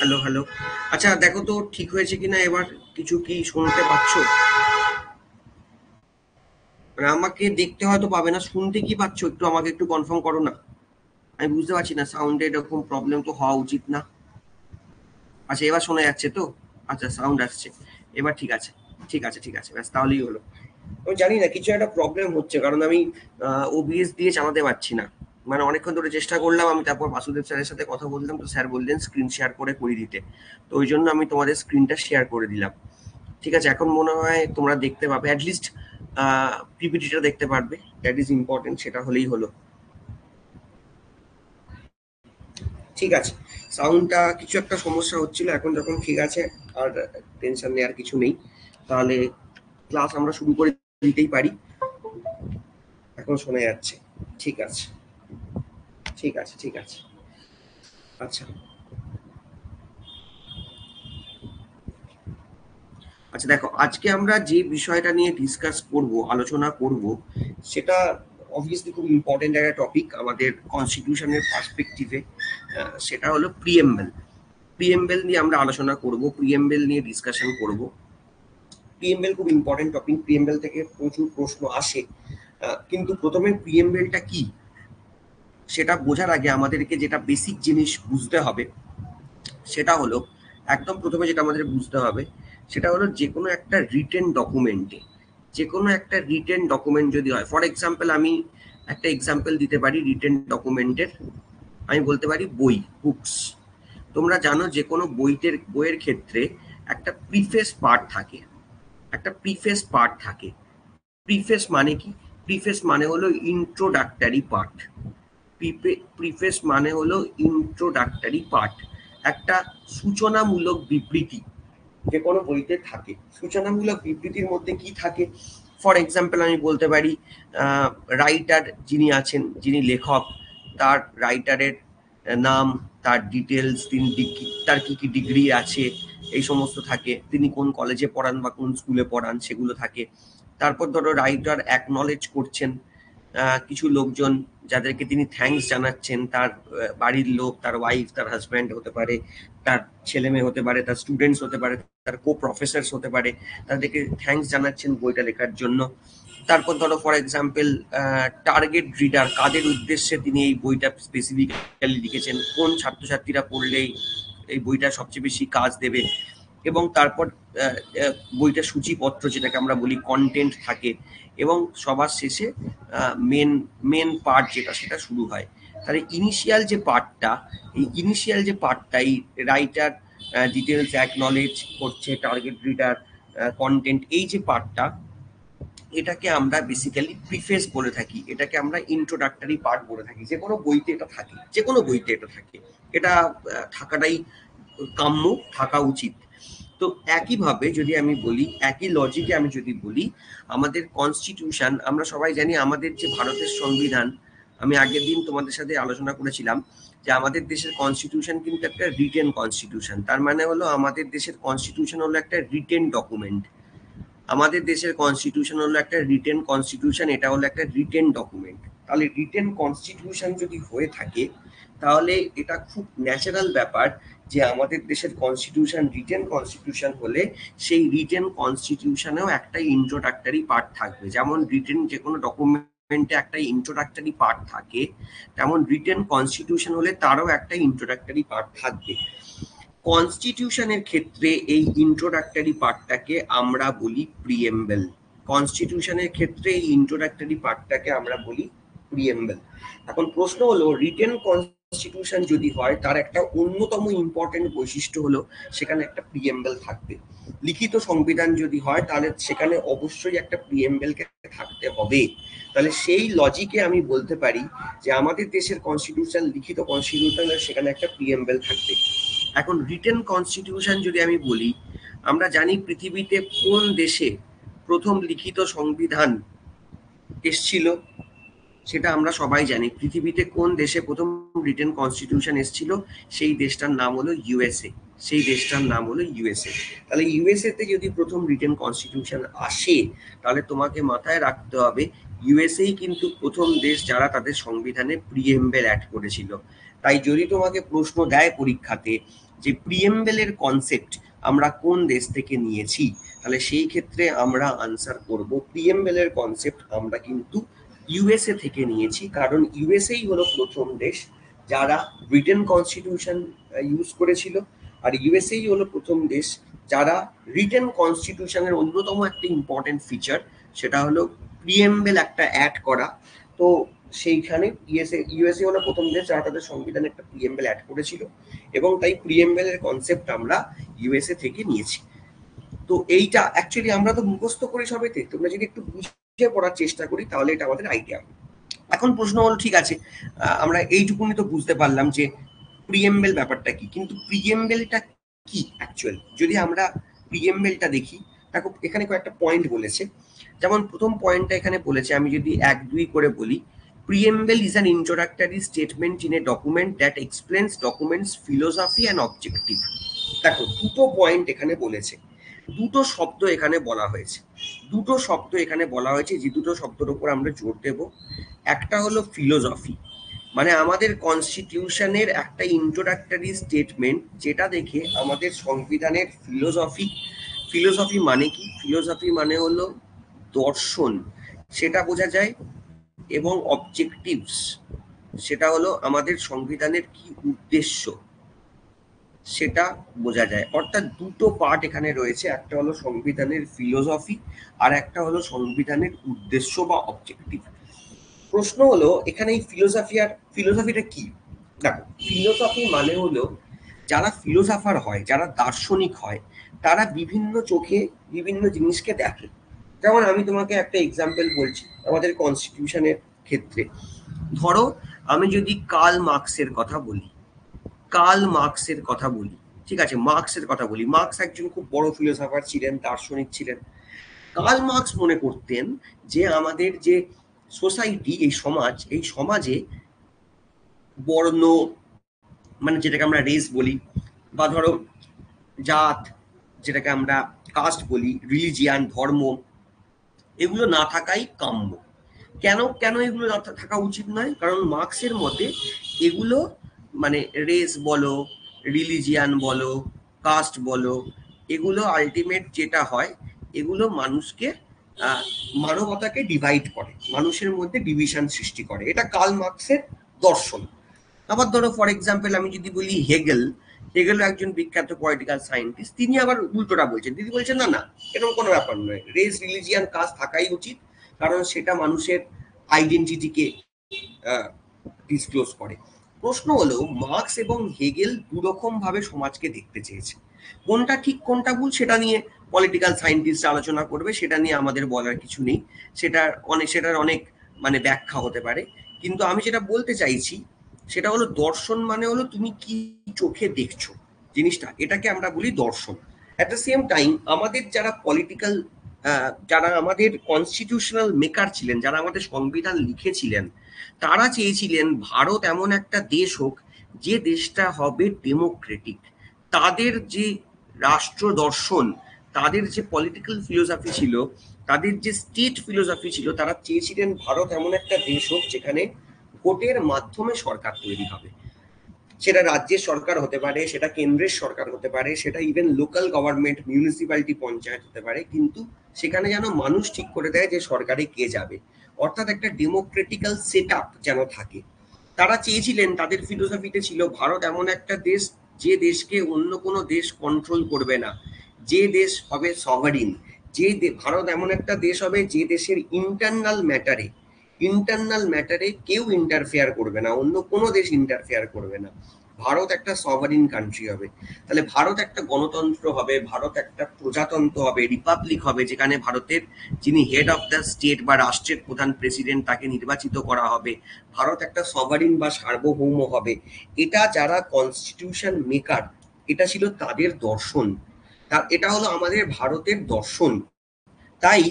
Hello hello. আচ্ছা দেখো তো ঠিক হয়েছে কিনা এবার, কিছু কি শুনতে পাচ্ছ? মানে আমাকে দেখতে হয়তো পাবে না, শুনতে কি পাচ্ছ একটু আমাকে একটু কনফার্ম করো না। আমি বুঝতে পারছি না, সাউন্ডে এরকম প্রবলেম তো হওয়া উচিত না। আচ্ছা এবার শোনা যাচ্ছে তো? আচ্ছা সাউন্ড আসছে। এবার ঠিক আছে, ঠিক আছে, ঠিক আছে, ব্যাস তাহলেই হলো। আমি জানি না কিছু একটা প্রবলেম হচ্ছে, কারণ আমি ওবিএস দিয়ে চালাতে পারছি না। মানে অনেকক্ষণ ধরে চেষ্টা করলাম, আমি তারপর বাসুদেব স্যারের সাথে কথা বললাম, তো স্যার বললেন স্ক্রিন শেয়ার করে করিয়ে দিতে। তো ওই জন্য আমি তোমাদের স্ক্রিনটা শেয়ার করে দিলাম। ঠিক আছে, এখন মনে হয় তোমরা দেখতে পাবে, অ্যাটলিস্ট পিপিটিটা দেখতে পারবে। দ্যাট ইজ ইম্পর্টেন্ট, সেটা হলেই হলো। ঠিক আছে, সাউন্ডটা কিছু একটা সমস্যা হচ্ছিল, এখন যখন ঠিক আছে আর টেনশন নেওয়ার কিছু নেই। তাহলে ক্লাস আমরা শুরু করে দিতেই পারি। এখন শোনা যাচ্ছে? ঠিক আছে, ঠিক আছে, ঠিক আছে। আচ্ছা আচ্ছা, দেখো আজকে আমরা যে বিষয়টা নিয়ে ডিসকাস করব, আলোচনা করব, সেটা অবভিয়াসলি খুব ইম্পর্টেন্ট একটা টপিক আমাদের কনস্টিটিউশনের পার্সপেক্টিভে। সেটা হলো প্রিএমবেল। প্রিএমবেল নিয়ে আমরা আলোচনা করব, প্রিএমবেল নিয়ে ডিসকাশন করব। প্রিএমবেল খুব ইম্পর্টেন্ট টপিক, প্রিএমবেল থেকে প্রচুর প্রশ্ন আসে। কিন্তু প্রথমে প্রিএমবেলটা কি সেটা বোঝার আগে আমাদেরকে যেটা বেসিক জিনিস বুঝতে হবে, সেটা হলো, একদম প্রথমে যেটা আমাদের বুঝতে হবে সেটা হলো, যে কোনো একটা রিটেন ডকুমেন্টে, যে কোনো একটা রিটেন ডকুমেন্ট যদি হয়, ফর এক্সাম্পল আমি একটা এক্সাম্পল দিতে পারি রিটেন ডকুমেন্টের। আমি বলতে পারি বই, বুকস। তোমরা জানো যে কোনো বইয়ের ক্ষেত্রে একটা প্রিফেস পার্ট থাকে, একটা প্রিফেস পার্ট থাকে। প্রিফেস মানে কি? প্রিফেস মানে হলো ইন্ট্রোডাক্টরি পার্ট। প্রিফেস মানে হলো ইন্ট্রোডাক্টরি পার্ট, একটা সূচনামূলক বিবৃতি যে কোনো বইতে থাকে। সূচনামূলক বিবৃতির মধ্যে কি থাকে? ফর এক্সাম্পল আমি বলতে পারি, রাইটার যিনি আছেন, যিনি লেখক, তার রাইটারের নাম, তার ডিটেলস, তিনি তার কি কি ডিগ্রি আছে, এই সমস্ত থাকে। তিনি কোন কলেজে পড়ান বা কোন স্কুলে পড়ান, সেগুলো থাকে। তারপর ধরো রাইটার অ্যাকনলেজ করছেন কিছু লোকজন, যাদেরকে তিনি থ্যাঙ্কস জানাচ্ছেন, তার বাড়ির লোক, তার ওয়াইফ, তার হাজব্যান্ড হতে পারে, তার ছেলে মেয়ে হতে পারে, তার স্টুডেন্টস হতে পারে, তার কো প্রফেসরস হতে পারে, তাদেরকে থ্যাঙ্কস জানাচ্ছেন বইটা লেখার জন্য। তারপর ধরো ফর এক্সাম্পল টার্গেট রিডার, কাদের উদ্দেশ্যে তিনি এই বইটা স্পেসিফিক্যালি লিখেছেন, কোন ছাত্রছাত্রীরা পড়লেই এই বইটা সবচেয়ে বেশি কাজ দেবে। এবং তারপর বইটা সূচিপত্র, যেটাকে আমরা বলি কন্টেন্ট থাকে। এবং সবার শেষে মেন মেন পার্ট যেটা, সেটা শুরু হয়। তাহলে ইনিশিয়াল যে পার্টটা, এই ইনিশিয়াল যে পার্টটা, এই রাইটার ডিটেলস অ্যাকনলেজ করছে, টার্গেট রিডার, কন্টেন্ট, এই যে পার্টটা, এটাকে আমরা বেসিক্যালি প্রিফেস বলে থাকি, এটাকে আমরা ইন্ট্রোডাক্টরি পার্ট বলে থাকি। যে কোনো বইতে এটা থাকে, যে কোনো বইতে এটা থাকে, এটা থাকাটাই কাম্য, থাকা উচিত। তো একইভাবে যদি আমি বলি, একই লজিকে আমি যদি বলি, আমাদের কনস্টিটিউশন, আমরা সবাই জানি আমাদের যে ভারতের সংবিধান, আমি আগের দিন তোমাদের সাথে আলোচনা করেছিলাম যে আমাদের দেশের কনস্টিটিউশন কিন্তু একটা রিটেন কনস্টিটিউশন। তার মানে হলো আমাদের দেশের কনস্টিটিউশন হলো একটা রিটেন ডকুমেন্ট। আমাদের দেশের কনস্টিটিউশন হলো একটা রিটেন কনস্টিটিউশন, এটা হলো একটা রিটেন ডকুমেন্ট। তাহলে রিটেন কনস্টিটিউশন যদি হয়ে থাকে, তাহলে এটা খুব ন্যাচারাল ব্যাপার যে আমাদের দেশের কনস্টিটিউশন রিটেন কনস্টিটিউশন হলে সেই রিটেন কনস্টিটিউশনেও একটা ইন্ট্রোডাক্টরি পার্ট থাকবে। যেমন রিটেন যে কোনো ডকুমেন্টে একটা ইন্ট্রোডাক্টরি পার্ট থাকে, তেমন রিটেন কনস্টিটিউশন হলে তারও একটা ইন্ট্রোডাক্টরি পার্ট থাকবে। কনস্টিটিউশনের ক্ষেত্রে এই ইন্ট্রোডাক্টরি পার্টটাকে আমরা বলি প্রিএমবেল। কনস্টিটিউশনের ক্ষেত্রে এই ইন্ট্রোডাক্টরি পার্টটাকে আমরা বলি প্রিএমবেল। এখন প্রশ্ন হলো, রিটেন কনস্টিটিউশন যদি হয়, তার একটা অন্যতম ইম্পর্টেন্ট বৈশিষ্ট্য হলো সেখানে একটা প্রিএমবেল থাকবে। লিখিত সংবিধান যদি হয়, তাহলে সেখানে অবশ্যই একটা প্রিএমবেলকে থাকতে হবে। তাহলে সেই লজিকে আমি বলতে পারি যে আমাদের দেশের কনস্টিটিউশন, লিখিত কনস্টিটিউশন, সেখানে একটা প্রিএমবেল থাকবে। এখন রিটেন কনস্টিটিউশন যদি আমি বলি, আমরা জানি পৃথিবীতে কোন দেশে প্রথম লিখিত সংবিধান এসছিল, সেটা আমরা সবাই জানি। পৃথিবীতে কোন দেশে প্রথম রিটেন কনস্টিটিউশন এসছিল, সেই দেশটার নাম হলো ইউএসএ। সেই দেশটার নাম হলো ইউএসএ। তাহলে ইউএসএ তে যদি প্রথম রিটেন কনস্টিটিউশন আসে, তাহলে তোমাকে মাথায় রাখতে হবে ইউএসএই কিন্তু প্রথম দেশ যারা তাদের সংবিধানে প্রিএমবেল অ্যাড করেছিল। তাই যদি তোমাকে প্রশ্ন দেয় পরীক্ষাতে যে প্রিএমবেলের কনসেপ্ট আমরা কোন দেশ থেকে নিয়েছি, তাহলে সেই ক্ষেত্রে আমরা আনসার করব প্রিএমবেলের কনসেপ্ট আমরা কিন্তু ইউএসএ থেকে নিয়েছি, কারণ ইউএসএই হলো প্রথম দেশ যারা ব্রিটেন কনস্টিটিউশন ইউজ করেছিল, আর ইউএসএই হলো প্রথম দেশ যারা রিটেন কনস্টিটিউশনের অন্যতম একটা ইম্পর্টেন্ট ফিচার সেটা হলো প্রিএমবেল একটা অ্যাড করা। তো সেইখানে ইউএসএ হলো প্রথম দেশ যারা তাদের সংবিধানে একটা প্রিএমবেল অ্যাড করেছিল, এবং তাই প্রিএমবেলের কনসেপ্ট আমরা ইউএসএ থেকে নিয়েছি। তো এইটা অ্যাকচুয়ালি আমরা তো মুখস্থ করি সবেতে, তোমরা যদি একটু বুঝে পড়ার চেষ্টা করি তাহলে এটা আমাদের আইডিয়া। এখন প্রশ্ন হলো ঠিক আছে, আমরা এইটুকুনি তো বুঝতে পারলাম যে প্রিএমবেল ব্যাপারটা কি, কিন্তু প্রিএমবেলটা কি অ্যাকচুয়ালি যদি আমরা প্রিএমবেলটা দেখি, দেখো এখানে কয়েকটা পয়েন্ট বলেছে। যেমন প্রথম পয়েন্টটা এখানে বলেছে, আমি যদি 1-2 করে বলি, preamble is an introductory statement in a document that explains documents philosophy and objective. দেখো দুটো পয়েন্ট এখানে বলেছে, দুটো শব্দ এখানে বলা হয়েছে, দুটো শব্দ এখানে বলা হয়েছে যে দুটো শব্দের উপর আমরা জোর দেব। একটা হলো ফিলোসফি, মানে আমাদের কনস্টিটিউশনের একটা ইন্ট্রোডাক্টরি স্টেটমেন্ট যেটা দেখে আমাদের সংবিধানের ফিলোসফি মানে কি, ফিলোসফি মানে হলো দর্শন, সেটা বোঝা যায়, এবং অবজেক্টিভস সেটা হলো আমাদের সংবিধানের কি উদ্দেশ্য সেটা বোঝা যায়। অর্থাৎ দুটো পার্ট এখানে রয়েছে, একটা হলো সংবিধানের ফিলোসফি আর একটা হলো সংবিধানের উদ্দেশ্য বা অবজেক্টিভ। প্রশ্ন হলো এখানে এই ফিলোসফিটা কি। দেখো ফিলোসফি মানে হলো যারা ফিলোসফার হয়, যারা দার্শনিক হয়, তারা বিভিন্ন চোখে বিভিন্ন জিনিসকে দেখে। যেমন আমি তোমাকে একটা এক্সাম্পল বলছি আমাদের কনস্টিটিউশনের ক্ষেত্রে। ধরো আমি যদি কার্ল মার্কসের কথা বলি, ঠিক আছে, মার্কসের কথা বলি, মার্কস একজন খুব বড় ফিলোসফার ছিলেন, দার্শনিক ছিলেন। কার্ল মার্কস মনে করতেন যে আমাদের যে সোসাইটি, এই সমাজে বর্ণ, মানে যেটাকে আমরা রেস বলি, বা ধরো জাত যেটাকে আমরা কাস্ট বলি, রিলিজিয়ান ধর্ম, এগুলো না থাকাই কাম্য। কেন কেন এগুলো না থাকা উচিত নয়? কারণ মার্কসের মতে এগুলো মানে রেস বলো, রিলিজিয়ান বলো, কাস্ট বলো, এগুলো আলটিমেট যেটা হয়, এগুলো মানুষকে মানবতাকে ডিভাইড করে, মানুষের মধ্যে ডিভিশন সৃষ্টি করে। এটা কার্ল মার্কসের দর্শন। আবার ধরো ফর এক্সাম্পল আমি যদি বলি হেগেল একজন বিখ্যাত পলিটিক্যাল সায়েন্টিস্ট, তিনি আবার উল্টোটা বলছেন, তিনি বলছেন না না, এরকম কোনো ব্যাপার নয়, রেস রিলিজিয়ান কাস্ট থাকাই উচিত, কারণ সেটা মানুষের আইডেন্টিটিকে ডিসক্লোজ করে। প্রশ্ন হলো মার্কস এবং হেগেল দুরকম ভাবে সমাজকে দেখতে চেয়েছে, কোনটা ঠিক কোনটা ভুল সেটা নিয়ে পলিটিক্যাল সায়েন্টিস্ট আলোচনা করবে, সেটা নিয়ে আমাদের বলার কিছু নেই, সেটার অনেক মানে ব্যাখ্যা হতে পারে। কিন্তু আমি যেটা বলতে চাইছি সেটা হলো দর্শন মানে হলো তুমি কি চোখে দেখছো জিনিসটা, এটাকে আমরা বলি দর্শন। অ্যাট দ্য সেম টাইম আমাদের যারা পলিটিক্যাল, যারা আমাদের কনস্টিটিউশনাল মেকার ছিলেন, যারা আমাদের সংবিধান লিখেছিলেন, তারা চেয়েছিলেন ভারত এমন একটা দেশ হোক যে দেশটা হবে ডেমোক্রেটিক। তাদের যে রাষ্ট্র দর্শন, তাদের যে পলিটিক্যাল ফিলোসফি ছিল, তাদের যে স্টেট ফিলোসফি ছিল, তারা চেয়েছিলেন ভারত এমন একটা দেশ হোক যেখানে ভোটের মাধ্যমে সরকার তৈরি হবে। সেটা রাজ্যের সরকার হতে পারে, সেটা কেন্দ্রের সরকার হতে পারে, সেটা even local government, municipality, panchayat হতে পারে, কিন্তু সেখানে যেন মানুষ ঠিক করে দেয় যে সরকারে কে যাবে, অর্থাৎ একটা ডেমোক্রেটিক্যাল সেট আপ যেন থাকে। তারা চেয়েছিলেন, তাদের ফিলোসফিতে ছিল ভারত এমন একটা দেশ যে দেশকে অন্য কোনো দেশ কন্ট্রোল করবে না, যে দেশ হবে সভারিন, ভারত এমন একটা দেশ হবে যে দেশের ইন্টারনাল ম্যাটারে কেউ ইন্টারফেয়ার করবে না, অন্য কোনো দেশ ইন্টারফেয়ার করবে না, ভারত একটা সভারিন কান্ট্রি হবে। তাহলে ভারত একটা গণতন্ত্র হবে, ভারত একটা প্রজাতন্ত্র হবে, রিপাবলিক হবে, যেখানে ভারতের যিনি হেড অফ দ্য স্টেট বা রাষ্ট্রের প্রধান প্রেসিডেন্ট তাকে নির্বাচিত করা হবে, ভারত একটা সভারিন বা সার্বভৌম হবে। এটা যারা কনস্টিটিউশন মেকার, এটা ছিল তাদের দর্শন, এটা হলো আমাদের ভারতের দর্শন। তাই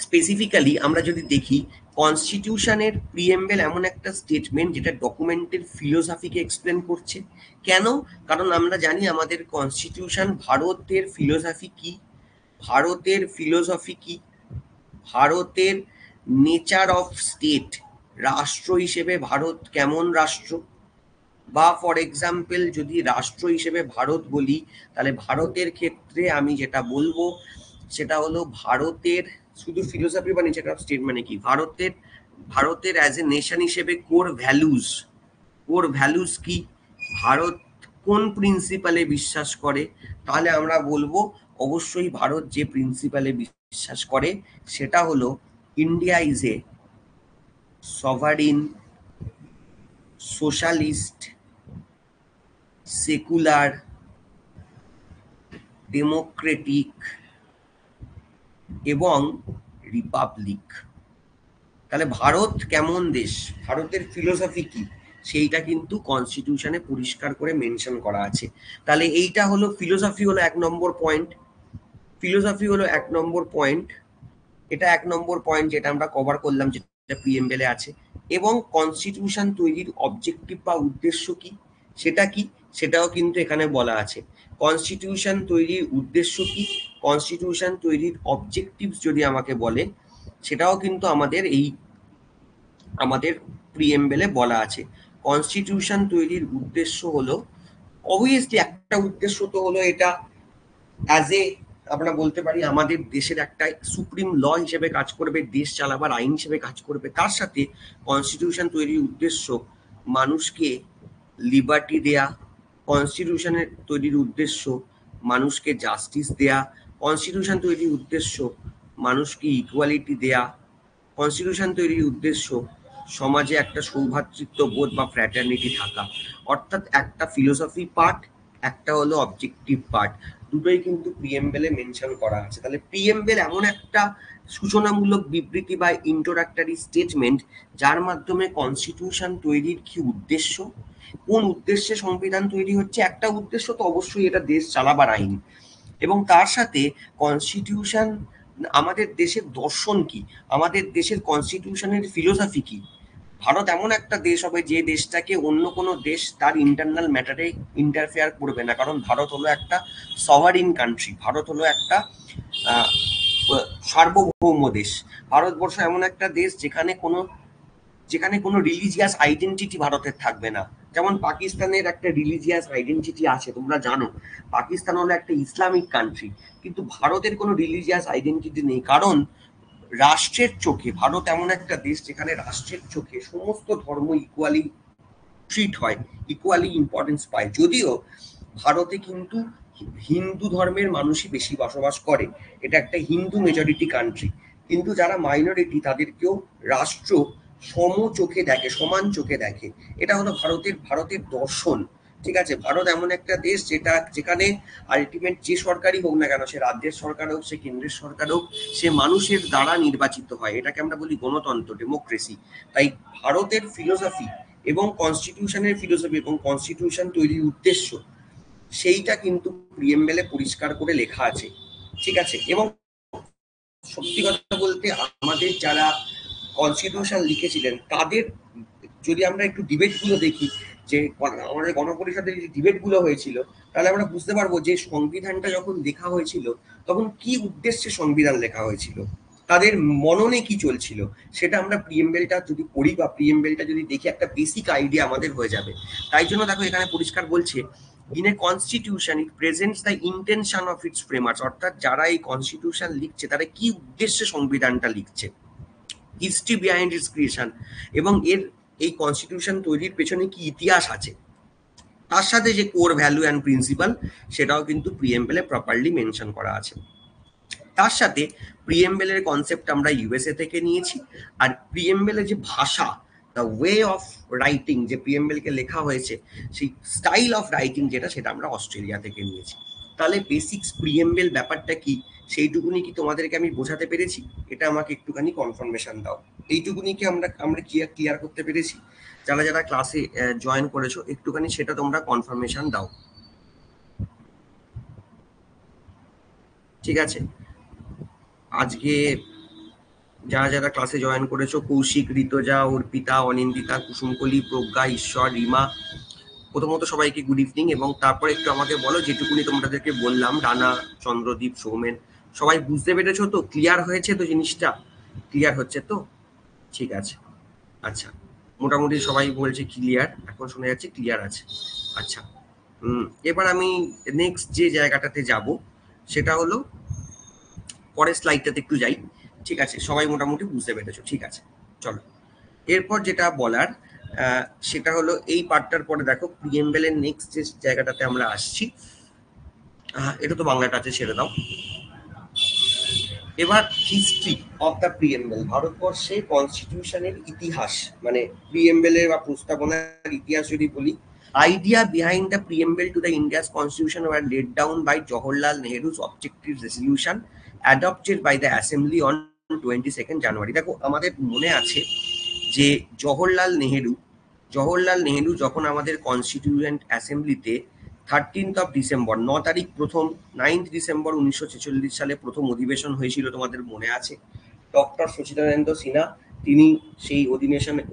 স্পেসিফিক্যালি আমরা যদি দেখি, কনস্টিটিউশনের প্রিএমবেল এমন একটা স্টেটমেন্ট যেটা ডকুমেন্টের ফিলোসফিকে এক্সপ্লেন করছে। কেন? কারণ আমরা জানি আমাদের কনস্টিটিউশন, ভারতের ফিলোসফি কি, ভারতের নেচার অফ স্টেট, রাষ্ট্র হিসেবে ভারত কেমন রাষ্ট্র, বা ফর এক্সাম্পল যদি রাষ্ট্র হিসেবে ভারত বলি তাহলে ভারতের ক্ষেত্রে আমি যেটা বলবো সেটা হলো ভারতের শুধু ফিলোসফি বা নেচার অফ স্টেট মানে কি, ভারতের অ্যাজ এ নেশন হিসেবে কোর ভ্যালুস কি, ভারত কোন প্রিন্সিপালে বিশ্বাস করে, তাহলে আমরা বলবো অবশ্যই ভারত যে প্রিন্সিপালে বিশ্বাস করে সেটা হলো India is a সভারিন, socialist, secular, Democratic এবং রিপাবলিক। তাহলে ভারত কেমন দেশ, ভারতের ফিলোসফি কি, সেইটা কিন্তু কনস্টিটিউশনে পরিষ্কার করে মেনশন করা আছে। তাহলে এইটা হলো ফিলোসফি, হলো 1 নম্বর পয়েন্ট। ফিলোসফি হলো 1 নম্বর পয়েন্ট, এটা 1 নম্বর পয়েন্ট যেটা আমরা কভার করলাম, যেটা প্রিএমবেলে আছে। এবং কনস্টিটিউশন তৈরির অবজেক্টিভ বা উদ্দেশ্য কি, সেটা কি, সেটাও কিন্তু এখানে বলা আছে। কনস্টিটিউশন তৈরির উদ্দেশ্য কি, কনস্টিটিউশন তৈরির অবজেক্টিভ যদি আমাকে বলে সেটাও কিন্তু আমাদের প্রিএমবেলে বলা আছে। কনস্টিটিউশন তৈরির উদ্দেশ্য হলো অবভিয়াসলি একটা উদ্দেশ্য তো হলো এটা অ্যাজ এ আমরা বলতে পারি আমাদের দেশের একটা সুপ্রিম ল হিসেবে কাজ করবে, দেশ চালাবার আইন হিসেবে কাজ করবে। তার সাথে কনস্টিটিউশন তৈরির উদ্দেশ্য মানুষকে লিবার্টি দেয়া, কনস্টিটিউশনের তৈরির উদ্দেশ্য মানুষকে জাস্টিস দেয়া, কনস্টিটিউশন তৈরির উদ্দেশ্য মানুষকে ইকুয়ালিটি দেয়া, কনস্টিটিউশন তৈরির উদ্দেশ্য সমাজে একটা সৌভ্রাতৃত্ব বোধ বা ফ্র্যাটার্নিটি থাকা। অর্থাৎ একটা ফিলোসফি পার্ট, একটা হলো অবজেক্টিভ পার্ট, দুটোই কিন্তু প্রিএমবেলে মেনশন করা আছে। তাহলে প্রিএমবেল এমন একটা সূচনামূলক বিবৃতি বা ইন্ট্রোডাক্টরি স্টেটমেন্ট যার মাধ্যমে কনস্টিটিউশন তৈরির কি উদ্দেশ্য, কোন উদ্দেশ্যে সংবিধান তৈরি হচ্ছে, একটা উদ্দেশ্য তো অবশ্যই এটা দেশ চালাবার আইন, এবং তার সাথে কনস্টিটিউশন আমাদের দেশের দর্শন কি, আমাদের দেশের কনস্টিটিউশনের ফিলোসফি কি। ভারত এমন একটা দেশ হবে যে দেশটাকে অন্য কোনো দেশ তার ইন্টারনাল ম্যাটারে ইন্টারফেয়ার করবে না, কারণ ভারত হলো একটা সভারিন কান্ট্রি, ভারত হলো একটা সার্বভৌম দেশ। ভারতবর্ষ এমন একটা দেশ যেখানে কোনো রিলিজিয়াস আইডেন্টিটি ভারতের থাকবে না। যেমন পাকিস্তানের একটা রিলিজিয়াস আইডেন্টিটি আছে, তোমরা জানো পাকিস্তান হলো একটা ইসলামিক কান্ট্রি, কিন্তু ভারতের কোনো রিলিজিয়াস আইডেন্টিটি নেই, কারণ রাষ্ট্রের চোখে ভারত এমন একটা দেশ যেখানে রাষ্ট্রের চোখে সমস্ত ধর্ম ইকুয়ালি ট্রিট হয়, ইকুয়ালি ইম্পর্টেন্স পায়। যদিও ভারতে কিন্তু হিন্দু ধর্মের মানুষই বেশি বসবাস করে, এটা একটা হিন্দু মেজরিটি কান্ট্রি, কিন্তু যারা মাইনরিটি তাদেরকেও রাষ্ট্র সম চোখে দেখে, সমান চোখে দেখে। এটা হলো ভারতের দর্শন। ঠিক আছে, ভারত এমন একটা দেশ যেখানে আলটিমেট যে সরকারই হোক না কেন, সে রাজ্যের সরকার হোক, সে কেন্দ্রের সরকার হোক, সে মানুষের দ্বারা নির্বাচিত হয়। এটাকে আমরা বলি গণতন্ত্র, ডেমোক্রেসি। তাই ভারতের ফিলোসফি এবং কনস্টিটিউশনের ফিলোসফি এবং কনস্টিটিউশন তৈরির উদ্দেশ্য সেইটা কিন্তু প্রিএমবেলে পরিষ্কার করে লেখা আছে। ঠিক আছে, এবং সত্যি কথা বলতে আমাদের যারা কনস্টিটিউশন লিখেছিলেন তাদের যদি আমরা একটু ডিবেটগুলো দেখি, যে আমাদের গণপরিষদের যে ডিবেটগুলো হয়েছিল, তাহলে আমরা বুঝতে পারবো যে সংবিধানটা যখন লেখা হয়েছিল তখন কি উদ্দেশ্যে সংবিধান লেখা হয়েছিল, তাদের মননে কি চলছিল, সেটা আমরা প্রিএমবেলটা যদি পড়ি বা প্রিএমবেলটা যদি দেখি একটা বেসিক আইডিয়া আমাদের হয়ে যাবে। তাই জন্য দেখো এখানে পরিষ্কার বলছে, in a constitution it presents the intention of its framers, অর্থাৎ যারা এই কনস্টিটিউশন লিখছে তারা কি উদ্দেশ্যে সংবিধানটা লিখছে, হিস্ট্রি বিহাইন্ড ইটস ক্রিয়েশন, এবং এই কনস্টিটিউশন তৈরির পেছনে কি ইতিহাস আছে, তার সাথে যে কোর ভ্যালু অ্যান্ড প্রিন্সিপাল সেটাও কিন্তু প্রিএমবেলে প্রপারলি মেনশন করা আছে। তার সাথে প্রিএমবেলের কনসেপ্ট আমরা ইউএসএ থেকে নিয়েছি, আর প্রিএমবেলের যে ভাষা, দ্য ওয়ে অফ রাইটিং, যে প্রিএমবেলকে লেখা হয়েছে সেই স্টাইল অফ রাইটিং সেটা আমরা অস্ট্রেলিয়া থেকে নিয়েছি। তাহলে বেসিক্স প্রিএমবেল ব্যাপারটা কি সেইটুকুনি কি তোমাদেরকে আমি বোঝাতে পেরেছি? এটা আমাকে একটুখানি কনফার্মেশন দাও। এইটুকুনি কি আমরা ক্লিয়ার করতে পেরেছি? যারা যারা ক্লাসে জয়েন করেছো একটুখানি সেটা তোমরা কনফার্মেশন দাও। ঠিক আছে, আজকে যারা যারা ক্লাসে জয়েন করেছো, কৌশিক, ঋতজা, অর্পিতা, অনিন্দিতা, কুসুমকলি, প্রজ্ঞা, ঈশ্বর, রিমা, প্রথমত সবাইকে গুড ইভিনিং। এবং তারপরে একটু আমাকে বলো যেটুকুনি তোমাদেরকে বললাম, রানা, চন্দ্রদীপ, সৌমেন, সবাই বুঝতে পেরেছো তো? ক্লিয়ার হয়েছে তো? জিনিসটা ক্লিয়ার হচ্ছে তো? ঠিক আছে, আচ্ছা, মোটামুটি সবাই বলছে ক্লিয়ার, এখন শোনা যাচ্ছে ক্লিয়ার আছে। আচ্ছা, এবার আমি নেক্সট যে জায়গাটাতে যাব সেটা হলো, পরের স্লাইডটাতে একটু যাই। ঠিক আছে, সবাই মোটামুটি বুঝতে পেরেছো, ঠিক আছে, চলো। এরপর যেটা বলার সেটা হলো এই পার্টটার পরে দেখো প্রিএমবেলের নেক্সট যে জায়গাটাতে আমরা আসছি, এটা তো বাংলাটা আছে, ছেড়ে দাও। এবার হিস্ট্রি অফ দ্য প্রিএমবেল, ভারতবর্ষে কনস্টিটিউশনের ইতিহাস, মানে প্রিএমবেলের বা প্রস্তাবনার ইতিহাস যদি বলি, idea behind the preamble to the India's constitution were laid down by Jawaharlal Nehru's objective resolution adopted by the assembly on 22 January. দেখো আমাদের মনে আছে যে জওহরলাল নেহরু যখন আমাদের কনস্টিটিউয়েন্ট অ্যাসেম্বলিতে 13 ডিসেম্বর, 9 ডিসেম্বর 1946 সালে প্রথম অধিবেশন হয়েছিল, তোমাদের মনে আছে। ডক্টর সচিদানন্দ সিনহা তিনি সেই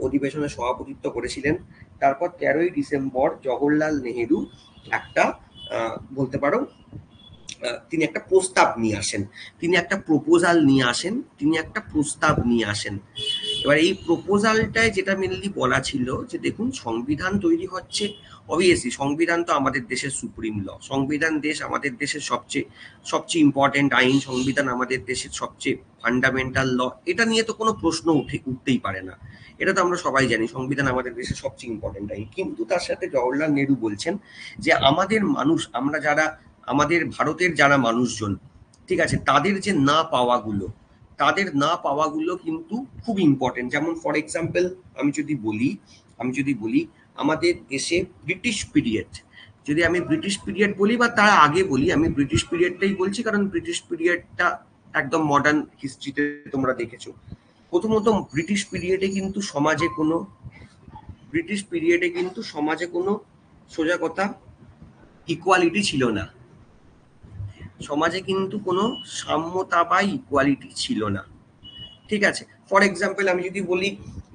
অধিবেশনে সভাপতিত্ব করেছিলেন। তারপর 13 ডিসেম্বর জওহরলাল নেহরু একটা বলতে পারো তিনি একটা প্রস্তাব নিয়ে আসেন, তিনি একটা প্রপোজাল নিয়ে আসেন। এবার এই প্রপোজালটায় যেটা মেনলি বলা ছিল যে দেখুন, সংবিধান তৈরি হচ্ছে, অবভিয়াসলি সংবিধান তো আমাদের দেশের সুপ্রিম ল, সংবিধান আমাদের দেশের সবচেয়ে ইম্পর্টেন্ট আইন, সংবিধান আমাদের দেশের সবচেয়ে ফান্ডামেন্টাল ল, এটা নিয়ে তো কোনো প্রশ্ন উঠতেই পারে না, এটা তো আমরা সবাই জানি, সংবিধান আমাদের দেশের সবচেয়ে ইম্পর্টেন্ট আইন। কিন্তু তার সাথে জওহরলাল নেহরু বলছেন যে আমাদের মানুষ, আমরা যারা আমাদের ভারতের যারা মানুষজন, ঠিক আছে, তাদের না পাওয়াগুলো কিন্তু খুব ইম্পর্টেন্ট। যেমন ফর এক্সাম্পল আমি যদি বলি আমাদের দেশে ব্রিটিশ পিরিয়ড, যদি আমি ব্রিটিশ পিরিয়ড বলি বা তার আগে বলি, আমি ব্রিটিশ পিরিয়ডটাই বলছি কারণ ব্রিটিশ পিরিয়ডটা একদম মডার্ন হিস্ট্রিতে তোমরা দেখেছো। প্রথমত ব্রিটিশ পিরিয়ডে কিন্তু সমাজে কোনো সোজা কথা ইকুয়ালিটি ছিল না, সমাজে কিন্তু কোনো সাম্যতা বা ইকুয়ালিটি ছিল না, ঠিক আছে। ফর এক্সাম্পল আমি যদি বলি,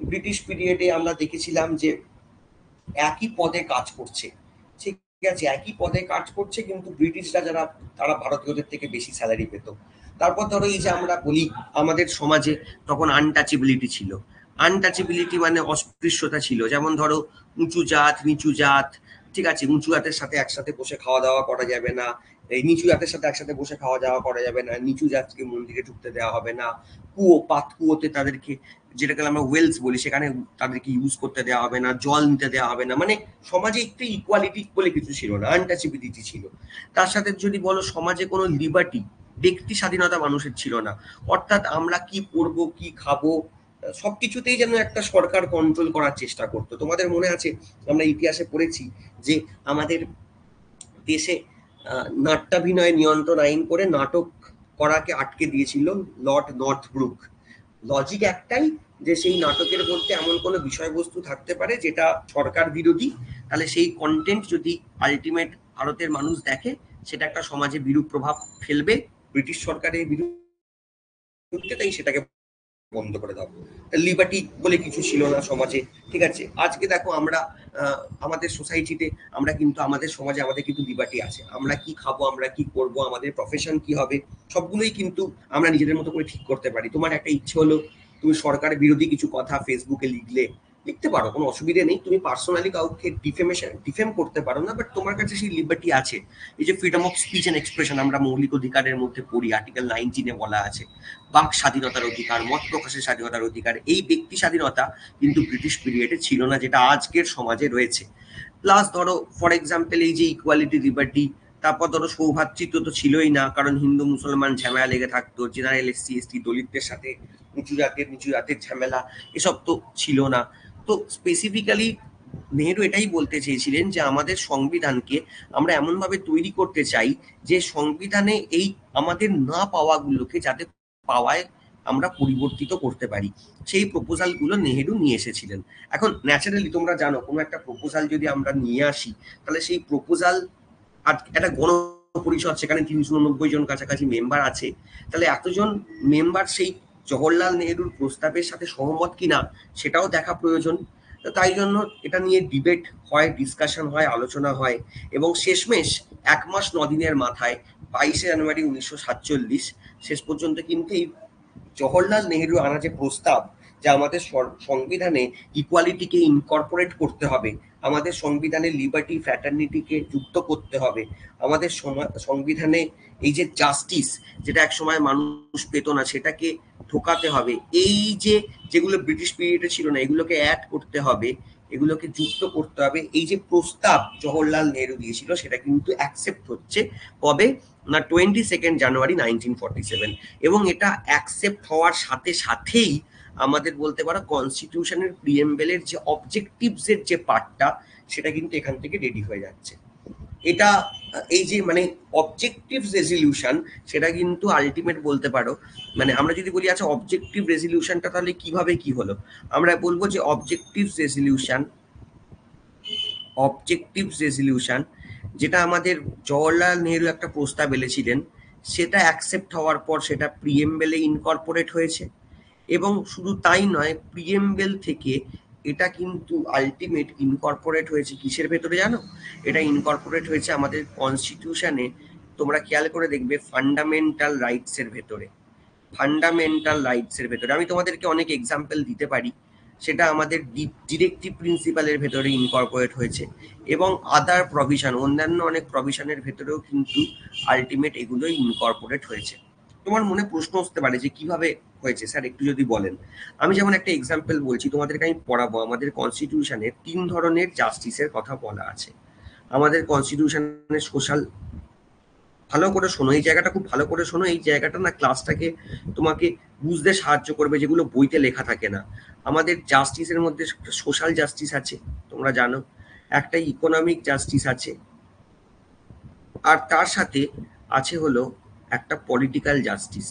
ব্রিটিশ পিরিয়ডে আমরা দেখেছিলাম যে একই পদে কাজ করছে, ঠিক আছে, একই পদে কাজ করছে, কিন্তু ব্রিটিশরা তারা ভারতীয়দের থেকে বেশি স্যালারি পেত। তারপর ধরো এই যে আমরা বলি আমাদের সমাজে তখন আনটাচেবিলিটি মানে অস্পৃশ্যতা ছিল, যেমন ধরো উঁচু জাত নিচু জাত, ঠিক আছে, উঁচু জাতের সাথে একসাথে বসে খাওয়া দাওয়া করা যাবে না, এই নিচু জাতের সাথে একসাথে বসে খাওয়া দাওয়া করা যাবে না, নিচু জাতকে মন্দিরে ঢুকতে দেওয়া হবে না, কুয়োতে তাদেরকে, যেটাকে আমরা ওয়েলস বলি, সেখানে তাদেরকে ইউজ করতে দেওয়া হবে না, জল নিতে দেওয়া হবে না, মানে সমাজে একটু ইকুয়ালিটি বলে কিছু ছিল না, আনটাচেবিলিটি ছিল। তার সাথে যদি বলো সমাজে কোনো লিবার্টি, ব্যক্তি স্বাধীনতা মানুষের ছিল না, অর্থাৎ আমরা কি পরবো কি খাবো সবকিছুতেই যেন একটা সরকার কন্ট্রোল করার চেষ্টা করতো। তোমাদের মনে আছে আমরা ইতিহাসে পড়েছি যে আমাদের দেশে নাট্যাভিনয় নিয়ন্ত্রণ আইন করে নাটক করাকে আটকে দিয়েছিল লর্ড নর্থব্রুক। লজিক একটাই যে সেই নাটকের মধ্যে এমন কোনো বিষয়বস্তু থাকতে পারে যেটা সরকার বিরোধী, তাহলে সেই কন্টেন্ট যদি আলটিমেট ভারতের মানুষ দেখে সেটা একটা সমাজে বিরূপ প্রভাব ফেলবে ব্রিটিশ সরকারের বিরুদ্ধে, তাই সেটাকে বন্ধ করে দাও। লিবার্টি বলে কিছু ছিল না সমাজে, ঠিক আছে। আজকে দেখো আমরা আমাদের সোসাইটিতে আমাদের সমাজে আমাদের কিন্তু লিবার্টি আছে, আমরা কি খাবো, আমরা কি করব, আমাদের প্রফেশন কি হবে, সবগুলোই কিন্তু আমরা নিজেদের মতো করে ঠিক করতে পারি। তোমার একটা ইচ্ছে হলো তুমি সরকার বিরোধী কিছু কথা ফেসবুকে লিখতে পারো, কোনো অসুবিধা নেই, তুমি পার্সোনালি কাউকে ডিফেম করতে পারো না, বাট তোমার কাছে সেই লিবার্টি আছে। এই যে freedom of speech and expression আমরা মৌলিক অধিকারের মধ্যে পড়ি, আর্টিকেল 19 বলা আছে, বাক স্বাধীনতার অধিকার, মত প্রকাশের স্বাধীনতার অধিকার, এই ব্যক্তি স্বাধীনতা কিন্তু ব্রিটিশ পিরিয়ডে ছিল না, যেটা আজকের সমাজে রয়েছে। প্লাস ধরো ফর এক্সাম্পল এই যে ইকুয়ালিটি, লিবার্টি, তারপর ধরো সৌভ্রাতৃত্ব তো ছিলই না, কারণ হিন্দু মুসলমান ঝামেলা লেগে থাকতো, জেনারেল এসসি এসটি দলিতদের সাথে নিচু জাতের ঝামেলা, এসব তো ছিল না। তো স্পেসিফিক্যালি নেহেরু এটাই বলতে চেয়েছিলেন যে আমাদের সংবিধানকে আমরা এমনভাবে তৈরি করতে চাই যে সংবিধানে এই আমাদের না পাওয়াগুলোকে যাতে পাওয়ায় আমরা পরিবর্তিত করতে পারি, সেই প্রপোজালগুলো নেহেরু নিয়ে এসেছিলেন। এখন ন্যাচারালি তোমরা জানো কোনো একটা প্রপোজাল যদি আমরা নিয়ে আসি, তাহলে সেই প্রপোজাল আর একটা গণপরিষদ, সেখানে 390 জন কাছাকাছি মেম্বার আছে, তাহলে এতজন মেম্বার সেই জওহরলাল নেহেরুর প্রস্তাবের সাথে সহমত কিনা সেটাও দেখা প্রয়োজন। তাই জন্য এটা নিয়ে ডিবেট হয়, ডিসকাশন হয়, আলোচনা হয়, এবং শেষমেশ 1 মাস 9 দিনের মাথায় 22 জানুয়ারি 1947 শেষ পর্যন্ত কিন্তু এই জওহরলাল নেহেরু আনা যে প্রস্তাব, যে আমাদের সংবিধানে ইকুয়ালিটিকে ইনকর্পোরেট করতে হবে, আমাদের সংবিধানে লিবার্টি ফ্র্যাটার্নিটিকে যুক্ত করতে হবে, আমাদের সংবিধানে এই যে জাস্টিস, যেটা একসময় মানুষ পেত না, সেটাকে ঢোকাতে হবে, এই যে যেগুলো ব্রিটিশ পিরিয়ডে ছিল না এগুলোকে অ্যাড করতে হবে, এগুলোকে যুক্ত করতে হবে, এই যে প্রস্তাব জওহরলাল নেহরু দিয়েছিল সেটা কিন্তু অ্যাকসেপ্ট হচ্ছে কবে না 22 জানুয়ারি 1947। এবং এটা অ্যাকসেপ্ট হওয়ার সাথে সাথেই আমাদের বলতে পারো কনস্টিটিউশনের প্রিএমবেলের যে অবজেক্টিভস এর যে পার্টটা সেটা কিন্তু এখান থেকে রেডি হয়ে যাচ্ছে। এটা এই যে মানে অবজেক্টিভ রেজলিউশন, সেটা কিন্তু আলটিমেট বলতে পারো, মানে আমরা যদি বলি আচ্ছা অবজেক্টিভ রেজলিউশনটা তাহলে কিভাবে কি হলো, আমরা বলবো যে অবজেক্টিভ রেজলিউশন যেটা আমাদের জওহরলাল নেহরু একটা প্রস্তাব এনেছিলেন, সেটা অ্যাকসেপ্ট হওয়ার পর সেটা প্রিএমবেলে ইনকর্পোরেট হয়েছে। এবং শুধু তাই নয়, প্রিএমবেল থেকে এটা কিন্তু আলটিমেট ইনকর্পোরেট হয়েছে কিসের ভেতরে জানো? এটা ইনকর্পোরেট হয়েছে আমাদের কনস্টিটিউশনে, তোমরা খেয়াল করে দেখবে ফান্ডামেন্টাল রাইটসের ভেতরে। আমি তোমাদেরকে অনেক এক্সাম্পল দিতে পারি, সেটা আমাদের ডিরেক্টিভ প্রিন্সিপালের ভেতরে ইনকর্পোরেট হয়েছে, এবং আদার প্রভিশন, অন্যান্য অনেক প্রভিশনের ভেতরেও কিন্তু আলটিমেট এগুলো ইনকর্পোরেট হয়েছে। তোমার মনে প্রশ্ন আসতে পারে যে কিভাবে হয়েছে স্যার, একটু যদি বলেন। আমি যেমন একটা এক্সাম্পল বলছি তোমাদেরকে, আমি পড়াবো। আমাদের কনস্টিটিউশনে 3 ধরনের জাস্টিসের কথা বলা আছে। আমাদের কনস্টিটিউশনে সোশ্যাল, ভালো করে শোনো এই জায়গাটা, খুব ভালো করে শোনো এই জায়গাটা, না ক্লাসটাকে তোমাকে বুঝতে সাহায্য করবে, যেগুলো বইতে লেখা থাকে না। আমাদের জাস্টিসের মধ্যে সোশ্যাল জাস্টিস আছে, তোমরা জানো, একটা ইকোনমিক জাস্টিস আছে, আর তার সাথে আছে হলো একটা পলিটিক্যাল জাস্টিস।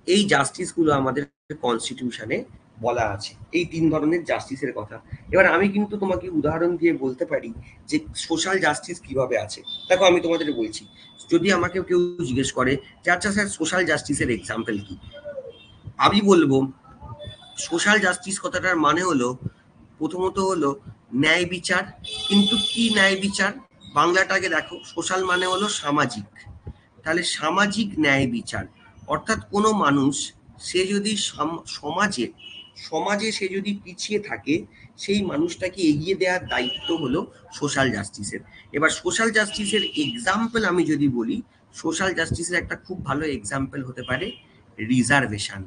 এই জাস্টিসগুলো আমাদের কনস্টিটিউশনে বলা আছে, এই 3 ধরনের জাস্টিসের কথা। এবার আমি কিন্তু তোমাকে উদাহরণ দিয়ে বলতে পারি যে সোশ্যাল জাস্টিস কিভাবে আছে। দেখো আমি তোমাদের বলছি, যদি আমাকে কেউ জিজ্ঞেস করে যে আচ্ছা স্যার সোশ্যাল জাস্টিসের এক্সাম্পল কি, আমি বলবো সোশ্যাল জাস্টিস কথাটার মানে হলো, প্রথমত হলো ন্যায় বিচার। কিন্তু কি ন্যায় বিচার, বাংলাটাকে দেখো, সোশ্যাল মানে হলো সামাজিক, তাহলে সামাজিক ন্যায় বিচার, অর্থাৎ কোনো মানুষ সে যদি সমাজে সমাজে সে যদি পিছিয়ে থাকে, সেই মানুষটাকে এগিয়ে দেওয়ার দায়িত্ব হলো সোশ্যাল জাস্টিসের। এবার সোশ্যাল জাস্টিসের এক্সাম্পল আমি যদি বলি, সোশ্যাল জাস্টিসের একটা খুব ভালো এক্সাম্পল হতে পারে রিজার্ভেশন।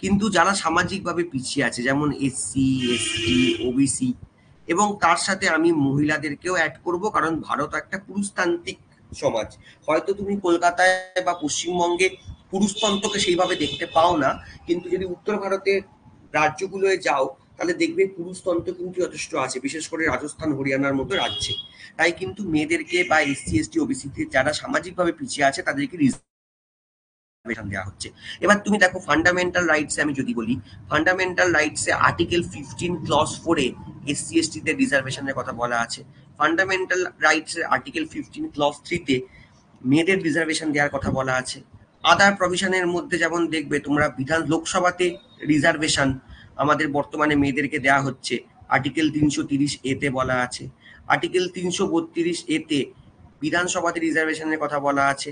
কিন্তু যারা সামাজিকভাবে পিছিয়ে আছে, যেমন এসসি, এসটি, ওবিসি, এবং তার সাথে আমি মহিলাদেরকেও অ্যাড করব, কারণ ভারত একটা পুরুষতান্ত্রিক সমাজ। হয়তো তুমি কলকাতায় বা পশ্চিমবঙ্গে পুরুষতন্ত্রকে সেইভাবে দেখতে পাও না, কিন্তু যদি উত্তর ভারতের রাজ্যগুলোয় যাও তাহলে দেখবে পুরুষতন্ত্র কিন্তু যথেষ্ট আছে, বিশেষ করে রাজস্থান, হরিয়ানার মতো রাজ্যে। তাই কিন্তু মেয়েদেরকে বা এসসি, এসটি, ওবিসিতে যারা সামাজিকভাবে পিছিয়ে আছে তাদেরকে দেওয়া হচ্ছে। এবার তুমি দেখো ফান্ডামেন্টাল রাইটস আমি যদি বলি, ফান্ডামেন্টাল রাইটসে আর্টিকেল 15 ক্লজ 4 এ এসসি এসটি তে রিজার্ভেশনের কথা বলা আছে। ফান্ডামেন্টাল রাইটসের আর্টিকেল 15 ক্লজ 3 তে মেয়েদের রিজার্ভেশন দেওয়ার কথা বলা আছে। আদার প্রভিশনের মধ্যে যেমন দেখবে তোমরা লোকসভাতে রিজার্ভেশন আমাদের বর্তমানে মেয়েদেরকে দেওয়া হচ্ছে, আর্টিকেল 330 এ তে বলা আছে। আর্টিকেল 332 এ তে বিধানসভাতে রিজার্ভেশনের কথা বলা আছে।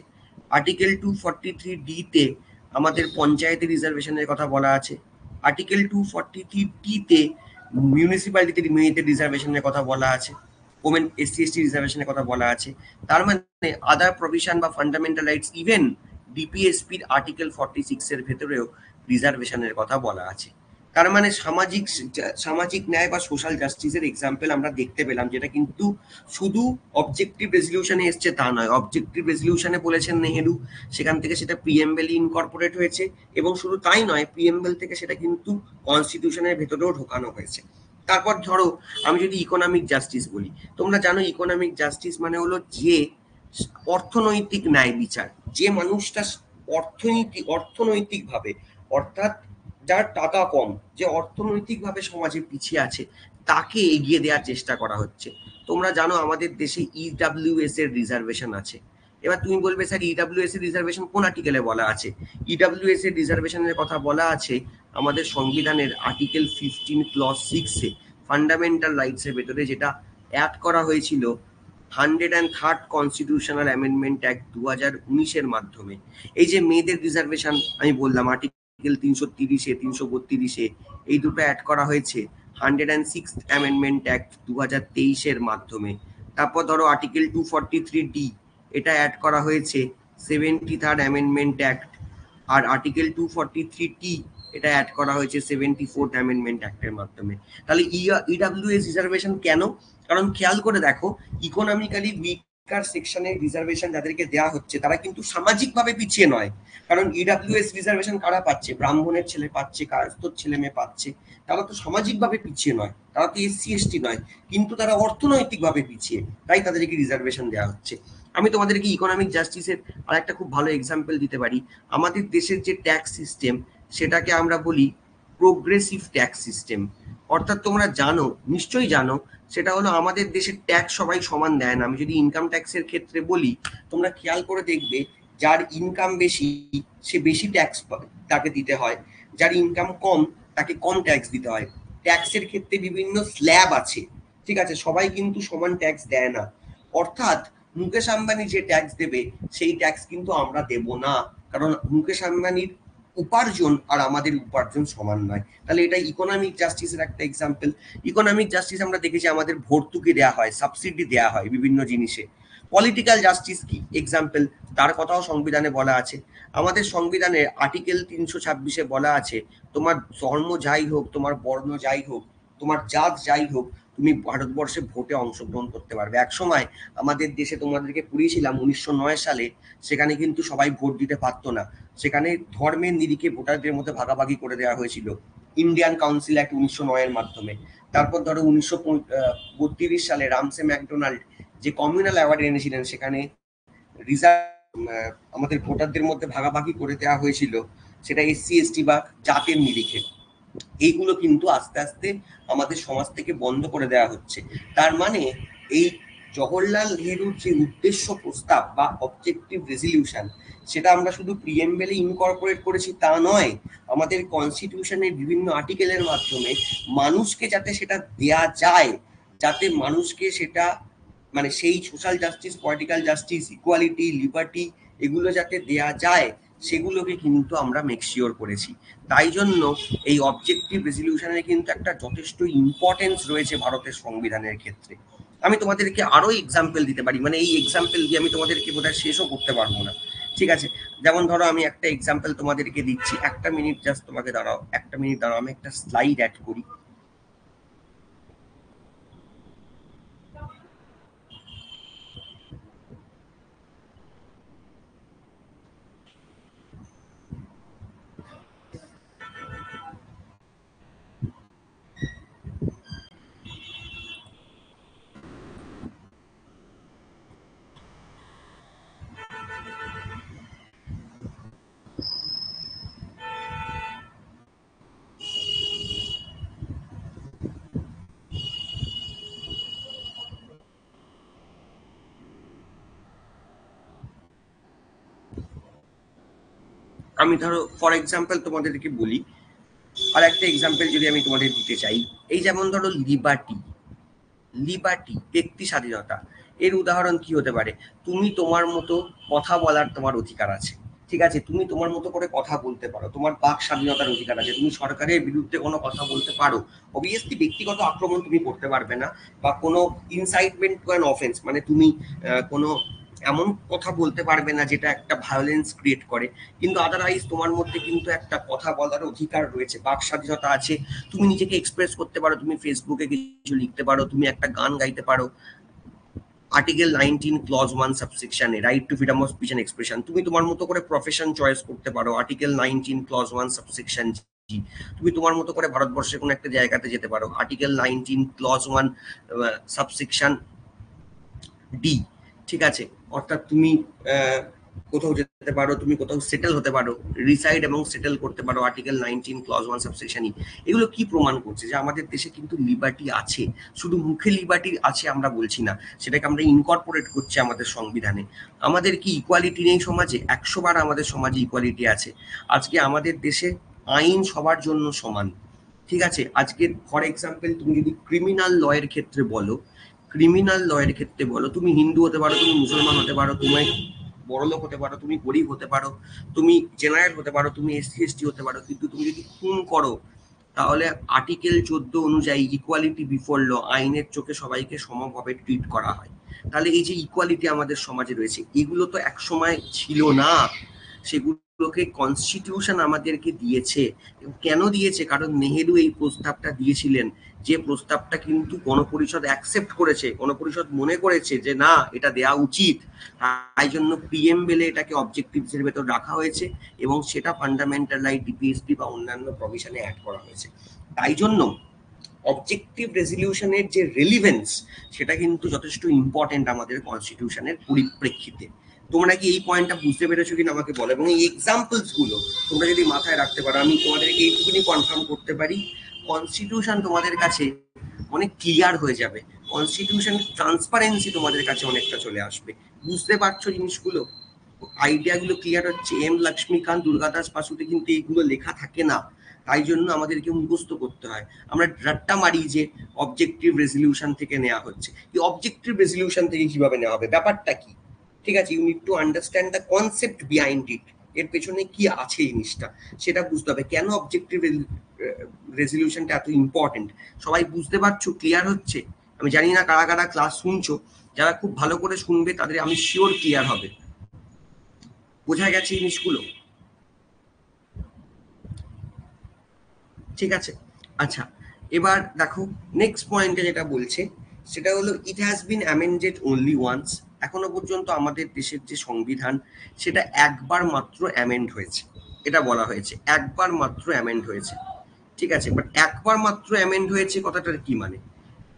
আর্টিকেল 243 ডি তে আমাদের পঞ্চায়েতে রিজার্ভেশনের কথা বলা আছে। আর্টিকেল 243 টি তে মিউনিসিপ্যালিটিতে মেয়েদের রিজার্ভেশনের কথা বলা আছে, ওমেন এসসি এসটি রিজার্ভেশনের কথা বলা আছে। তার মানে আদার প্রভিশন বা ফান্ডামেন্টাল রাইটস, ইভেন ডিপিএসপির আর্টিকেল 46 এর ভেতরেও রিজার্ভেশনের কথা বলা আছে। তার মানে সামাজিক ন্যায় বা সোশ্যাল জাস্টিসের এক্সাম্পল আমরা দেখতে পেলাম, যেটা কিন্তু শুধু অবজেক্টিভ রেজলিউশনে এসছে তা নয়। অবজেক্টিভ রেজলিউশনে বলেছেন নেহেরু, সেখান থেকে সেটা প্রিএমবেলে ইনকর্পোরেট হয়েছে, এবং শুধু তাই নয়, প্রিএমবেল থেকে সেটা কিন্তু কনস্টিটিউশনের ভেতরেও ঢোকানো হয়েছে। তারপর ধরো আমি যদি ইকোনমিক জাস্টিস বলি, তোমরা জানো ইকোনমিক জাস্টিস মানে হলো যে অর্থনৈতিক ন্যায় বিচার, যে মানুষটা অর্থনৈতিকভাবে, অর্থাৎ যার টাকা কম, যে অর্থনৈতিকভাবে সমাজে পিছিয়ে আছে, তাকে এগিয়ে দেওয়ার চেষ্টা করা হচ্ছে। তোমরা জানো আমাদের দেশে ইডব্লিউএস এর রিজার্ভেশন আছে। এবার তুমি বলবে স্যার ইডব্লিউএস এর রিজার্ভেশন কোন আর্টিকেলে বলা আছে? ইডব্লিউএস এর রিজার্ভেশনের কথা বলা আছে আমাদের সংবিধানের আর্টিকেল 15 ক্লজ 6 এ, ফান্ডামেন্টাল রাইটস এর ভেতরে, যেটা অ্যাড করা হয়েছিল 103rd কনস্টিটিউশনাল অ্যামেন্ডমেন্ট অ্যাক্ট 2019 এর মাধ্যমে। এই যে মেয়েদের রিজার্ভেশন আমি বললাম আর্টিকেল আর্টিকেল 330-এ 332-এ এই দুটো অ্যাড করা হয়েছে 106th অ্যামেন্ডমেন্ট অ্যাক্ট 2023-এর মাধ্যমে। তারপর ধরো আর্টিকেল 243D এটা অ্যাড করা হয়েছে 73rd অ্যামেন্ডমেন্ট অ্যাক্ট, আর আর্টিকেল 243T এটা অ্যাড করা হয়েছে 74th অ্যামেন্ডমেন্ট অ্যাক্টের মাধ্যমে। তাহলে ইডাব্লিউএস রিজার্ভেশন কেন? কারণ খেয়াল করে দেখো, ইকোনমিক্যালি উইকার সেকশনের রিজার্ভেশন যাদেরকে দেওয়া হচ্ছে তারা কিন্তু সামাজিকভাবে পিছিয়ে নয়। কারণ ইডাব্লিউএস রিজার্ভেশন কারা পাচ্ছে? ব্রাহ্মণের ছেলে পাচ্ছে, কায়স্থর ছেলে মেয়ে পাচ্ছে। তারা তো সামাজিকভাবে পিছিয়ে নয়, তারা তো এসসি এসটি নয়, কিন্তু তারা অর্থনৈতিকভাবে পিছিয়ে, তাই তাদেরকে রিজার্ভেশন দেওয়া হচ্ছে। আমি তোমাদেরকে ইকোনমিক জাস্টিসের আর একটা খুব ভালো এক্সাম্পল দিতে পারি। আমাদের দেশের যে ট্যাক্স সিস্টেম সেটাকে আমরা বলি প্রোগ্রেসিভ ট্যাক্স সিস্টেম। অর্থাৎ তোমরা জানো, নিশ্চয়ই জানো, সেটা হলো আমাদের দেশের ট্যাক্স সবাই সমান দেয় না। আমি যদি ইনকাম ট্যাক্সের ক্ষেত্রে বলি, তোমরা খেয়াল করে দেখবে যার ইনকাম বেশি সে বেশি ট্যাক্স তাকে দিতে হয়, যার ইনকাম কম তাকে কম ট্যাক্স দিতে হয়। ট্যাক্সের ক্ষেত্রে বিভিন্ন স্ল্যাব আছে, ঠিক আছে, সবাই কিন্তু সমান ট্যাক্স দেয় না। অর্থাৎ মুকেশ আম্বানি যে ট্যাক্স দেবে সেই ট্যাক্স কিন্তু আমরা দেব না, কারণ মুকেশ আম্বানির উপার্জন আর আমাদের উপার্জন সমান নয়। তাহলে এটা ইকোনমিক জাস্টিসের একটা এক্সাম্পল। ইকোনমিক জাস্টিস আমরা দেখেছি আমাদের ভর্তুকি দেওয়া হয়, সাবসিডি দেওয়া হয় বিভিন্ন জিনিসে। পলিটিক্যাল জাস্টিস কি এক্সাম্পল, তার কথাও সংবিধানে বলা আছে। আমাদের সংবিধানের আর্টিকেল 326-এ বলা আছে তোমার ধর্ম যাই হোক, তোমার বর্ণ যাই হোক, তোমার জাত যাই হোক, তুমি ভারতবর্ষে ভোটে অংশগ্রহণ করতে পারবে। এক সময় আমাদের দেশে তোমাদেরকে পড়িয়েছিলাম 1909 সালে, সেখানে কিন্তু সবাই ভোট দিতে পারতো না, সেখানে ধর্মের নিরিখে ভোটারদের মধ্যে ভাগাভাগি করে দেওয়া হয়েছিল ইন্ডিয়ান কাউন্সিল অ্যাক্ট 1909-এর মাধ্যমে। তারপর ধরো 1932 সালে রামসে ম্যাকডোনাল্ড যে কমিউনাল অ্যাওয়ার্ড এনেছিলেন, সেখানে আমাদের ভোটারদের মধ্যে ভাগাভাগি করে দেওয়া হয়েছিল, সেটা এসসি এসটি বা জাতের নিরিখে। এইগুলো কিন্তু আস্তে আস্তে আমাদের সমাজ থেকে বন্ধ করে দেওয়া হচ্ছে। তার মানে এই জওহরলাল নেহরুর যে উদ্দেশ্য প্রস্তাব বা অবজেক্টিভ রেজলিউশন, সেটা আমরা শুধু প্রিএমবেলে ইনকর্পোরেট করেছি তা নয়, আমাদের কনস্টিটিউশনের বিভিন্ন আর্টিকেলের মাধ্যমে মানুষকে যাতে সেটা দেয়া যায়, যাতে মানুষকে সেটা মানে সেই social justice, political justice, equality, liberty এগুলো যাতে দেয়া যায়, সেগুলোকে কিন্তু আমরা মেকশিওর করেছি। তাই জন্য এই অবজেক্টিভ রেজলিউশনের কিন্তু একটা যথেষ্ট ইম্পর্টেন্স রয়েছে ভারতের সংবিধানের ক্ষেত্রে। আমি তোমাদেরকে আরো এক্সাম্পল দিতে পারি, মানে এই এক্সাম্পল দিয়ে আমি তোমাদেরকে বোধহয় শেষও করতে পারবো না, ঠিক আছে। যেমন ধরো আমি একটা এক্সাম্পল তোমাদেরকে দিচ্ছি, একটা মিনিট জাস্ট তোমাকে দাঁড়াও, একটা মিনিট দাঁড়াও, আমি একটা স্লাইড অ্যাড করি। আমি ধরো ফর এক্সাম্পল তোমাদেরকে বলি, আর একটা এক্সাম্পল যদি আমি তোমাদের দিতে চাই, এই যেমন ধরো লিবার্টি, লিবার্টি ব্যক্তি স্বাধীনতা, এর উদাহরণ কি হতে পারে? তুমি তোমার মতো কথা বলার তোমার অধিকার আছে, ঠিক আছে, তুমি তোমার মতো করে কথা বলতে পারো, তোমার বাক স্বাধীনতার অধিকার আছে, তুমি সরকারের বিরুদ্ধে কোনো কথা বলতে পারো। অবভিয়াসলি ব্যক্তিগত আক্রমণ তুমি করতে পারবে না, বা কোনো ইনসাইটমেন্ট টু অ্যান অফেন্স, মানে তুমি কোনো এমন কথা বলতে পারবে না যেটা একটা ভায়োলেন্স ক্রিয়েট করে, কিন্তু আদারওয়াইজ তোমার মধ্যে কিন্তু একটা কথা বলার অধিকার রয়েছে, বাক স্বাধীনতা আছে, তুমি নিজেকে এক্সপ্রেস করতে পারো, তুমি ফেসবুকে কিছু লিখতে পারো, তুমি একটা গান গাইতে পারো। আর্টিকেল 19 ক্লজ 1 সাবসেকশনে right to freedom of speech and expression, তুমি তোমার মতো করে প্রফেশন চয়েস করতে পারো। আর্টিকেল 19 ক্লজ 1 সাবসেকশন জি, তুমি তোমার মতো করে ভারতবর্ষের কোনো একটা জায়গাতে যেতে পারো। আর্টিকেল 19 ক্লজ 1 সাবসেকশন ডি, ঠিক আছে, অর্থাৎ তুমি কোথাও যেতে পারো, তুমি কোথাও সেটেল হতে পারো, রিসাইড এবং সেটেল করতে পারো। আর্টিকেল 19 ক্লজ 1 সাবসেকশন ই। এগুলো কি প্রমাণ করছে? যে আমাদের দেশে কিন্তু লিবার্টি আছে, শুধু মুখে লিবার্টি আছে আমরা বলছি না, সেটাকে আমরা ইনকর্পোরেট করছি আমাদের সংবিধানে। আমাদের কি ইকুয়ালিটি নেই সমাজে? 100 বার আমাদের সমাজে ইকুয়ালিটি আছে। আজকে আমাদের দেশে আইন সবার জন্য সমান, ঠিক আছে। আজকে ফর এক্সাম্পল তুমি যদি ক্রিমিনাল লয়ের ক্ষেত্রে বলো, ক্রিমিনাল লয়ের ক্ষেত্রে বলো, তুমি হিন্দু হতে পারো, তুমি মুসলমান হতে পারো, তুমি বড়লোক হতে পারো, তুমি গরিব হতে পারো, তুমি জেনারেল হতে পারো, তুমি এসসি এসটি হতে পারো, কিন্তু তুমি যদি খুন করো তাহলে আর্টিকেল 14 অনুযায়ী ইকুয়ালিটি বিফোর ল, আইনের চোখে সবাইকে সমভাবে ট্রিট করা হয়। তাহলে এই যে ইকুয়ালিটি আমাদের সমাজে রয়েছে, এগুলো তো একসময় ছিল না, সেগুলোকে কনস্টিটিউশন আমাদেরকে দিয়েছে। কেন দিয়েছে? কারণ নেহেরু এই প্রস্তাবটা দিয়েছিলেন, যে প্রস্তাবটা কিন্তু গণপরিষদ অ্যাকসেপ্ট করেছে, গণপরিষদ মনে করেছে যে না, এটা দেওয়া উচিত, তাই জন্য প্রিএমবেলে এটাকে অবজেক্টিভসের ভেতর রাখা হয়েছে এবং সেটা ফান্ডামেন্টাল রাইট, ডিপিএসপি বা অন্যান্য প্রভিশনে অ্যাড করা হয়েছে। তাই জন্য অবজেক্টিভ রেজলিউশনের যে রেলিভেন্স, সেটা কিন্তু যথেষ্ট ইম্পর্টেন্ট আমাদের কনস্টিটিউশনের পরিপ্রেক্ষিতে। তোমরা কি এই পয়েন্টটা বুঝতে পেরেছো কিনা আমাকে বলো, এবং এই এক্সাম্পলস গুলো তোমরা যদি মাথায় রাখতে পারো, আমি তোমাদেরকে এইটুকুনি কনফার্ম করতে পারি, কনস্টিটিউশন তোমাদের কাছে অনেক ক্লিয়ার হয়ে যাবে, কনস্টিটিউশন ট্রান্সপারেন্সি তোমাদের কাছে অনেকটা চলে আসবে। বুঝতে পারছো জিনিসগুলো, আইডিয়াগুলো ক্লিয়ার হচ্ছে? এম লক্ষ্মীকান্ত, দুর্গাদাস পাশুতে কিন্তু এইগুলো লেখা থাকে না, তাই জন্য আমাদেরকে মুখস্থ করতে হয়। আমরা রাট্টা মারি যে অবজেক্টিভ রেজলিউশন থেকে নেওয়া হচ্ছে, এই অবজেক্টিভ রেজলিউশন থেকে কিভাবে নেওয়া হবে, ব্যাপারটা কি, ঠিক আছে? You need to understand the concept behind it, এর পেছনে কি আছে জিনিসটা সেটা বুঝতে হবে। কেন অবজেক্টিভ রেজলিউশনটা এত ইম্পর্টেন্ট, সবাই বুঝতে পারছো? ক্লিয়ার হচ্ছে? আমি জানি না কারা কারা ক্লাস শুনছো, যারা খুব ভালো করে শুনবে তাদের আমি শিওর ক্লিয়ার হবে। বোঝা গেছে জিনিসগুলো? ঠিক আছে, আচ্ছা এবার দেখো নেক্সট পয়েন্টে যেটা বলছে সেটা হলো it has been amended only once. এখনো পর্যন্ত আমাদের দেশের যে সংবিধান সেটা একবার মাত্র অ্যামেন্ড হয়েছে, এটা বলা হয়েছে একবার মাত্র অ্যামেন্ড হয়েছে, ঠিক আছে? বাট একবার মাত্র অ্যামেন্ড হয়েছে কথাটার কি মানে?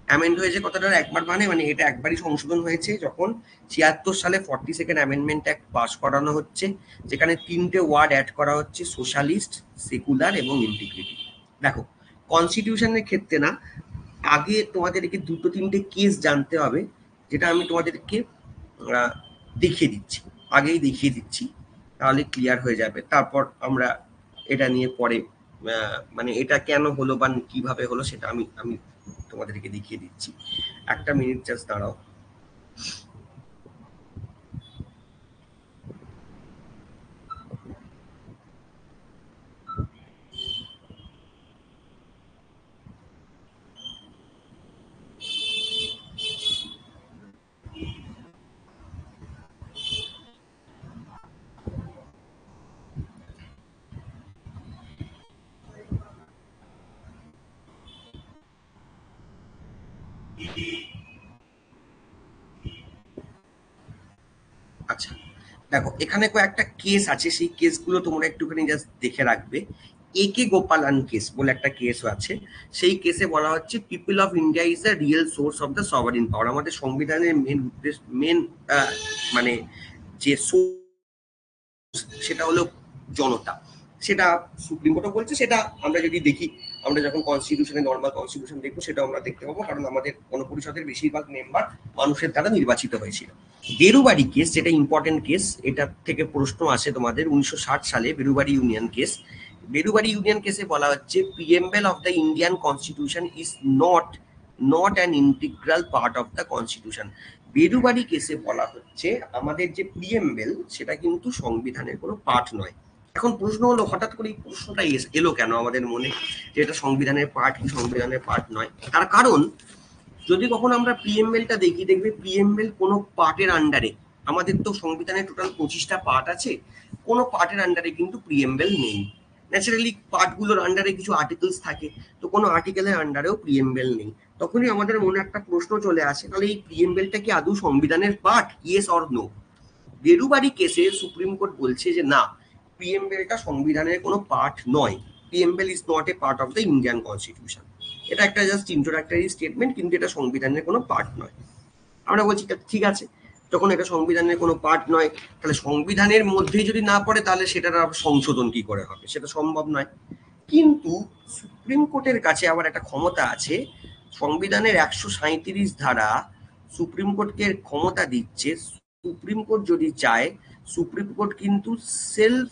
অ্যামেন্ড হয়েছে কথাটার একবার মানে এটা একবারই সংশোধন হয়েছে যখন ৭৬ সালে 42nd অ্যামেন্ডমেন্ট অ্যাক্ট পাস করানো হচ্ছে, যেখানে 3টে ওয়ার্ড অ্যাড করা হচ্ছে, সোশ্যালিস্ট, সেকুলার এবং ইন্টিগ্রিটি। দেখো কনস্টিটিউশনের ক্ষেত্রে না, আগে তোমাদেরকে 2-3টে কেস জানতে হবে, যেটা আমি তোমাদেরকে দেখিয়ে দিচ্ছি, আগেই দেখিয়ে দিচ্ছি, তাহলে ক্লিয়ার হয়ে যাবে। তারপর আমরা এটা নিয়ে পরে মানে এটা কেন হলো বা কিভাবে হলো সেটা আমি আমি তোমাদেরকে দেখিয়ে দিচ্ছি। একটা মিনিট জাস্ট দাঁড়াও। আচ্ছা দেখো এখানে কয়েকটা কেস আছে, সেই কেসগুলো তোমরা একটুখানি জাস্ট দেখে রাখবে। একে গোপালান কেস বলে একটা কেস আছে, সেই কেসে বলা হচ্ছে people of India is the real source of the sovereign power. আমাদের সংবিধানের মেন উদ্দেশ্য, মেন মানে যে সেটা হলো জনতা, সেটা সুপ্রিম কোর্টও বলছে। সেটা আমরা যদি দেখি, আমরা যখন কনস্টিটিউশনে নর্মাল কনস্টিটিউশন দেখবো সেটা আমরা দেখতে পাবো, কারণ আমাদের গণপরিষদের বেশিরভাগ মেম্বার মানুষের দ্বারা নির্বাচিত হয়েছিল। বেরুবাড়ি কেস যেটা ইম্পর্টেন্ট কেস, এটা থেকে প্রশ্ন আসে তোমাদের 1960 সালে Berubari union case. Berubari union কেসে বলা হচ্ছে preamble of the Indian constitution is not an integral part of the constitution. Berubari কেসে বলা হচ্ছে আমাদের যে প্রিএম্বল সেটা কিন্তু সংবিধানের কোনো পার্ট নয়। এখন প্রশ্ন হলো, হঠাৎ করে এই প্রশ্নটা এলো কেন আমাদের মনে যে এটা সংবিধানের পার্ট কি সংবিধানের পার্ট নয়? তার কারণ যদি কখন আমরা প্রিএমএলটা দেখি, দেখবে প্রিএমএল কোনো পার্টের আন্ডারে, আমাদের তো সংবিধানের টোটাল 25টা পার্ট আছে, কোনো পার্টের আন্ডারে কিন্তু প্রিএমএল নেই। ন্যাচারালি পার্টগুলোর আন্ডারে কিছু আর্টিকেলস থাকে, তো কোনো আর্টিকেলের আন্ডারেও প্রিএমএল নেই। তখনই আমাদের মনে একটা প্রশ্ন চলে আসে, তাহলে এই প্রিএমএলটা কি আদৌ সংবিধানের part, yes or no? Berubari কেসে সুপ্রিম কোর্ট বলছে যে না, প্রিএমএলটা সংবিধানের কোনো পার্ট নয়, preamble is not a part of the Indian constitution. এটা একটা জাস্ট ইন্ট্রোডাক্টরি স্টেটমেন্ট, কিন্তু এটা সংবিধানের কোনো পার্ট নয়। আমরা বলছি ঠিক আছে, যখন এটা সংবিধানের কোনো পার্ট নয়, তাহলে সংবিধানের মধ্যেই যদি না পড়ে তাহলে সেটার সংশোধন কি করে হবে, সেটা সম্ভব নয়। কিন্তু সুপ্রিম কোর্টের কাছে আবার একটা ক্ষমতা আছে, সংবিধানের 137 ধারা সুপ্রিম কোর্টকে ক্ষমতা দিচ্ছে, সুপ্রিম কোর্ট যদি চায় সুপ্রিম কোর্ট কিন্তু সেলফ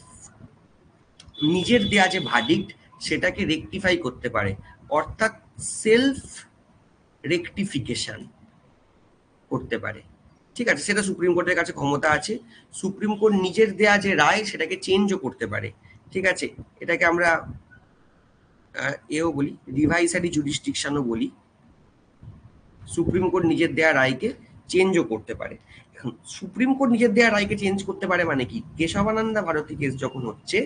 নিজের দেয়া যে ভার্ডিক্ট সেটাকে রেকটিফাই করতে পারে, অর্থাৎ সেলফ রেকটিফিকেশন করতে পারে, ঠিক আছে, সেটা সুপ্রিম কোর্টের কাছে ক্ষমতা আছে। সুপ্রিম কোর্ট নিজের দেয়া যে রায় সেটাকে চেঞ্জও করতে পারে। ঠিক আছে, এটাকে আমরা এও বলি, রিভাইসারি জুডিসডিকশনও বলি। সুপ্রিম কোর্ট নিজের দেয়া রায়কে চেঞ্জও করতে পারে। এখন সুপ্রিম কোর্ট নিজের দেয়া রায়কে চেঞ্জ করতে পারে মানে কি, কেশবানন্দা ভারতী কেস যখন হচ্ছে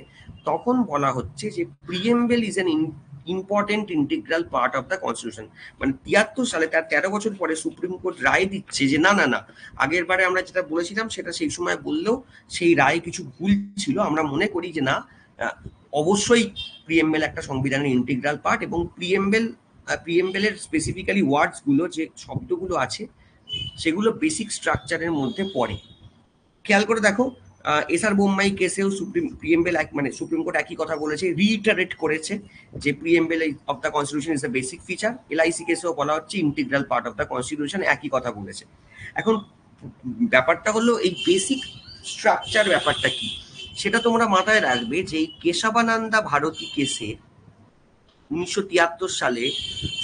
তখন বলা হচ্ছে যে preamble is an important integral part of the constitution. মানে 73 সালে, তার 13 বছর পরে সুপ্রিম কোর্ট রায় দিচ্ছে যে না না না, আগের বারে আমরা যেটা বলেছিলাম সেটা সেই সময় বললেও সেই রায় কিছু ভুল ছিল, আমরা মনে করি যে না, অবশ্যই প্রিএমবেল একটা সংবিধানের ইন্টিগ্রাল পার্ট, এবং প্রিএমবেলের স্পেসিফিক্যালি ওয়ার্ডস গুলো, যে শব্দগুলো আছে সেগুলো বেসিক স্ট্রাকচারের মধ্যে পড়ে। খেয়াল করে দেখো, এসআর বোম্মাই কেসেও প্রিএমবেল মানে সুপ্রিম কোর্ট একই কথা বলেছে, রিইটারেট করেছে যে preamble of the constitution is the basic feature. LIC কেসেও বলা হচ্ছে integral part of the constitution, একই কথা বলেছে। এখন ব্যাপারটা হলো এই বেসিক স্ট্রাকচার ব্যাপারটা কি সেটা তোমরা মাথায় রাখবে, যে এই কেশবানন্দা ভারতী কেসে 1973 সালে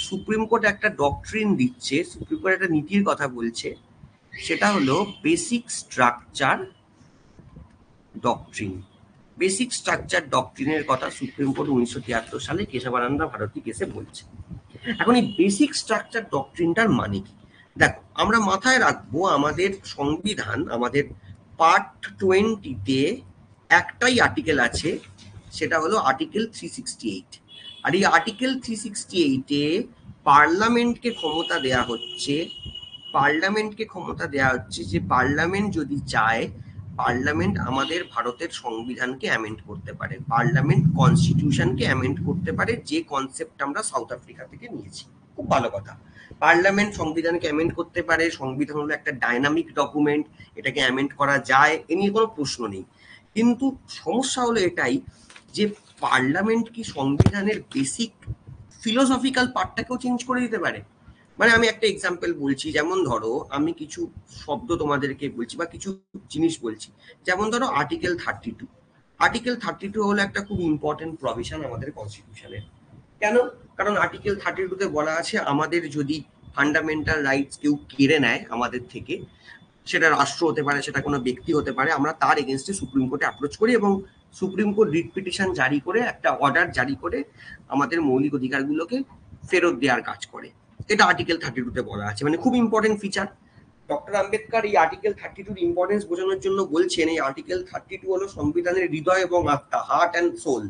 সুপ্রিম কোর্ট একটা ডকট্রিন দিচ্ছে, সুপ্রিম কোর্ট একটা নীতির কথা বলছে, সেটা হলো basic structure doctrine. Basic structure ডকট্রিনের কথা সুপ্রিম কোর্ট 1973 সালে কেশবানন্দা ভারতী কেসে বলছে। এখন এই বেসিক স্ট্রাকচার ডকট্রিনটার মানে কি, দেখো আমরা মাথায় রাখবো আমাদের সংবিধান, আমাদের পার্ট 20-তে একটাই আর্টিকেল আছে, সেটা হলো আর্টিকেল 368। আর এই আর্টিকেল 368-এ পার্লামেন্টকে ক্ষমতা দেয়া হচ্ছে, যে পার্লামেন্ট যদি চায়, পার্লামেন্ট আমাদের ভারতের সংবিধানকে অ্যামেন্ড করতে পারে, পার্লামেন্ট কনস্টিটিউশনকে অ্যামেন্ড করতে পারে, যে কনসেপ্ট আমরা সাউথ আফ্রিকা থেকে নিয়েছি। খুব ভালো কথা, পার্লামেন্ট সংবিধানকে অ্যামেন্ড করতে পারে। সংবিধান হলো একটা ডাইনামিক ডকুমেন্ট, এটাকে অ্যামেন্ড করা যায়, এ নিয়ে কোনো প্রশ্ন নেই। কিন্তু সমস্যা হলো এটাই যে পার্লামেন্ট কি সংবিধানের বেসিক ফিলোসফিক্যাল পার্টটাকেও চেঞ্জ করে দিতে পারে? মানে আমি একটা এক্সাম্পল বলছি, যেমন ধরো আমি কিছু শব্দ তোমাদেরকে বলছি বা কিছু জিনিস বলছি, যেমন ধরো আর্টিকেল 32। আর্টিকেল 32 হলো একটা খুব ইম্পর্টেন্ট প্রভিশন আমাদের কনস্টিটিউশনের। কেন? কারণ আর্টিকেল 32-তে বলা আছে আমাদের যদি ফান্ডামেন্টাল রাইটস কেউ কেড়ে নেয় আমাদের থেকে, সেটা রাষ্ট্র হতে পারে, সেটা কোনো ব্যক্তি হতে পারে, আমরা তার এগেনস্টে সুপ্রিম কোর্টে অ্যাপ্রোচ করি এবং সুপ্রিম কোর্ট রিট পিটিশন জারি করে, একটা অর্ডার জারি করে আমাদের মৌলিক অধিকারগুলোকে ফেরত দেওয়ার কাজ করে। এটা আর্টিকেল 32-তে বলা আছে, মানে খুব ইম্পর্টেন্ট ফিচার। ডক্টর আম্বেদকর এই আর্টিকেল 32-র ইম্পর্টেন্স বোঝানোর জন্য বলছেন এই আর্টিকেল 32 হলো সংবিধানের হৃদয় এবং আত্মা, হার্ট অ্যান্ড সোল।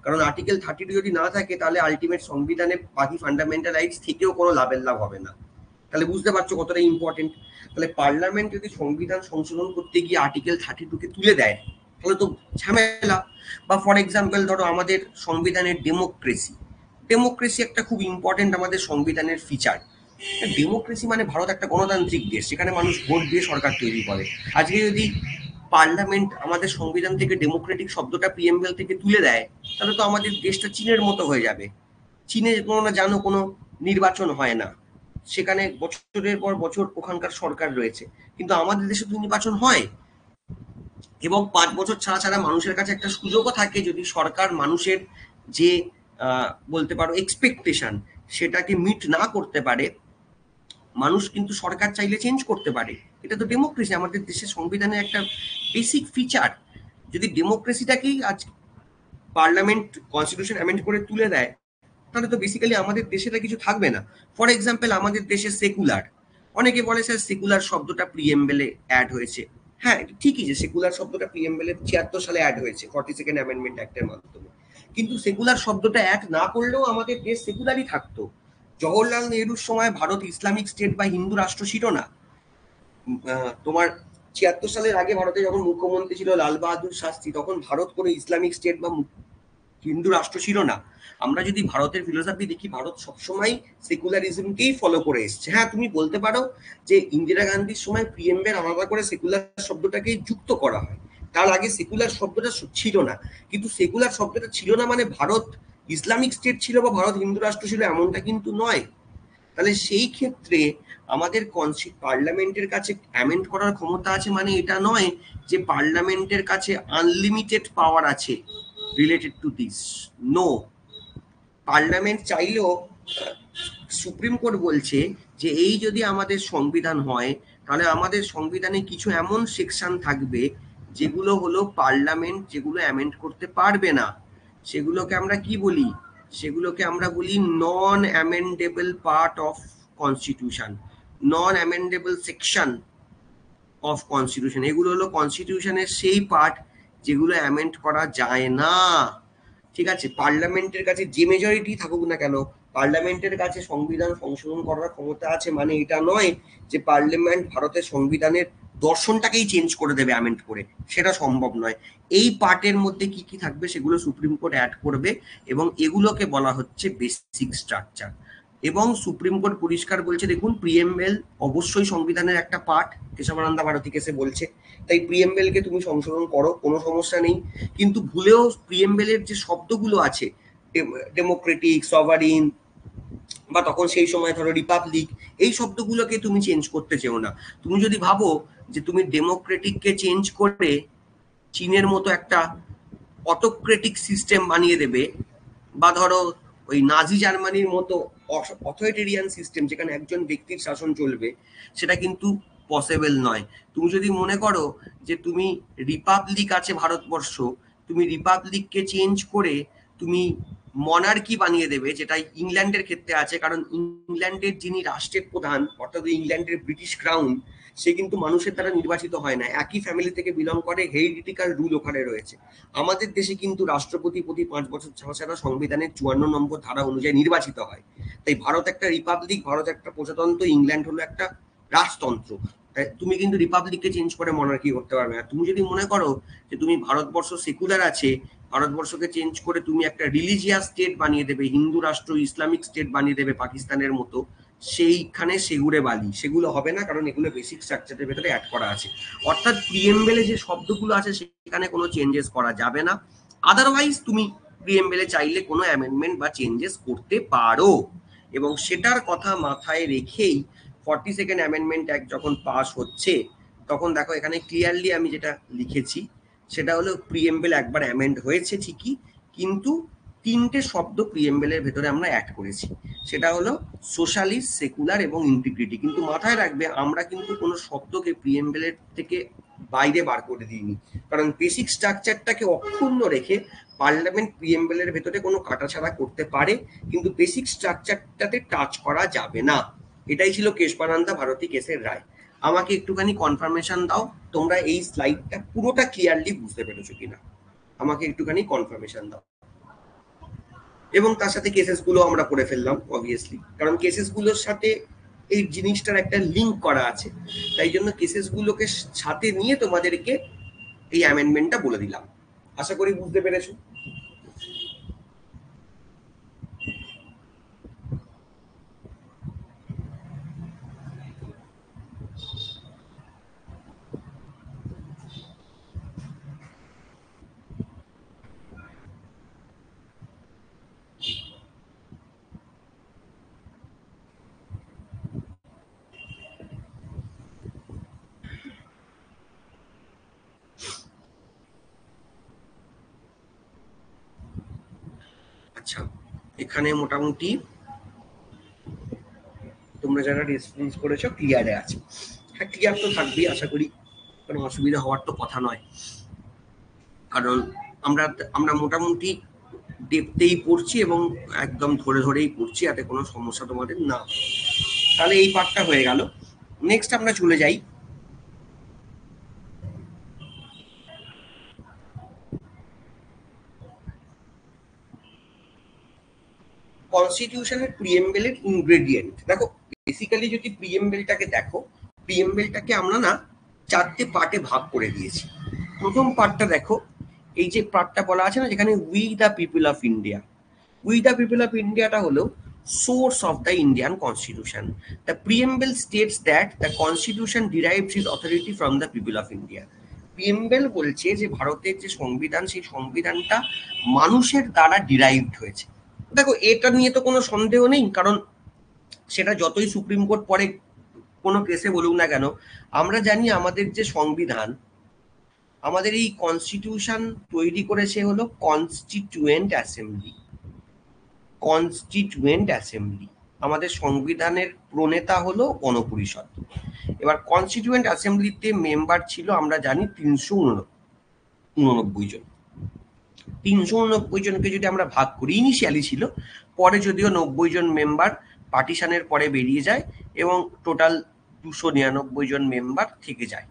কারণ আর্টিকেল 32 যদি না থাকে তাহলে আলটিমেট সংবিধানে বাকি ফান্ডামেন্টাল রাইটস থেকেও কোনো লাভের লাভ হবে না। তাহলে বুঝতে পারছো কতটা ইম্পর্টেন্ট। তাহলে পার্লামেন্ট যদি সংবিধান সংশোধন করতে গিয়ে আর্টিকেল 32-কে তুলে দেয় তাহলে তো ঝামেলা। বা ফর এক্সাম্পল ধরো আমাদের সংবিধানের ডেমোক্রেসি একটা খুব ইম্পর্টেন্ট আমাদের সংবিধানের ফিচার। ডেমোক্রেসি মানে ভারত একটা গণতান্ত্রিক দেশ, সেখানে মানুষ ভোট দিয়ে সরকার তৈরি করে। আজকে যদি পার্লামেন্ট আমাদের সংবিধান থেকে ডেমোক্রেটিক শব্দটা প্রিএমবেল থেকে তুলে দেয় তাহলে তো আমাদের দেশটা চীনের মতো হয়ে যাবে। চীনে তোমরা জানো কোনো নির্বাচন হয় না, সেখানে বছরের পর বছর ওখানকার সরকার রয়েছে, কিন্তু আমাদের দেশে তো নির্বাচন হয় এবং 5 বছর ছাড়া ছাড়া মানুষের কাছে একটা সুযোগও থাকে, যদি সরকার মানুষের যে বলতে পারো এক্সপেকটেশন সেটাকে মিট না করতে পারে, মানুষ কিন্তু সরকার চাইলে চেঞ্জ করতে পারে। এটা তো ডেমোক্রেসি, আমাদের দেশের সংবিধানের একটা বেসিক ফিচার। যদি ডেমোক্রেসিটাকেই আজ পার্লামেন্ট কনস্টিটিউশন অ্যামেন্ড করে তুলে দেয় তাহলে তো বেসিক্যালি আমাদের দেশেটা কিছু থাকবে না। ফর এক্সাম্পল আমাদের দেশে সেকুলার, অনেকে বলে স্যার সেকুলার শব্দটা প্রিএমবেলে অ্যাড হয়েছে। হ্যাঁ ঠিকই যে সেকুলার শব্দটা প্রিএমবেলে 76 সালে অ্যাড হয়েছে 42nd অ্যামেন্ডমেন্ট অ্যাক্টের মাধ্যমে, কিন্তু সেকুলার শব্দটা অ্যাড না করলেও আমাদের দেশ সেকুলারই থাকতো। জওহরলাল নেহরুর সময় ভারত ইসলামিক স্টেট বা হিন্দু রাষ্ট্র ছিল না। তোমার 76 সালের আগে ভারতে যখন মুখ্যমন্ত্রী ছিল লাল বাহাদুর শাস্ত্রী, তখন ভারত কোনো ইসলামিক স্টেট বা হিন্দু রাষ্ট্র ছিল না। আমরা যদি ভারতের ফিলোসফি দেখি, ভারত সবসময় সেকুলারিজমকেই ফলো করে এসছে। হ্যাঁ তুমি বলতে পারো যে ইন্দিরা গান্ধীর সময় প্রিএমবেল আলাদা করে সেকুলার শব্দটাকে যুক্ত করা হয়, তার আগে সেকুলার শব্দটা ছিল না। কিন্তু সেকুলার শব্দটা ছিল না মানে ভারত ইসলামিক স্টেট ছিল বা ভারত হিন্দু রাষ্ট্র ছিল এমনটা কিন্তু নয়। তাহলে সেই ক্ষেত্রে আমাদের পার্লামেন্টের কাছে অ্যামেন্ড করার ক্ষমতা আছে মানে এটা নয় যে পার্লামেন্টের কাছে আনলিমিটেড পাওয়ার আছে related to this. No, parliament চাইলেও, সুপ্রিম কোর্ট বলছে যে এই যদি আমাদের সংবিধান হয়, তাহলে আমাদের সংবিধানে কিছু এমন সেকশন থাকবে যেগুলো হলো পার্লামেন্ট যেগুলো অ্যামেন্ড করতে পারবে না। সেগুলোকে আমরা কি বলি? সেগুলোকে আমরা বলি non amendable part of constitution, non amendable section of constitution. এগুলো হলো কনস্টিটিউশনের সেই পার্ট যেগুলো অ্যামেন্ড করা যায় না। ঠিক আছে, পার্লামেন্টের কাছে যে মেজরিটি থাকুক না কেন, পার্লামেন্টের কাছে সংবিধান সংশোধন করার ক্ষমতা আছে, মানে এটা নয় যে পার্লামেন্ট ভারতের সংবিধানের দর্শনটাকেই চেঞ্জ করে দেবে অ্যামেন্ড করে, সেটা সম্ভব নয়। এই পার্টের মধ্যে কি কি থাকবে সেগুলো সুপ্রিম কোর্ট অ্যাড করবে, এবং এগুলোকে বলা হচ্ছে বেসিক স্ট্রাকচার। এবং সুপ্রিম কোর্ট পরিষ্কার বলছে, দেখুন প্রিএমবেল অবশ্যই সংবিধানের একটা পার্ট, কেশবানন্দা ভারতী কেসে বলছে, তাই প্রিএমবেলকে তুমি সংশোধন করো, কোনো সমস্যা নেই। কিন্তু ভুলেও প্রিএমবেলের যে শব্দগুলো আছে, ডেমোক্রেটিক, সভারিন, বা তখন সেই সময় ধরো রিপাবলিক, এই শব্দগুলোকে তুমি চেঞ্জ করতে চেও না। তুমি যদি ভাবো যে তুমি ডেমোক্রেটিককে চেঞ্জ করে চীনের মতো একটা অটোক্রেটিক সিস্টেম বানিয়ে দেবে, বা ধরো ওই নাজি জার্মানির মতো অথরিটেরিয়ান সিস্টেম যেখানে একজন ব্যক্তির শাসন চলবে, সেটা কিন্তু পসিবল নয়। তুমি যদি মনে করো যে তুমি রিপাবলিক আছে ভারতবর্ষ, তুমি রিপাবলিককে চেঞ্জ করে তুমি মনার্কি বানিয়ে দেবে, যেটা ইংল্যান্ডের ক্ষেত্রে আছে, কারণ ইংল্যান্ডের যিনি রাষ্ট্রের প্রধান, অর্থাৎ ইংল্যান্ডের ব্রিটিশ ক্রাউন, সে কিন্তু মানুষের দ্বারা নির্বাচিত হয় না, একই ফ্যামিলি থেকে বিলং করে, হেরিডিটিক্যাল রুল ওখানে রয়েছে। আমাদের দেশে কিন্তু রাষ্ট্রপতি প্রতি 5 বছর ছাড়া সংবিধানের 54 নম্বর ধারা অনুযায়ী নির্বাচিত হয়। তাই ভারত একটা রিপাবলিক, ভারত একটা প্রজাতন্ত্র, ইংল্যান্ড হলো একটা রাজতন্ত্র। তুমি কিন্তু রিপাবলিককে চেঞ্জ করে মনার্কি করতে পারবে না। তুমি যদি মনে করো যে তুমি ভারতবর্ষ সেকুলার আছে, ভারতবর্ষকে চেঞ্জ করে তুমি একটা রিলিজিয়াস স্টেট বানিয়ে দেবে, হিন্দু রাষ্ট্র, ইসলামিক স্টেট বানিয়ে দেবে পাকিস্তানের মতো, সেইখানে সেগুড়ে বালি, সেগুলো হবে না, কারণ এগুলো বেসিক স্ট্রাকচারের ভেতরে অ্যাড করা আছে। অর্থাৎ প্রিএমবেলে যে শব্দগুলো আছে সেখানে কোনো চেঞ্জেস করা যাবে না। আদারওয়াইজ তুমি প্রিএমবেলে চাইলে কোনো অ্যামেন্ডমেন্ট বা চেঞ্জেস করতে পারো, এবং সেটার কথা মাথায় রেখেই 42nd অ্যামেন্ডমেন্ট অ্যাক্ট যখন পাস হচ্ছে, তখন দেখো এখানে ক্লিয়ারলি আমি যেটা লিখেছি সেটা হলো প্রিএমবেল একবার অ্যামেন্ড হয়েছে ঠিকই, কিন্তু 3টে শব্দ প্রিএমবেলের ভেতরে আমরা অ্যাড করেছি, সেটা হলো সোশ্যালিস্ট, সেকুলার এবং ইন্টিগ্রিটি। কিন্তু মাথায় রাখবে আমরা কিন্তু কোনো শব্দকে প্রিএমবেলের থেকে বাইরে বার করে দিইনি, কারণ বেসিক স্ট্রাকচারটাকে অক্ষুণ্ণ রেখে পার্লামেন্ট প্রিএমবেলের ভেতরে কোনো কাটাছাড়া করতে পারে, কিন্তু বেসিক স্ট্রাকচারটাতে টাচ করা যাবে না। এটাই ছিল কেশবানন্দা ভারতী কেসের রায়। আমাকে একটুখানি কনফার্মেশন দাও তোমরা এই স্লাইডটা পুরোটা ক্লিয়ারলি বুঝতে পেরেছো কিনা, আমাকে একটুখানি কনফার্মেশন দাও। এবং তার সাথে কেসেস গুলো আমরা করে ফেললাম অবভিয়াসলি, কারণ কেসেস গুলোর সাথে এই জিনিসটার একটা লিঙ্ক করা আছে, তাই জন্য কেসেস গুলোকে সাথে নিয়ে তোমাদেরকে এই অ্যামেন্ডমেন্টটা বলে দিলাম। আশা করি বুঝতে পেরেছো। আচ্ছা, এখানে মোটামুটি তোমরা যারা রেসপন্স করেছো ক্লিয়ারে আছে। হ্যাঁ, ক্লিয়ার তো থাকবেই আশা করি, কোনো অসুবিধা হওয়ার তো কথা নয়, কারণ আমরা আমরা মোটামুটি ডেপতেই পড়ছি এবং একদম ধরে ধরেই পড়ছি, যাতে কোনো সমস্যা তোমাদের না। তাহলে এই পার্টটা হয়ে গেল। নেক্সট আমরা চলে যাই কনস্টিটিউশনের প্রিএমবেলের ইনগ্রেডিয়েন্ট। দেখো বেসিক্যালি যদি প্রিএমবেলটাকে দেখো, প্রিএমবেলটাকে আমরা না 4টে পার্টে ভাগ করে দিয়েছি। প্রথম পার্টটা দেখো, এই যে পার্টটা বলা আছে না যেখানে we the people of India, we the people of ইন্ডিয়াটা হলো source of the Indian Constitution. The preamble states that the Constitution derives its authority from the people of India. Preamble বলছে যে ভারতের যে সংবিধান, সেই সংবিধানটা মানুষের দ্বারা ডিরাইভড হয়েছে। দেখো এটা নিয়ে তো কোনো সন্দেহ নেই, কারণ সেটা যতই সুপ্রিম কোর্ট পরে কোনো কেসে বলুক না কেন, আমরা জানি আমাদের যে সংবিধান, আমাদের এই কনস্টিটিউশন তৈরি করেছে হলো কনস্টিটিউয়েন্ট অ্যাসেম্বলি, কনস্টিটিউয়েন্ট অ্যাসেম্বলি। আমাদের সংবিধানের প্রণেতা হলো গণপরিষদ। এবার কনস্টিটিউয়েন্ট অ্যাসেম্বলিতে মেম্বার ছিল আমরা জানি 389 জন। 389 জনকে যদি আমরা ভাগ করি, ইনিশিয়ালি ছিল, পরে যদিও 90 জন মেম্বার পার্টিশনের পরে বেরিয়ে যায় এবং টোটাল 299 জন মেম্বার থেকে যায়।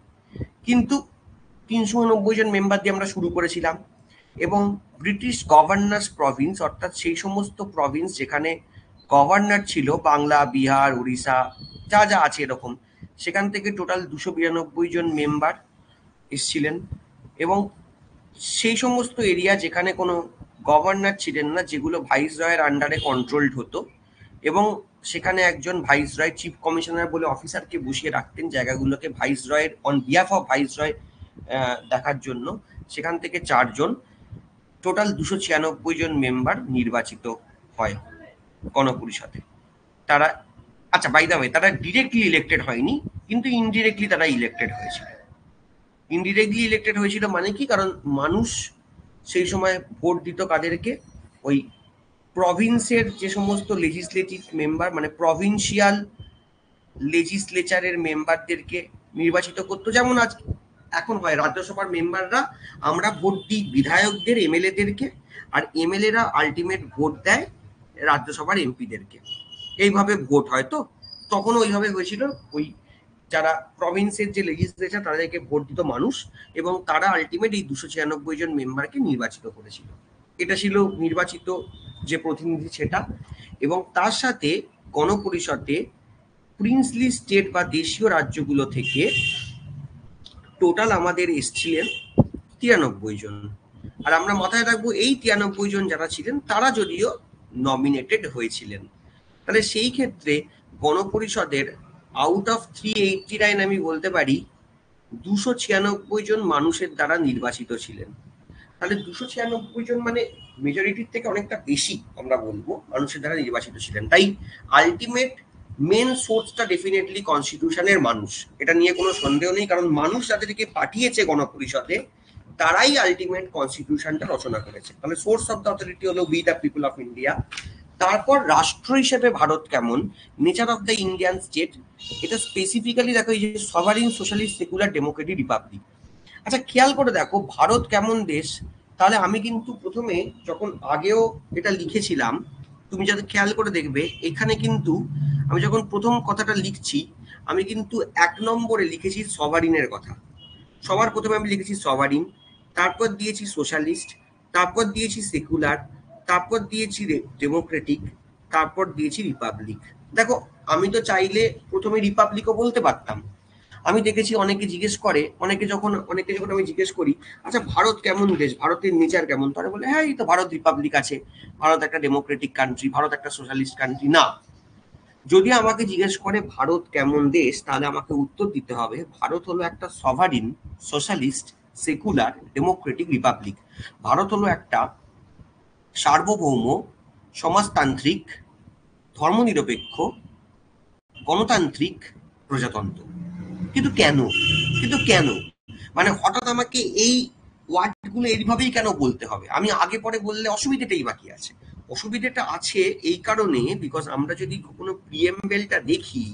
কিন্তু 389 জন মেম্বার দিয়ে আমরা শুরু করেছিলাম এবং ব্রিটিশ গভর্নর্স প্রভিন্স, অর্থাৎ সেই সমস্ত প্রভিন্স যেখানে গভর্নর ছিল বাংলা, বিহার, উড়িষ্যা, যা যা আছে এরকম, সেখান থেকে টোটাল 292 জন মেম্বার এসছিলেন। এবং সেই সমস্ত এরিয়া যেখানে কোনো গভর্নর ছিলেন না, যেগুলো ভাইসরয়ের আন্ডারে কন্ট্রোলড হতো, এবং সেখানে একজন ভাইসরয় চিফ কমিশনার বলে অফিসারকে বসিয়ে রাখতেন জায়গাগুলোকে ভাইসরয়ের অন বিহাফ অফ ভাইসরয় দেখার জন্য, সেখান থেকে 4 জন, টোটাল 296 জন মেম্বার নির্বাচিত হয় গণপরিষদে। তারা, আচ্ছা বাই দ্য ওয়ে, তারা ডিরেক্টলি ইলেক্টেড হয়নি, কিন্তু ইনডিরেক্টলি তারা ইলেক্টেড হয়েছিল। ইনডিরেক্টলি ইলেক্টেড হয়েছিল মানে কি? কারণ মানুষ সেই সময় ভোট দিত কাদেরকে? ওই প্রভিন্সের যে সমস্ত লেজিসলেটিভ মেম্বার, মানে প্রভিন্সিয়াল লেজিসলেচারের মেম্বারদেরকে নির্বাচিত করতো। যেমন আজ এখন হয় রাজ্যসভার মেম্বাররা, আমরা ভোট দিই বিধায়কদের, এমএলএদেরকে, আর এমএলএরা আলটিমেট ভোট দেয় রাজ্যসভার এমপিদেরকে। এইভাবে ভোট হয়। তো তখন ওইভাবে হয়েছিল, ওই যারা প্রভিন্সের যে লেজিসলেচার তাদেরকে ভোট দিত মানুষ, এবং তারা আলটিমেট এই 296 জন মেম্বারকে নির্বাচিত করেছিল। এটা ছিল নির্বাচিত যে প্রতিনিধি সেটা। এবং তার সাথে গণপরিষদে প্রিন্সলি স্টেট বা দেশীয় রাজ্যগুলো থেকে টোটাল আমাদের এসছিলেন 93 জন। আর আমরা মাথায় রাখবো এই 93 জন যারা ছিলেন তারা যদিও নমিনেটেড হয়েছিলেন। তাহলে সেই ক্ষেত্রে গণপরিষদের আউট অফ 389 আমি বলতে পারি 296 জন মানুষের দ্বারা নির্বাচিত ছিলেন। তাহলে 296 জন মানে মেজরিটির থেকে অনেকটা বেশি আমরা বলবো মানুষের দ্বারা নির্বাচিত ছিলেন। তাই আলটিমেট মেন সোর্সটা ডেফিনেটলি কনস্টিটিউশনের মানুষ, এটা নিয়ে কোনো সন্দেহ নেই। কারণ মানুষ যাদেরকে পাঠিয়েছে গণপরিষদে তারাই আলটিমেট কনস্টিটিউশনটা রচনা করেছে। তাহলে সোর্স অফ দ্য অথরিটি হলো we the people of India. তারপর রাষ্ট্র হিসেবে ভারত কেমন, nature of the Indian state, এটা স্পেসিফিক্যালি দেখো এই যে সভারিন সোশ্যালিস্ট সেকুলার ডেমোক্রেটিক রিপাবলিক। আচ্ছা খেয়াল করে দেখো ভারত কেমন দেশ। তাহলে আমি কিন্তু প্রথমে যখন আগেও এটা লিখেছিলাম, তুমি যাতে খেয়াল করে দেখবে এখানে কিন্তু আমি যখন প্রথম কথাটা লিখছি আমি কিন্তু 1 নম্বরে লিখেছি সভারিনের কথা। সবার প্রথমে আমি লিখেছি সভারিন, তারপর দিয়েছি সোশ্যালিস্ট, তারপর দিয়েছি সেকুলার, তারপর দিয়েছি ডেমোক্রেটিক, তারপর দিয়েছি রিপাবলিক। দেখো আমি তো চাইলে প্রথমে রিপাবলিকও বলতে পারতাম। আমি দেখেছি অনেকে জিজ্ঞেস করে, অনেকে যখন আমি জিজ্ঞেস করি আচ্ছা ভারত কেমন দেশ, ভারতের নেচার কেমন, তারা বলে হ্যাঁ এই তো ভারত রিপাবলিক আছে, ভারত একটা ডেমোক্রেটিক কান্ট্রি, ভারত একটা সোশ্যালিস্ট কান্ট্রি। না, যদি আমাকে জিজ্ঞেস করে ভারত কেমন দেশ, তাহলে আমাকে উত্তর দিতে হবে ভারত হলো একটা সভারিন socialist secular Democratic Republic. Bharat হলো একটা সার্বভৌম সমাজতান্ত্রিক ধর্মনিরপেক্ষ গণতান্ত্রিক প্রজাতন্ত্র। কিন্তু কেন মানে হঠাৎ আমাকে এই ওয়ার্ডগুলো এইভাবেই কেন বলতে হবে? আমি আগে পরে বললে অসুবিধাটাই বাকি আছে। অসুবিধাটা আছে এই কারণে, বিকজ আমরা যদি কোনো প্রিএমবেলটা দেখি,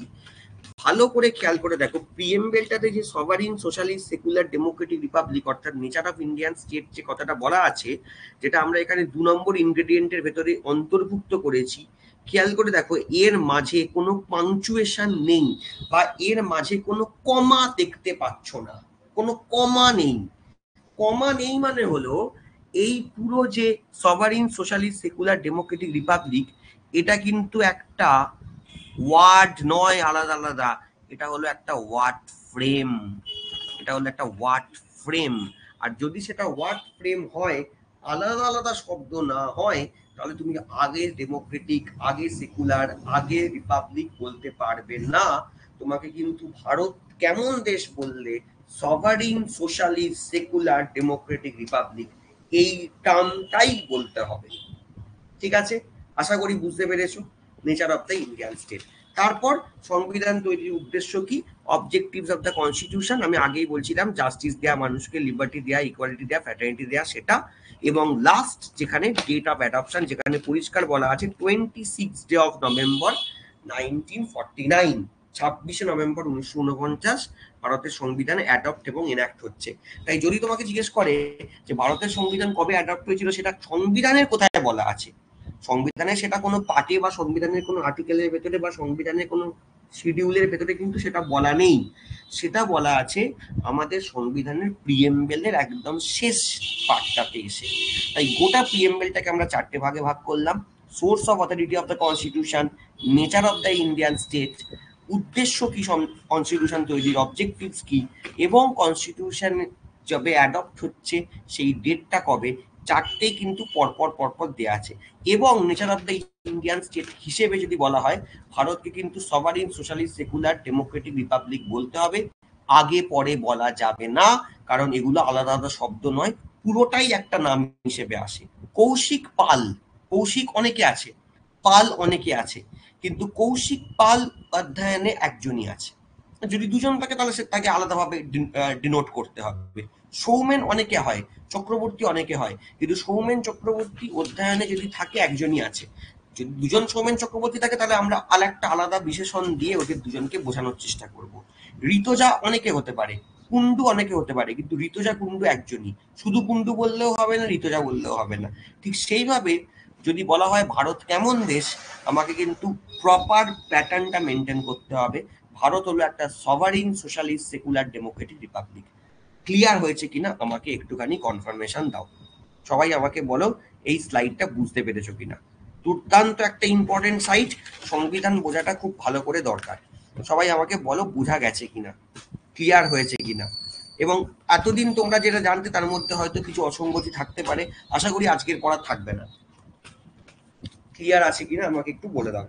ভালো করে খেয়াল করে দেখো প্রিএমবেলটাতে যে সভারিন সোশ্যালিস্ট সেকুলার ডেমোক্রেটিক রিপাবলিক অর্থাৎ নেচার অফ ইন্ডিয়ান স্টেট যে কথাটা বলা আছে, যেটা আমরা এখানে 2 নম্বর ইনগ্রেডিয়েন্টের ভেতরে অন্তর্ভুক্ত করেছি, খেয়াল করে দেখো এর মাঝে কোনো পাংচুয়েশন নেই বা এর মাঝে কোনো কমা দেখতে পাচ্ছ না, কোনো কমা নেই। কমা নেই মানে হলো এই পুরো যে সভারিন সোশ্যালিস্ট সেকুলার ডেমোক্রেটিক রিপাবলিক, এটা কিন্তু একটা ওয়ার্ড নয় আলাদা আলাদা, এটা হলো একটা ওয়ার্ড ফ্রেম। এটা হলো একটা ওয়ার্ড ফ্রেম। আর যদি সেটা ওয়ার্ড ফ্রেম হয়, আলাদা আলাদা শব্দ না হয়, তাহলে তুমি আগে ডেমোক্রেটিক, আগে সেকুলার, আগে রিপাবলিক বলতে পারবে না। তোমাকে কিন্তু ভারত কেমন দেশ বললে সভারিন সোশ্যালিস্ট সেকুলার ডেমোক্রেটিক রিপাবলিক এই টার্মটাই বলতে হবে। ঠিক আছে, আশা করি বুঝতে পেরেছো nature of the Indian state. তারপর সংবিধান তৈরির উদ্দেশ্য কি, অবজেক্টিভস অফ দ্য কনস্টিটিউশন, আমি আগেই বলছিলাম জাস্টিস দেয়া, মানুষকে লিবার্টি দেয়া, ইকুয়ালিটি দেয়া, ফ্র্যাটার্নিটি দেয়া, সেটা। এবং লাস্ট যেখানে ডেট অফ অ্যাডপশন, যেখানে পরিষ্কার বলা আছে 26 ডে অফ নভেম্বর 1949, 26শে নভেম্বর 1949 ভারতের সংবিধান অ্যাডপ্ট এবং এনাক্ট হচ্ছে। তাই যদি তোমাকে জিজ্ঞেস করে যে ভারতের সংবিধান কবে অ্যাডপ্ট হয়েছিল, সেটা সংবিধানের কোথায় বলা আছে? সংবিধানে সেটা কোনো পার্টে বা সংবিধানের কোনো আর্টিকেলের ভেতরে বা সংবিধানের কোনো শিডিউলের ভেতরে কিন্তু সেটা বলা নেই। সেটা বলা আছে আমাদের সংবিধানের প্রিএমবেলের একদম শেষ পার্টটাতে এসে। তাই গোটা প্রিএমবেলটাকে আমরা 4টে ভাগে ভাগ করলাম: source of authority of the constitution, nature of the Indian state, উদ্দেশ্য কি কনস্টিটিউশন তৈরির, অবজেক্টিভস কি, এবং কনস্টিটিউশন যবে অ্যাডপ্ট হচ্ছে সেই ডেটটা কবে, 4টেই কিন্তু পরপর পরপর দেওয়া আছে। এবং nature of the Indian state হিসেবে যদি বলা হয়, ভারতকে কিন্তু সভারিন, সোশ্যালিস্ট, সেকুলার, ডেমোক্রেটিক রিপাবলিক বলতে হবে, আগে পরে বলা যাবে না, কারণ এগুলো আলাদা আলাদা শব্দ নয়, পুরোটাই একটা নাম হিসেবে আসে। কৌশিক পাল, কৌশিক অনেকে আছে, পাল অনেকে আছে, কিন্তু কৌশিক পাল অধ্যয়নে একজনই আছে। যদি দুজন থাকে তাহলে তাকে আলাদাভাবে ডিনোট করতে হবে। সৌমেন অনেকে হয়, চক্রবর্তী অনেকে হয়, কিন্তু সৌমেন চক্রবর্তী অধ্যয়নে যদি থাকে একজনই আছে। যদি দুজন সৌমেন চক্রবর্তী থাকে তাহলে আমরা আরেকটা আলাদা বিশেষণ দিয়ে ওদের দুজনকে বোঝানোর চেষ্টা করব। ঋতজা অনেকে হতে পারে, কুন্ডু অনেকে হতে পারে, কিন্তু ঋতজা কুন্ডু একজনই। শুধু কুন্ডু বললেও হবে না, ঋতজা বললেও হবে না। ঠিক সেইভাবে যদি বলা হয় ভারত কেমন দেশ, আমাকে কিন্তু প্রপার প্যাটার্নটা মেনটেন করতে হবে। ভারত হলো একটা সভারিন, socialist, secular, Democratic Republic. Clear হয়েছে কিনা আমাকে একটুখানি কনফার্মেশন দাও। সবাই আমাকে বলো এই স্লাইডটা বুঝতে পেরেছো কিনা। দুর্দান্ত একটা ইম্পর্টেন্ট সাইট, সংবিধান বোঝাটা খুব ভালো করে দরকার। সবাই আমাকে বলো বোঝা গেছে কিনা, ক্লিয়ার হয়েছে কিনা। এবং এতদিন তোমরা যেটা জানতে তার মধ্যে হয়তো কিছু অসঙ্গতি থাকতে পারে, আশা করি আজকের পড়া থাকবে না। ক্লিয়ার আছে কিনা আমাকে একটু বলে দাও।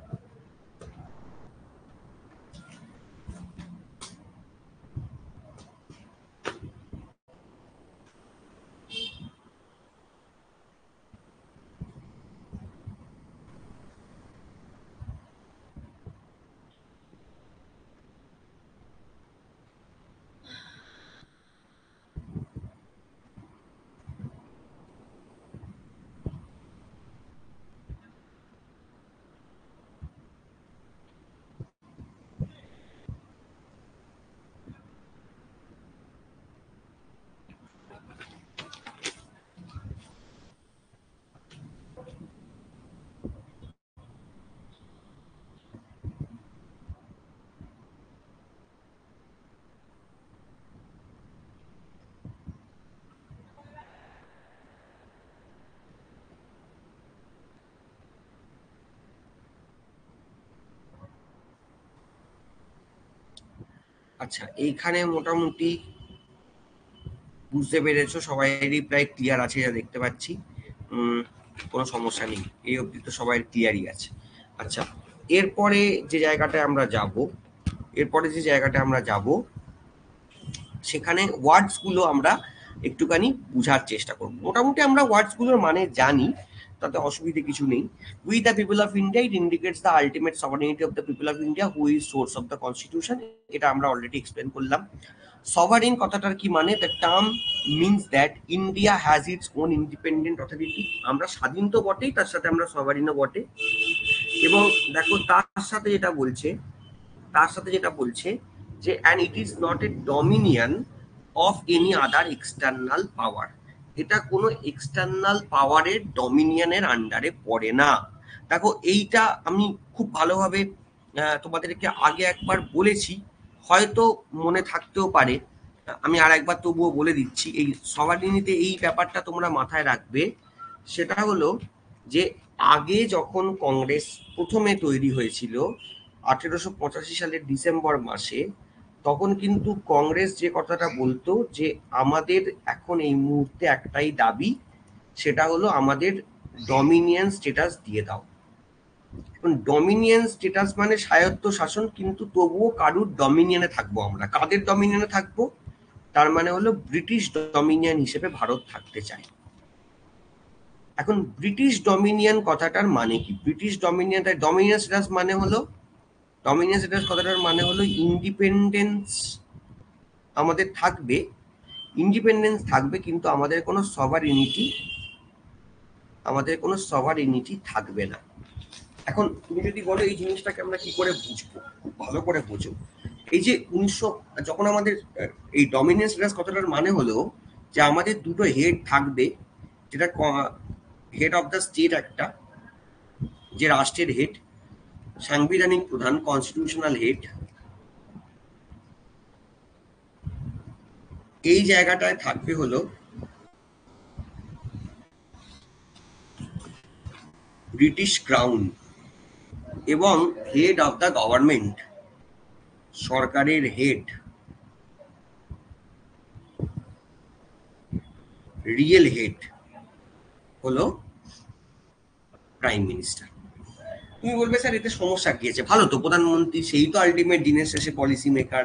আচ্ছা, এইখানে মোটামুটি বুঝতে পেরেছো, সবাইয়েরই প্রায় ক্লিয়ার আছে যা দেখতে পাচ্ছি। কোনো সমস্যা নেই, এই অবধি তো সবাই ক্লিয়ারই আছে। আচ্ছা, এরপরে যে জায়গাটা আমরা যাব সেখানে ওয়ার্ডসগুলো আমরা একটুখানি বোঝার চেষ্টা করব। মোটামুটি আমরা ওয়ার্ডসগুলোর মানে জানি, তাতে অসুবিধে কিছু নেই। We the people of India, it indicates the ultimate সভারেনিটি of the people of India who is source of the constitution, এটা আমরা অলরেডি এক্সপ্লেন করলাম। সভারেন কথাটার কি মানে? The term means that India has its own independent authority. আমরা স্বাধীন তো বটেই, তার সাথে আমরা সভারিনও বটে। এবং দেখো তার সাথে যেটা বলছে যে and it is not a dominion of any other external power. এটা কোনো এক্সটার্নাল পাওয়ারের ডমিনিয়নের আন্ডারে পড়ে না। দেখো এইটা আমি খুব ভালোভাবে তোমাদেরকে আগে একবার বলেছি, হয়তো মনে থাকতেও পারে, আমি আর একবার তবুও বলে দিচ্ছি। এই সভারিনিতে এই ব্যাপারটা তোমরা মাথায় রাখবে। সেটা হলো যে আগে যখন কংগ্রেস প্রথমে তৈরি হয়েছিল 1885 সালের ডিসেম্বর মাসে, তখন কিন্তু কংগ্রেস যে কথাটা বলতো যে আমাদের এখন এই মুহূর্তে একটাই দাবি, সেটা হলো আমাদের ডমিনিয়ন স্ট্যাটাস দিয়ে দাও। এখন ডমিনিয়ন স্ট্যাটাস মানে স্বায়ত্ত শাসন, কিন্তু তবুও কারুর ডমিনিয়নে থাকবো আমরা। কাদের ডমিনিয়নে থাকবো? তার মানে হলো ব্রিটিশ ডমিনিয়ন হিসেবে ভারত থাকতে চায়। এখন ব্রিটিশ ডমিনিয়ন কথাটার মানে কি? ব্রিটিশ ডমিনিয়ন, ডমিনিয়ন স্ট্যাটাস মানে হলো, ডমিনিয়ন স্ট্যাটাস কথাটার মানে হলো ইন্ডিপেন্ডেন্স আমাদের থাকবে, ইন্ডিপেন্ডেন্স থাকবে, কিন্তু আমাদের কোনো সভারিনিটি থাকবে না। এখন তুমি যদি বলো এই জিনিসটাকে আমরা কি করে বুঝবো, খুব ভালো করে বোঝো। এই যে যখন আমাদের এই ডমিনেন্স রেস কথাটার মানে হলো যে আমাদের দুটো হেড থাকবে, যেটা হেড অফ দ্য স্টেট একটা, যে রাষ্ট্রের হেড, সাংবিধানিক প্রধান, কনস্টিটিউশনাল হেড, এই জায়গাটায় থাকবে হলো ব্রিটিশ ক্রাউন, এবং হেড অফ দ্য গভর্নমেন্ট, সরকারের হেড, রিয়েল হেড হলো প্রাইম মিনিস্টার। তুমি বলবে স্যার এতে সমস্যা কি আছে? ভালো তো, প্রধানমন্ত্রী সেই তো আলটিমেট দিনের শেষে policy maker.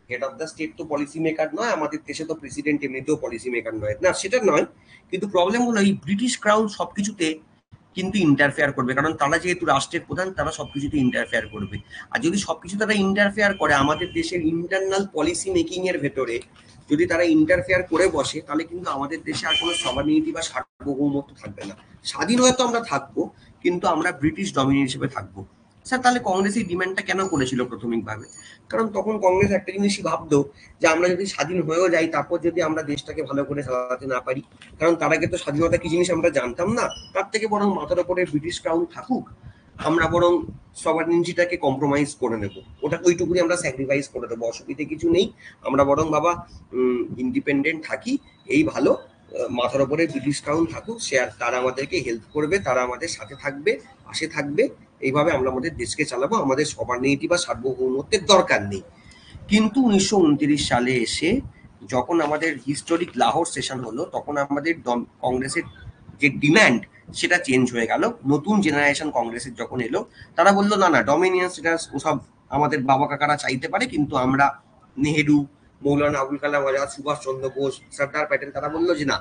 Head of the state তো পলিসি মেকার নয়, আমাদের দেশে তো প্রেসিডেন্ট এমনিতেও পলিসি মেকার নয়, না সেটা নয়। কিন্তু প্রবলেম হলো এই ব্রিটিশ ক্রাউন সবকিছুতে কিন্তু ইন্টারফেয়ার করবে, কারণ তারা যেহেতু রাষ্ট্রের প্রধান, তারা সবকিছুতে ইন্টারফেয়ার করবে। আর যদি সবকিছু তারা ইন্টারফেয়ার করে, আমাদের দেশের ইন্টারনাল পলিসি মেকিং এর ভেতরে যদি তারা ইন্টারফেয়ার করে বসে, তাহলে কিন্তু আমাদের দেশে আর কোনো সভানিটি বা সার্বভৌমত্ব থাকবে না। স্বাধীন হয়তো আমরা থাকবো, কিন্তু আমরা ব্রিটিশ ডমিনেট হিসেবে থাকবো। স্যার তাহলে কংগ্রেস এই ডিমান্ডটা কেন করেছিল প্রাথমিকভাবে? কারণ তখন কংগ্রেস একটা জিনিসই ভাবতো যে আমরা যদি স্বাধীন হয়েও যাই, তারপর যদি আমরা দেশটাকে ভালো করে চালাতে না পারি, কারণ তার আগে তো স্বাধীনতা কি জিনিস আমরা জানতাম না, তার থেকে বরং মাথার উপরে ব্রিটিশ ক্রাউন থাকুক, আমরা বরং সভারেনিটিটাকে কম্প্রোমাইজ করে নেব, ওটা ওইটুকুনি আমরা স্যাক্রিফাইস করে দেবো, অসুবিধে কিছু নেই, আমরা বরং বাবা ইন্ডিপেন্ডেন্ট থাকি, এই ভালো, মাথার উপরে ব্রিটিশ ক্রাউন থাকুক, সে আর তারা আমাদেরকে হেল্প করবে, তারা আমাদের সাথে থাকবে, পাশে থাকবে, এইভাবে আমরা আমাদের দেশকে চালাবো, আমাদের সভারেনিটি বা সার্বভৌমত্বের দরকার নেই। কিন্তু 1929 সালে এসে যখন আমাদের হিস্টোরিক লাহোর সেশন হলো, তখন আমাদের কংগ্রেসের যে ডিম্যান্ড সেটা চেঞ্জ হয়ে গেল। নতুন জেনারেশন কংগ্রেসের যখন এলো, তারা বললো না না, ডমিনিয়ন স্ট্যাটাস ওসব আমাদের বাবা কাকারা চাইতে পারে, কিন্তু আমরা, নেহেরু, মৌলানা আবুল কালাম আজাদ, সুভাষচন্দ্র বোস, সর্দার প্যাটেল, তারা বললো যে না,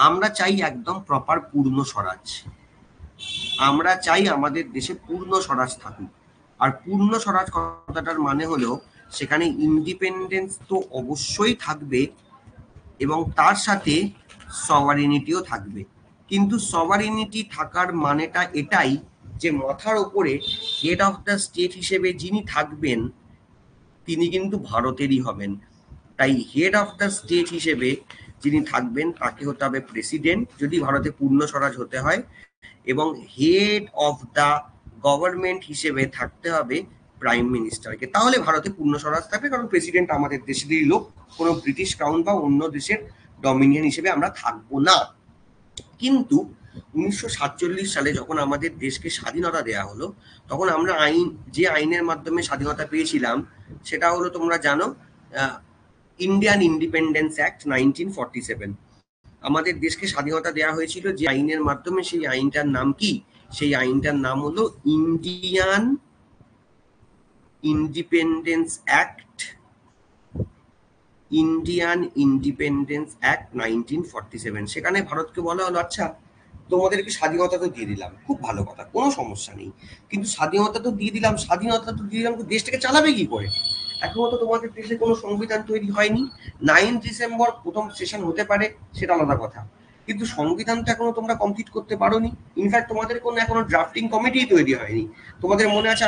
আমরা চাই একদম প্রপার পূর্ণ স্বরাজ, আমরা চাই আমাদের দেশে পূর্ণ স্বরাজ থাকুক। আর পূর্ণ স্বরাজ কথাটার মানে হলো সেখানে ইন্ডিপেন্ডেন্স তো অবশ্যই থাকবে, এবং তার সাথে সভারেনিটিও থাকবে। কিন্তু সভারেনিটি থাকার মানেটা এটাই যে মাথার ওপরে হেড অফ দ্য স্টেট হিসেবে যিনি থাকবেন, তিনি কিন্তু ভারতেরই হবেন। তাই হেড অফ দ্য স্টেট হিসেবে যিনি থাকবেন তাকে হতে হবে প্রেসিডেন্ট, যদি ভারতে পূর্ণ স্বরাজ হতে হয়, এবং হেড অফ দ্য গভর্নমেন্ট হিসেবে থাকতে হবে প্রাইম মিনিস্টারকে। তাহলে ভারতে পূর্ণ স্বরাজ থাকবে, কারণ প্রেসিডেন্ট আমাদের দেশেরই লোক, কোনো ব্রিটিশ ক্রাউন বা অন্য দেশের ডমিনিয়ন হিসেবে আমরা থাকবো না। কিন্তু 1947 সালে যখন আমাদের দেশকে স্বাধীনতা দেওয়া হলো, তখন আমরা যে আইনের মাধ্যমে স্বাধীনতা পেয়েছিলাম সেটা হলো, তোমরা জানো, ইন্ডিয়ান ইন্ডিপেন্ডেন্স অ্যাক্ট 1947। আমাদের দেশকে স্বাধীনতা দেওয়া হয়েছিল যে আইনের মাধ্যমে, সেই আইনটার নাম কি? সেই আইনটার নাম হলো Indian independence act, Indian independence act 1947। সেখানে ভারতকে বলা হলো, আচ্ছা তোমাদেরকে স্বাধীনতা তো দিয়ে দিলাম, খুব ভালো কথা, কোনো সমস্যা নেই, কিন্তু স্বাধীনতা তো দিয়ে দিলাম, তো দেশটাকে চালাবে কি করে? এখনো তো তোমাদের দেশে কোনো সংবিধান তৈরি হয়নি। 9 ডিসেম্বর প্রথম সেশন হতে পারে, সেটা আলাদা কথা, কিন্তু সংবিধানটা এখনো তোমরা কমপ্লিট করতে পারোনি। ইনফ্যাক্ট তোমাদের কোনো এখনো ড্রাফটিং কমিটি তৈরি হয়নি। তোমাদের মনে আছে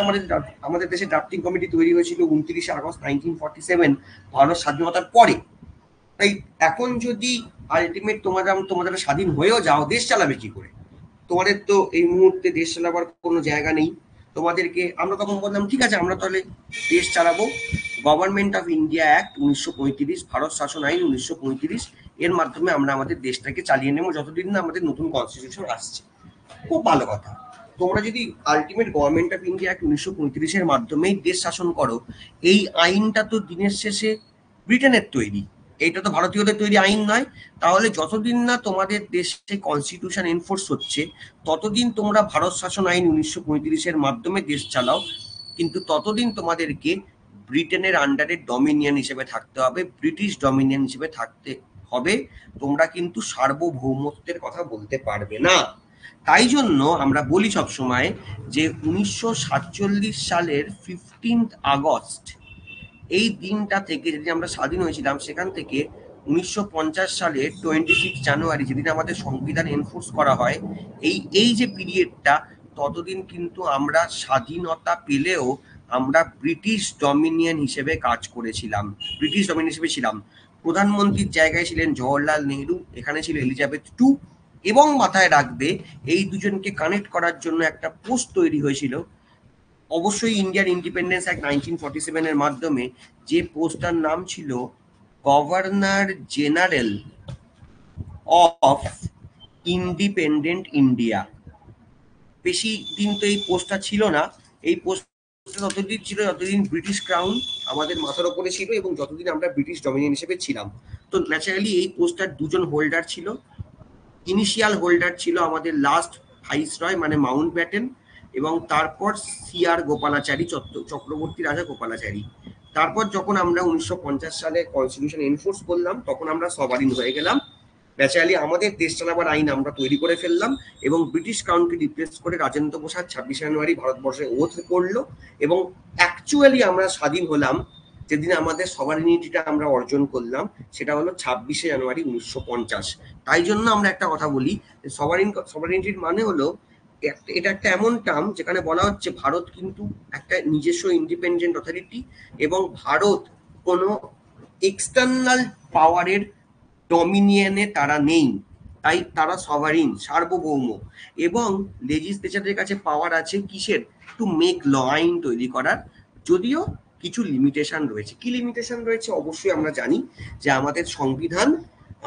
আমাদের দেশে ড্রাফটিং কমিটি তৈরি হয়েছিল 29 আগস্ট 1947, ভারত স্বাধীনতার পরে। তাই এখন যদি আলটিমেট তোমাদের স্বাধীন হয়েও যাও, দেশ চালাবে কি করে? তোমাদের তো এই মুহূর্তে দেশ চালাবার কোনো জায়গা নেই। তোমাদেরকে আমরা তখন বললাম, ঠিক আছে, আমরা তাহলে দেশ চালাবো government of India act 1935, Bharat শাসন আইন 1935, এর মাধ্যমে আমরা আমাদের দেশটাকে চালিয়ে নেবো যতদিন না আমাদের নতুন কনস্টিটিউশন আসছে। খুব ভালো কথা। তোমরা যদি ultimate government of India act 1935-এর মাধ্যমেই দেশ শাসন করো, এই আইনটা তো দিনের শেষে ব্রিটেনের তৈরি, এইটা তো ভারতীয়দের তৈরি আইন নয়। তাহলে যতদিন না তোমাদের দেশে কনস্টিটিউশন এনফোর্স হচ্ছে, ততদিন তোমরা ভারত শাসন আইন 1935-এর মাধ্যমে দেশ চালাও, কিন্তু ততদিন তোমাদেরকে ব্রিটেনের আন্ডারে ডমিনিয়ন হিসেবে থাকতে হবে, ব্রিটিশ ডমিনিয়ন হিসেবে থাকতে হবে। তোমরা কিন্তু সার্বভৌমত্বের কথা বলতে পারবে না। তাই জন্য আমরা বলি সবসময় যে 1947 সালের 15 আগস্ট এই দিনটা থেকে, যেদিন আমরা স্বাধীন হয়েছিলাম, সেখান থেকে 1950 সালের 26 জানুয়ারি যেদিন আমাদের সংবিধান এনফোর্স করা হয়, এই যে পিরিয়ডটা ততদিন কিন্তু আমরা স্বাধীনতা পেলেও আমরা ব্রিটিশ ডমিনিয়ন হিসেবে কাজ করেছিলাম, ব্রিটিশ ডমিনিয়ন হিসেবে ছিলাম। প্রধানমন্ত্রীর জায়গায় ছিলেন জওহরলাল নেহরু, এখানে ছিল এলিজাবেথ টু, এবং মাথায় রাখবে এই দুজনকে কানেক্ট করার জন্য একটা পোস্ট তৈরি হয়েছিল অবশ্যই ইন্ডিয়ান ইন্ডিপেন্ডেন্স অ্যাক্ট 1947 এর মাধ্যমে, যে পোস্টটার নাম ছিল governor general of independent India. বেশি দিন তো এই পোস্টটা ছিল না, এই পোস্টটা ততদিন ছিল যতদিন ব্রিটিশ ক্রাউন আমাদের মাথার ওপরে ছিল এবং যতদিন আমরা ব্রিটিশ ডমিনিয়ন হিসেবে ছিলাম। তো ন্যাচারালি এই পোস্টটার দুজন হোল্ডার ছিল। ইনিশিয়াল হোল্ডার ছিল আমাদের লাস্ট ভাইসরয় মানে মাউন্ট ব্যাটেন, এবং তারপর সিআর গোপালাচারী, চক্রবর্তী রাজা গোপালাচারী। তারপর যখন আমরা 1950 সালে কনস্টিটিউশন এনফোর্স করলাম তখন আমরা সভারিন হয়ে গেলাম। ন্যাচারালি আমাদের দেশ চালাবার আইন আমরা তৈরি করে ফেললাম এবং ব্রিটিশ ক্রাউনকে রিপ্লেস করে রাজেন্দ্র প্রসাদ 26 জানুয়ারি ভারতবর্ষে ওথ করলো, এবং অ্যাকচুয়ালি আমরা স্বাধীন হলাম যেদিন আমাদের সভারিনিটিটা আমরা অর্জন করলাম সেটা হলো 26শে জানুয়ারি 1950। তাই জন্য আমরা একটা কথা বলি, সভারিনিটির মানে হলো এটা একটা এমন টার্ম যেখানে বলা হচ্ছে ভারত কিন্তু একটা নিজস্ব ইন্ডিপেন্ডেন্ট অথরিটি এবং ভারত কোনো এক্সটার্নাল পাওয়ারের ডমিনিয়নে তারা নেই, তাই তারা সভারিন, সার্বভৌম। এবং লেজিসলেচারের কাছে পাওয়ার আছে কিসের? টু মেক ল, আইন তৈরি করার। যদিও কিছু লিমিটেশন রয়েছে। কি লিমিটেশন রয়েছে? অবশ্যই আমরা জানি যে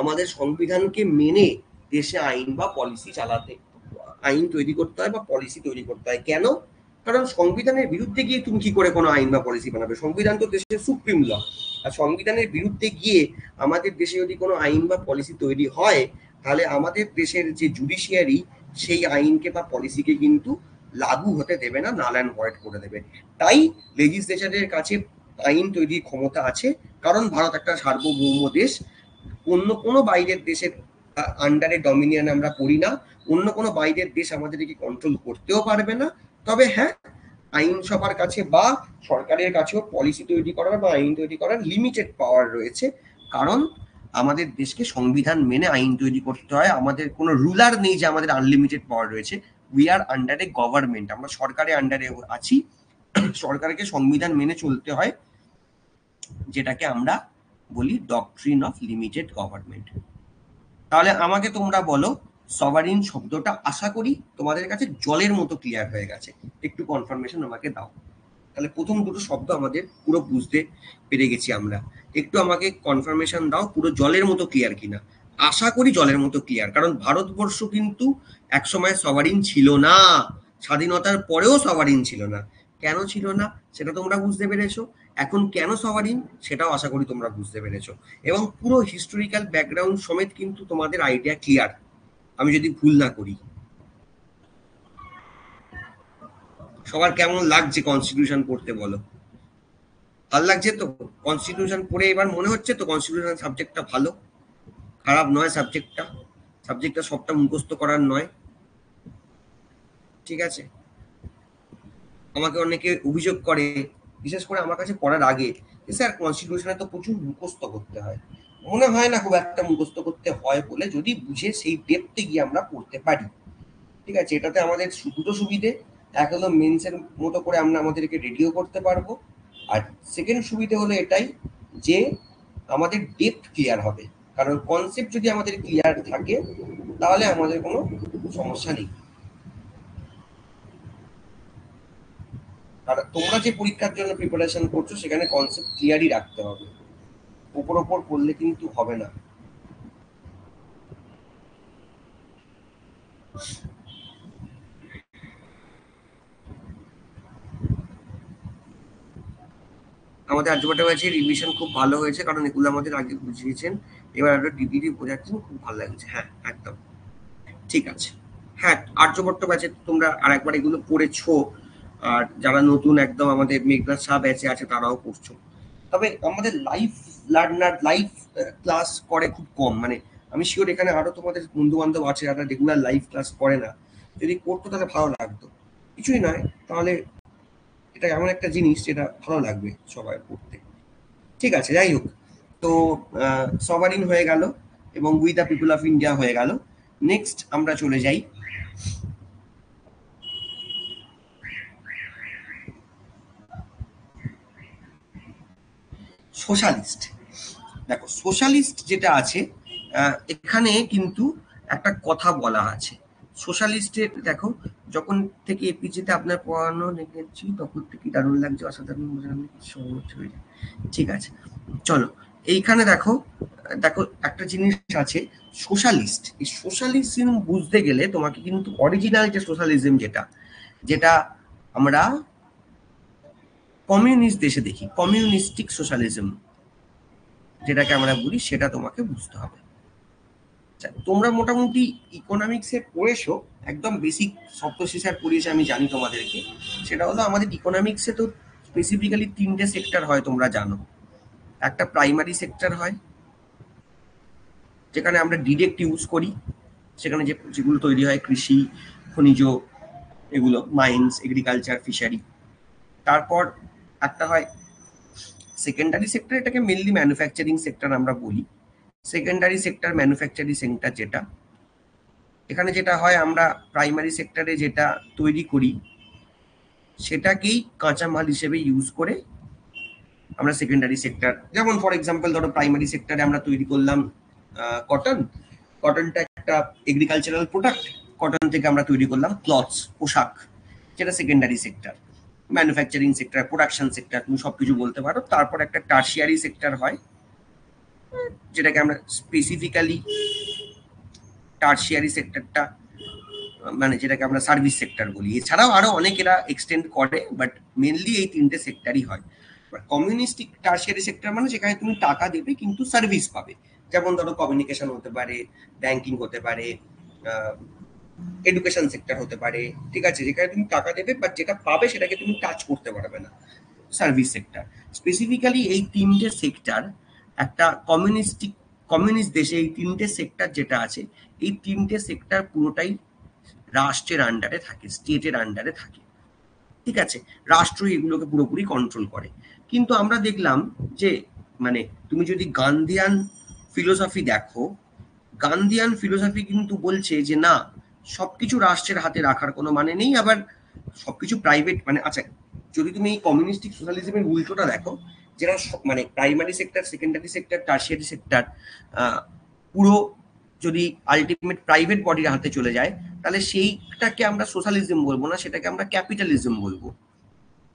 আমাদের সংবিধানকে মেনে দেশে আইন বা পলিসি চালাতে, আইন তৈরি করতে হয় বা পলিসি তৈরি করতে হয়। কেন? কারণ সংবিধানের বিরুদ্ধে গিয়ে তুমি কি করে কোনো আইন বা পলিসি বানাবে? সংবিধান তো দেশের সুপ্রিম ল, আর সংবিধানের বিরুদ্ধে গিয়ে আমাদের দেশে যদি কোনো আইন বা পলিসি তৈরি হয় তাহলে আমাদের দেশের যে জুডিশিয়ারি সেই আইনকে বা পলিসিকে কিন্তু লাগু হতে দেবে না, নাল অ্যান্ড ভয়েড করে দেবে। তাই লেজিসলেচারের কাছে আইন তৈরির ক্ষমতা আছে, কারণ ভারত একটা সার্বভৌম দেশ। অন্য কোনো বাইরের দেশের আন্ডারে ডমিনিয়ন আমরা করি না, অন্য কোনো বাইরের দেশ আমাদেরকে কন্ট্রোল করতেও পারবে না। তবে হ্যাঁ, আইনসভার কাছে বা সরকারের কাছেও পলিসি তৈরি করার বা আইন তৈরি করার লিমিটেড পাওয়ার রয়েছে, কারণ আমাদের দেশকে সংবিধান মেনে আইন তৈরি করতে হয়। আমাদের কোনো রুলার নেই যে আমাদের আনলিমিটেড পাওয়ার রয়েছে। We are under a government, আমরা সরকারের আন্ডারে আছি, সরকারকে সংবিধান মেনে চলতে হয়, যেটাকে আমরা বলি ডক্ট্রিন অফ লিমিটেড গভর্নমেন্ট। তাহলে আমাকে তোমরা বলো, সভারিন শব্দটা আশা করি তোমাদের কাছে জলের মতো ক্লিয়ার হয়ে গেছে, একটু কনফার্মেশন আমাকে দাও। তাহলে প্রথম দুটো শব্দ আমাদের পুরো বুঝতে পেরে গেছি আমরা, একটু আমাকে কনফার্মেশন দাও পুরো জলের মতো ক্লিয়ার কিনা। আশা করি জলের মতো ক্লিয়ার, কারণ ভারতবর্ষ কিন্তু একসময় সভারিন ছিল না, স্বাধীনতার পরেও সভারিন ছিল না। কেন ছিল না সেটা তোমরা বুঝতে পেরেছো, এখন কেন সভারিন সেটাও আশা করি তোমরা বুঝতে পেরেছো, এবং পুরো হিস্টোরিক্যাল ব্যাকগ্রাউন্ড সমেত কিন্তু তোমাদের আইডিয়া ক্লিয়ার, আমি যদি ভুল না করি। সবার কেমন লাগছে কনস্টিটিউশন পড়তে বলো? ভাল লাগছে তো? কনস্টিটিউশন পড়ে এবার মনে হচ্ছে তো কনস্টিটিউশন সাবজেক্টটা ভালো, খারাপ নয় সাবজেক্টটা সবটা মুখস্থ করার নয়। ঠিক আছে, আমাকে অনেকে অভিযোগ করে, বিশেষ করে আমার কাছে পড়ার আগে, যে স্যার কনস্টিটিউশনে তো প্রচুর মুখস্থ করতে হয়। মনে হয় না খুব একটা মুখস্থ করতে হয় বলে, যদি বুঝে সেই ডেপথে গিয়ে আমরা পড়তে পারি। ঠিক আছে, এটাতে আমাদের দুটো সুবিধে, এক হলো মেন্সের মতো করে আমরা আমাদেরকে রেডিও করতে পারবো, আর সেকেন্ড সুবিধে হলো এটাই যে আমাদের ডেপথ ক্লিয়ার হবে, কারণ কনসেপ্ট যদি আমাদের ক্লিয়ার থাকে তাহলে আমাদের কোনো সমস্যা নেই। আর তোমরা যে পরীক্ষার জন্য প্রিপারেশন করছো সেখানে কনসেপ্ট ক্লিয়ারই রাখতে হবে, ওপর পড়লে কিন্তু হবে না। আমাদের আর্যভট্ট ব্যাচের রিভিশন খুব ভালো হয়েছে, কারণ এগুলো আমাদের আগে বুঝিয়েছেন, এবার একটা ডিগ্রি বোঝাচ্ছেন, খুব ভালো লাগছে। হ্যাঁ একদম ঠিক আছে। হ্যাঁ, আর্যভট্ট ব্যাচে তোমরা আর একবার এগুলো পড়েছো, আর যারা নতুন একদম আমাদের মেঘনাথ শাহ ব্যাচে আছে তারাও পড়ছো। তবে আমাদের লাইভ লার্নার লাইভ ক্লাস করে খুব কম, মানে আমি শিওর এখানে আরো তোমাদের বন্ধু বান্ধব আছে যারা রেগুলার লাইভ ক্লাস করে না, যদি করতো তাহলে ভালো লাগতো। কিছুই নয়, তাহলে এটা এমন একটা জিনিস যেটা ভালো লাগবে সবাই পড়তে। ঠিক আছে, যাই হোক, তো সভারিন হয়ে গেল এবং we the people of India হয়ে গেল। নেক্সট আমরা চলে যাই সোশ্যালিস্ট। দেখো সোশ্যালিস্ট যেটা আছে, এখানে কিন্তু একটা কথা বলা আছে সোশ্যালিস্টের। দেখো, যখন থেকে এপিজেতে আপনার পড়ানো দেখেছি তখন থেকে দারুণ লাগছে, অসাধারণ সহজ হয়ে যায়। ঠিক আছে, চলো এইখানে দেখো, দেখো একটা জিনিস আছে সোশ্যালিস্ট। এই সোশ্যালিজম বুঝতে গেলে তোমাকে কিন্তু অরিজিনাল যে সোশ্যালিজম যেটা যেটা আমরা কমিউনিস্ট দেশে দেখি, কমিউনিস্টিক সোশ্যালিজম যেটাকে আমরা বলি, সেটা তোমাকে বুঝতে হবে। তোমরা মোটামুটি ইকোনমিক্সে পড়েছো, একদম বেসিক সপ্তশিশার পড়িয়েছে আমি জানি তোমাদেরকে। সেটা হলো আমাদের ইকোনমিক্সে তো স্পেসিফিক্যালি তিনটে সেক্টর হয় তোমরা জানো। একটা প্রাইমারি সেক্টর হয় যেখানে আমরা ডিরেক্ট ইউজ করি, সেখানে যেগুলো তৈরি হয় কৃষি, খনিজ, এগুলো মাইন্স, এগ্রিকালচার, ফিশারি। তারপর একটা হয় সেকেন্ডারি সেক্টর, এটাকে মেনলি ম্যানুফ্যাকচারিং সেক্টর আমরা বলি। সেকেন্ডারি সেক্টর, ম্যানুফ্যাকচারিং সেক্টর যেটা, এখানে যেটা হয় আমরা প্রাইমারি সেক্টরে যেটা তৈরি করি সেটাকেই কাঁচামাল হিসেবে ইউজ করে আমরা সেকেন্ডারি সেক্টর, যেমন ফর এক্সাম্পল ধরো প্রাইমারি সেক্টরে আমরা তৈরি করলাম কটন, কটনটা একটা এগ্রিকালচারাল প্রোডাক্ট, কটন থেকে আমরা তৈরি করলাম ক্লথস, পোশাক, যেটা secondary sector. Manufacturing sector, production sector, তুমি সবকিছু বলতে পারো। তারপর একটা টার্সিয়ারি সেক্টর হয়, যেটাকে আমরা স্পেসিফিক্যালি টার্সিয়ারি সেক্টরটা মানে যেটাকে আমরা সার্ভিস সেক্টর বলি। এছাড়াও আরো অনেক এরা এক্সটেন্ড করে, বাট মেনলি এই তিনটে সেক্টরই হয়। কমিউনিস্টিক টার্সিয়ারি সেক্টর মানে যেখানে তুমি টাকা দেবে কিন্তু সার্ভিস পাবে, যেমন ধরো কমিউনিকেশন হতে পারে, ব্যাংকিং হতে পারে, এডুকেশন সেক্টর হতে পারে। ঠিক আছে, যেখানে তুমি টাকা দেবে বাট যেটা পাবে সেটাকে তুমি টাচ করতে পারবে না, সার্ভিস সেক্টর। স্পেসিফিক্যালি এই তিনটে সেক্টর একটা কমিউনিস্ট দেশে, এই তিনটে সেক্টর যেটা আছে, এই তিনটে সেক্টর পুরোটাই রাষ্ট্রের আন্ডারে থাকে, স্টেটের আন্ডারে থাকে। ঠিক আছে, রাষ্ট্র এগুলোকে পুরোপুরি কন্ট্রোল করে। কিন্তু আমরা দেখলাম যে মানে তুমি যদি গান্ধিয়ান ফিলোসফি দেখো, গান্ধিয়ান ফিলোসফি কিন্তু বলছে যে না, সবকিছু রাষ্ট্রের হাতে রাখার কোনো মানে নেই, আবার সবকিছু প্রাইভেট মানে আচ্ছা, যদি তুমি এই কমিউনিস্টিক সোশ্যালিজমের উল্টোটা দেখো, যেটা মানে primary sector, secondary sector, tertiary sector পুরো যদি আলটিমেট প্রাইভেট বডির হাতে চলে যায়, তাহলে সেইটাকে আমরা সোশ্যালিজম বলবো না, সেটাকে আমরা ক্যাপিটালিজম বলবো।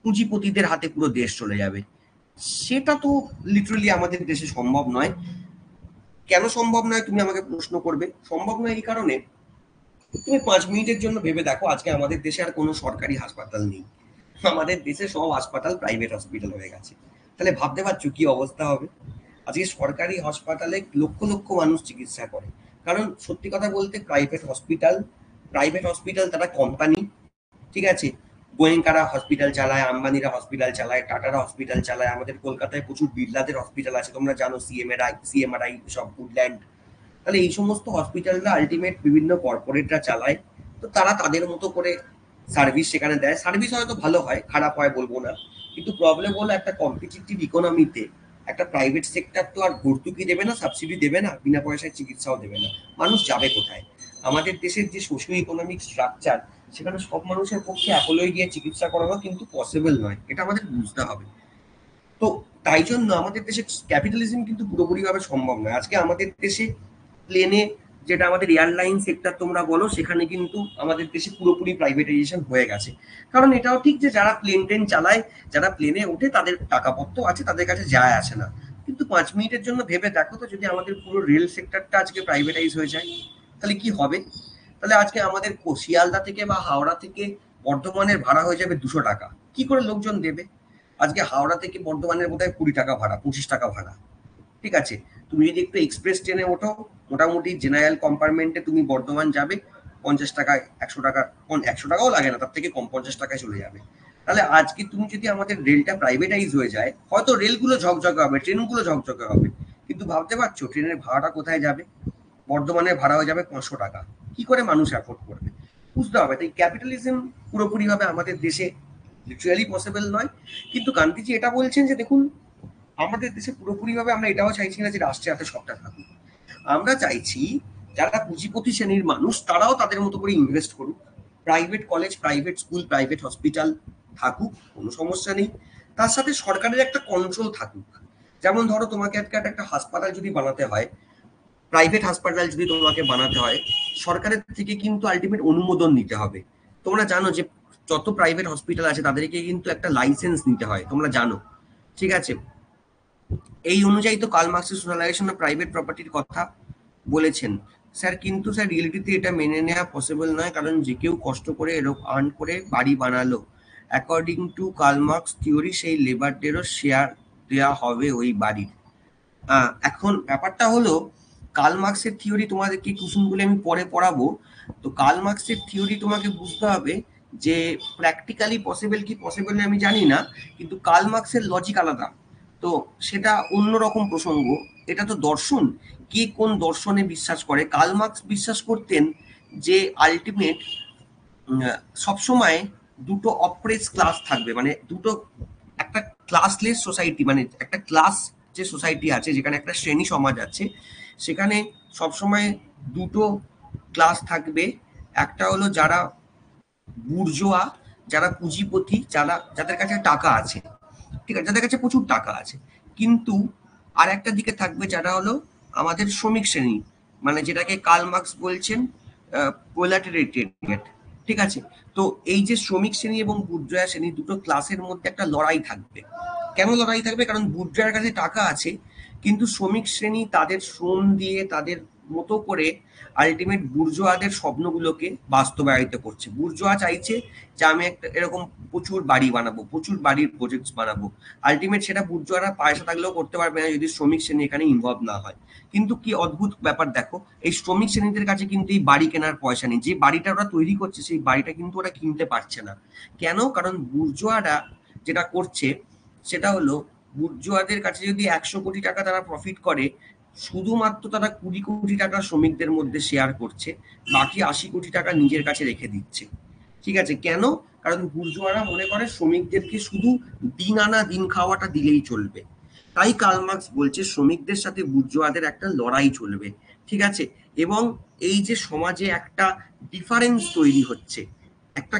পুঁজিপতিদের হাতে পুরো দেশ চলে যাবে। সেটা তো লিটারালি আমাদের দেশে সম্ভব নয়। কেন সম্ভব নয় তুমি আমাকে প্রশ্ন করবে? সম্ভব নয় এই কারণে, তুমি 5 মিনিটের জন্য ভেবে দেখো, আজকে আমাদের দেশে আর কোনো সরকারি হাসপাতাল নেই, আমাদের দেশে সব হাসপাতাল প্রাইভেট হসপিটাল হয়ে গেছে। তাহলে ভাবতে পারছো কি অবস্থা হবে? আজকে সরকারি হাসপাতালে লক্ষ লক্ষ মানুষ চিকিৎসা করে, কারণ সত্যি কথা বলতে প্রাইভেট হসপিটাল তারা কোম্পানি। ঠিক আছে, গোয়েঙ্কারা হসপিটাল চালায়, আম্বানিরা হসপিটাল চালায়, টাটারা হসপিটাল চালায়, আমাদের কলকাতায় প্রচুর বিড়লাদের হসপিটাল আছে, তোমরা জানো, সিএমআরআই সব, উডল্যান্ড। তাহলে এই সমস্ত হসপিটালরা আলটিমেট বিভিন্ন কর্পোরেটরা চালায়, তো তারা তাদের মতো করে সার্ভিস সেখানে দেয়। সার্ভিস হয়তো ভালো হয়, খারাপ হয় বলবো না, কিন্তু প্রবলেম হলো একটা কম্পিটিটিভ ইকোনমিতে একটা প্রাইভেট সেক্টর তো আর ভর্তুকি দেবে না, সাবসিডি দেবে না, বিনা পয়সায় চিকিৎসাও দেবে না। মানুষ যাবে কোথায়? আমাদের দেশের যে সোশিও ইকোনমিক স্ট্রাকচার, সেখানে সব মানুষের পক্ষে অ্যাপোলোয় গিয়ে চিকিৎসা করানো কিন্তু পসিবল নয়, এটা আমাদের বুঝতে হবে। তো তাই জন্য আমাদের দেশে ক্যাপিটালিজম কিন্তু পুরোপুরিভাবে সম্ভব নয়। আজকে আমাদের দেশে প্লেনে, যেটা আমাদের এয়ারলাইন সেক্টর তোমরা বলো, সেখানে কিন্তু আমাদের দেশে পুরোপুরি প্রাইভেটাইজেশন হয়ে গেছে। কারণ এটাও ঠিক যে যারা প্লেন টেন চালায়, যারা প্লেনে ওঠে, তাদের টাকাপত্র আছে, তাদের কাছে যায় আসে না। কিন্তু 5 মিনিটের জন্য ভেবে দেখো তো, যদি আমাদের পুরো রেল সেক্টরটা আজকে প্রাইভেটাইজ হয়ে যায়, তাহলে কি হবে? তাহলে আজকে আমাদের শিয়ালদা থেকে বা হাওড়া থেকে বর্ধমানের ভাড়া হয়ে যাবে 200 টাকা। কি করে লোকজন দেবে? আজকে হাওড়া থেকে বর্ধমানের বোধহয় 20 টাকা ভাড়া, 25 টাকা ভাড়া। ঠিক আছে, তুমি যদি একটু এক্সপ্রেস ট্রেনে ওঠো, মোটামুটি জেনারেল কম্পার্টমেন্টে তুমি বর্ধমান যাবে 50 টাকায়, 100 টাকা, 100 টাকাও লাগে না, তার থেকে কম 50 টাকায় চলে যাবে। তাহলে আজকে তুমি যদি আমাদের রেলটা প্রাইভেটাইজ হয়ে যায়, হয়তো রেলগুলো ঝকঝকে হবে, ট্রেনগুলো ঝকঝকে হবে, কিন্তু ভাবতে পারছো ট্রেনের ভাড়াটা কোথায় যাবে? বর্ধমানের ভাড়া হয়ে যাবে 500 টাকা। কি করে মানুষ অ্যাফোর্ড করবে? বুঝতে হবে। তাই ক্যাপিটালিজম পুরোপুরিভাবে আমাদের দেশে লিটারালি পসিবল নয়। কিন্তু গান্ধীজি এটা বলছেন যে দেখুন, আমাদের দেশে পুরোপুরিভাবে আমরা এটাও চাইছি না যে রাষ্ট্রের হাতে সবটা থাকুক। আমরা চাইছি যারা পুঁজিপতি শ্রেণীর মানুষ, তারাও তাদের মতো করে ইনভেস্ট করুক, private college, private school, private hospital থাকুক, কোনো সমস্যা নেই। তার সাথে সরকারের একটা কন্ট্রোল থাকুক, যেমন ধরো তোমাকে একটা হাসপাতাল যদি বানাতে হয়, প্রাইভেট হাসপাতাল যদি তোমাকে বানাতে হয়, সরকারের থেকে কিন্তু আলটিমেট অনুমোদন নিতে হবে। তোমরা জানো যে যত প্রাইভেট হসপিটাল আছে তাদেরকে কিন্তু একটা লাইসেন্স নিতে হয়, তোমরা জানো, ঠিক আছে। এই অনুযায়ী তো কার্ল মার্কসের সোশ্যালাইজেশন অফ প্রাইভেট প্রপার্টির কথা বলেছেন স্যার, কিন্তু স্যার রিয়েলিটিতে এটা মেনে নেওয়া পসিবল নয়, কারণ যে কেউ কষ্ট করে এরকম আর্ন করে বাড়ি বানালো, according to Karl Marx theory সেই লেবারদেরও শেয়ার দেওয়া হবে ওই বাড়ির। এখন ব্যাপারটা হলো, কার্ল মার্কসের থিওরি তোমাদেরকে কুসুমগুলো আমি পরে পড়াবো। তো কার্ল মার্কসের থিওরি তোমাকে বুঝতে হবে যে প্র্যাকটিক্যালি পসিবল কি পসিবল আমি জানি না, কিন্তু কার্ল মার্কসের লজিক আলাদা, তো সেটা অন্যরকম প্রসঙ্গ। এটা তো দর্শন, কে কোন দর্শনে বিশ্বাস করে। কার্ল মার্কস বিশ্বাস করতেন যে আলটিমেট সবসময় দুটো অপ্রেস ক্লাস থাকবে, মানে দুটো, একটা ক্লাসলেস সোসাইটি, মানে একটা ক্লাস যে সোসাইটি আছে, যেখানে একটা শ্রেণী সমাজ আছে, সেখানে সবসময় দুটো ক্লাস থাকবে। একটা হলো যারা বুর্জোয়া, যারা পুঁজিপতি, যাদের কাছে টাকা আছে, ঠিক আছে, যাদের কাছে প্রচুর টাকা আছে। কিন্তু আর একটা দিকে থাকবে যারা হলো আমাদের শ্রমিক শ্রেণী, মানে যেটাকে কার্ল মার্কস বলছেন প্রোলেটারিয়েট, ঠিক আছে। তো এই যে শ্রমিক শ্রেণী এবং বুর্জোয়া শ্রেণী, দুটো ক্লাসের মধ্যে একটা লড়াই থাকবে। কেন লড়াই থাকবে? কারণ বুর্জোয়ার কাছে টাকা আছে, কিন্তু শ্রমিক শ্রেণী তাদের শ্রম দিয়ে তাদের মতো করে আলটিমেট বুর্জোয়াদের স্বপ্নগুলোকে বাস্তবায়িত করছে। বুর্জোয়া চাইছে যে আমি একটা এরকম প্রচুর বাড়ি বানাবো, প্রচুর বাড়ির প্রজেক্টস বানাবো। আলটিমেট সেটা বুর্জোয়ারা পয়সা থাকলেও করতে পারবে না যদি শ্রমিক শ্রেণী এখানে ইনভলভ না হয়। কিন্তু কি অদ্ভুত ব্যাপার দেখো, এই শ্রমিক শ্রেণীদের কাছে কিন্তু এই বাড়ি কেনার পয়সা নেই। যে বাড়িটা ওরা তৈরি করছে সেই বাড়িটা কিন্তু ওরা কিনতে পারছে না। কেন? কারণ বুর্জোয়ারা যেটা করছে সেটা হলো, বুর্জোয়াদের কাছে যদি 100 কোটি টাকা তারা প্রফিট করে, শুধুমাত্র তারা 20 কোটি টাকা শ্রমিকদের মধ্যে শেয়ার করছে, বাকি 80 কোটি টাকা নিজের কাছে রেখে দিচ্ছে। ঠিক আছে, কেন? কারণ বুর্জোয়ারা মনে করে শ্রমিকদেরকে শুধু দিন আনা দিন খাওয়াটা দিলেই চলবে। তাই কার্ল মার্কস বলছে শ্রমিকদের সাথে বুর্জোয়াদের একটা লড়াই চলবে, ঠিক আছে। এবং এই যে সমাজে একটা ডিফারেন্স তৈরি হচ্ছে, একটা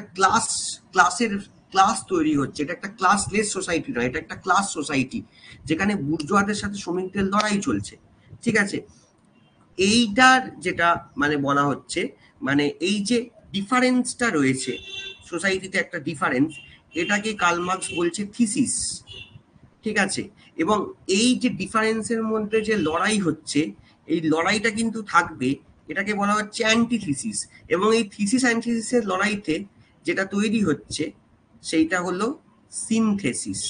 ক্লাসের ক্লাস তৈরি হচ্ছে, এটা একটা ক্লাসলেস সোসাইটি নয়, এটা একটা ক্লাস সোসাইটি, যেখানে বুর্জোয়াদের সাথে শ্রমিকদের লড়াই চলছে, ঠিক আছে। এইটার যেটা মানে বলা হচ্ছে, মানে এই যে ডিফারেন্সটা রয়েছে সোসাইটিতে, একটা ডিফারেন্স, এটাকে কার্ল মার্কস বলছে থিসিস, ঠিক আছে। এবং এই যে ডিফারেন্সের মধ্যে যে লড়াই হচ্ছে, এই লড়াইটা কিন্তু থাকবে, এটাকে বলা হচ্ছে অ্যান্টিথিসিস। এবং এই থিসিস অ্যান্টিথিসিসের লড়াইতে যেটা তৈরি হচ্ছে সেইটা হলো সিনথেসিস।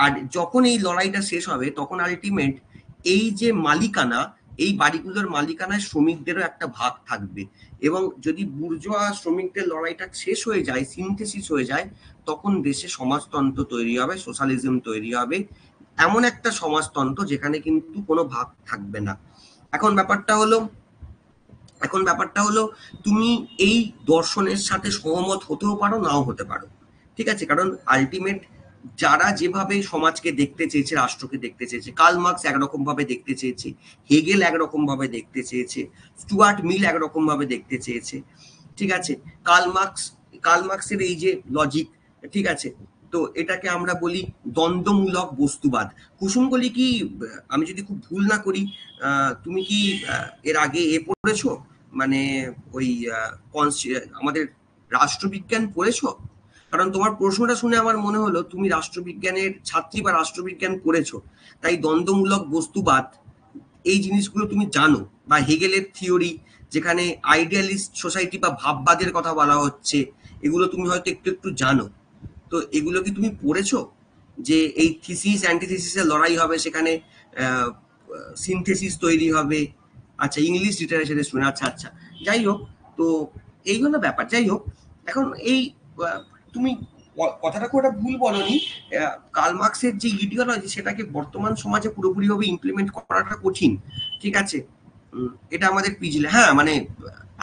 আর যখন এই লড়াইটা শেষ হবে তখন আলটিমেট এই যে মালিকানা, এই বাড়িগুলোর মালিকানায় শ্রমিকদেরও একটা ভাগ থাকবে। এবং যদি বুর্জোয়া শ্রমিকদের লড়াইটা শেষ হয়ে যায়, সিনথেসিস হয়ে যায়, তখন দেশে সমাজতন্ত্র তৈরি হবে, সোশ্যালিজম তৈরি হবে, এমন একটা সমাজতন্ত্র যেখানে কিন্তু কোনো ভাগ থাকবে না। এখন ব্যাপারটা হলো তুমি এই দর্শনের সাথে সহমত হতেও পারো, নাও হতে পারো, ঠিক আছে। কারণ আলটিমেট যারা যেভাবে সমাজকে দেখতে চেয়েছে, রাষ্ট্রকে দেখতে চেয়েছে, কার্ল মার্কস একরকম ভাবে দেখতে চেয়েছে, হেগেল একরকম ভাবে দেখতে চেয়েছে, স্টুয়ার্ট মিল একরকম ভাবে দেখতে চেয়েছে, ঠিক আছে। কার্ল মার্কসের এই যে লজিক, ঠিক আছে, তো এটাকে আমরা বলি দ্বন্দ্বমূলক বস্তুবাদ। কুসুমকলি কি, আমি যদি খুব ভুল না করি, তুমি কি এর আগে পড়েছো, মানে ওই আমাদের রাষ্ট্রবিজ্ঞান পড়েছো? কারণ তোমার প্রশ্নটা শুনে আমার মনে হলো তুমি রাষ্ট্রবিজ্ঞানের ছাত্রী বা রাষ্ট্রবিজ্ঞান পড়েছো, তাই দ্বন্দ্বমূলক বস্তুবাদ এই জিনিসগুলো তুমি জানো, বা হেগেলের থিওরি যেখানে আইডিয়ালিস্ট সোসাইটি বা ভাববাদের কথা বলা হচ্ছে, এগুলো তুমি হয়তো একটু একটু জানো। তো এগুলো কি তুমি পড়েছো, যে এই থিসিস অ্যান্টিথিসিসের লড়াই হবে, সেখানে সিনথেসিস তৈরি হবে? আচ্ছা, ইংলিশ লিটারেচারের স্টুডেন্ট, আচ্ছা আচ্ছা, যাই হোক। তো এই হলো ব্যাপার। যাই হোক, এখন এই তুমি কথাটা খুব একটা ভুল বলনি। কার্ল মার্কসের যে ইডিওলজি সেটাকে বর্তমান সমাজে পুরোপুরিভাবে ইমপ্লিমেন্ট করাটা কঠিন, ঠিক আছে। এটা আমাদের পিছলে, হ্যাঁ, মানে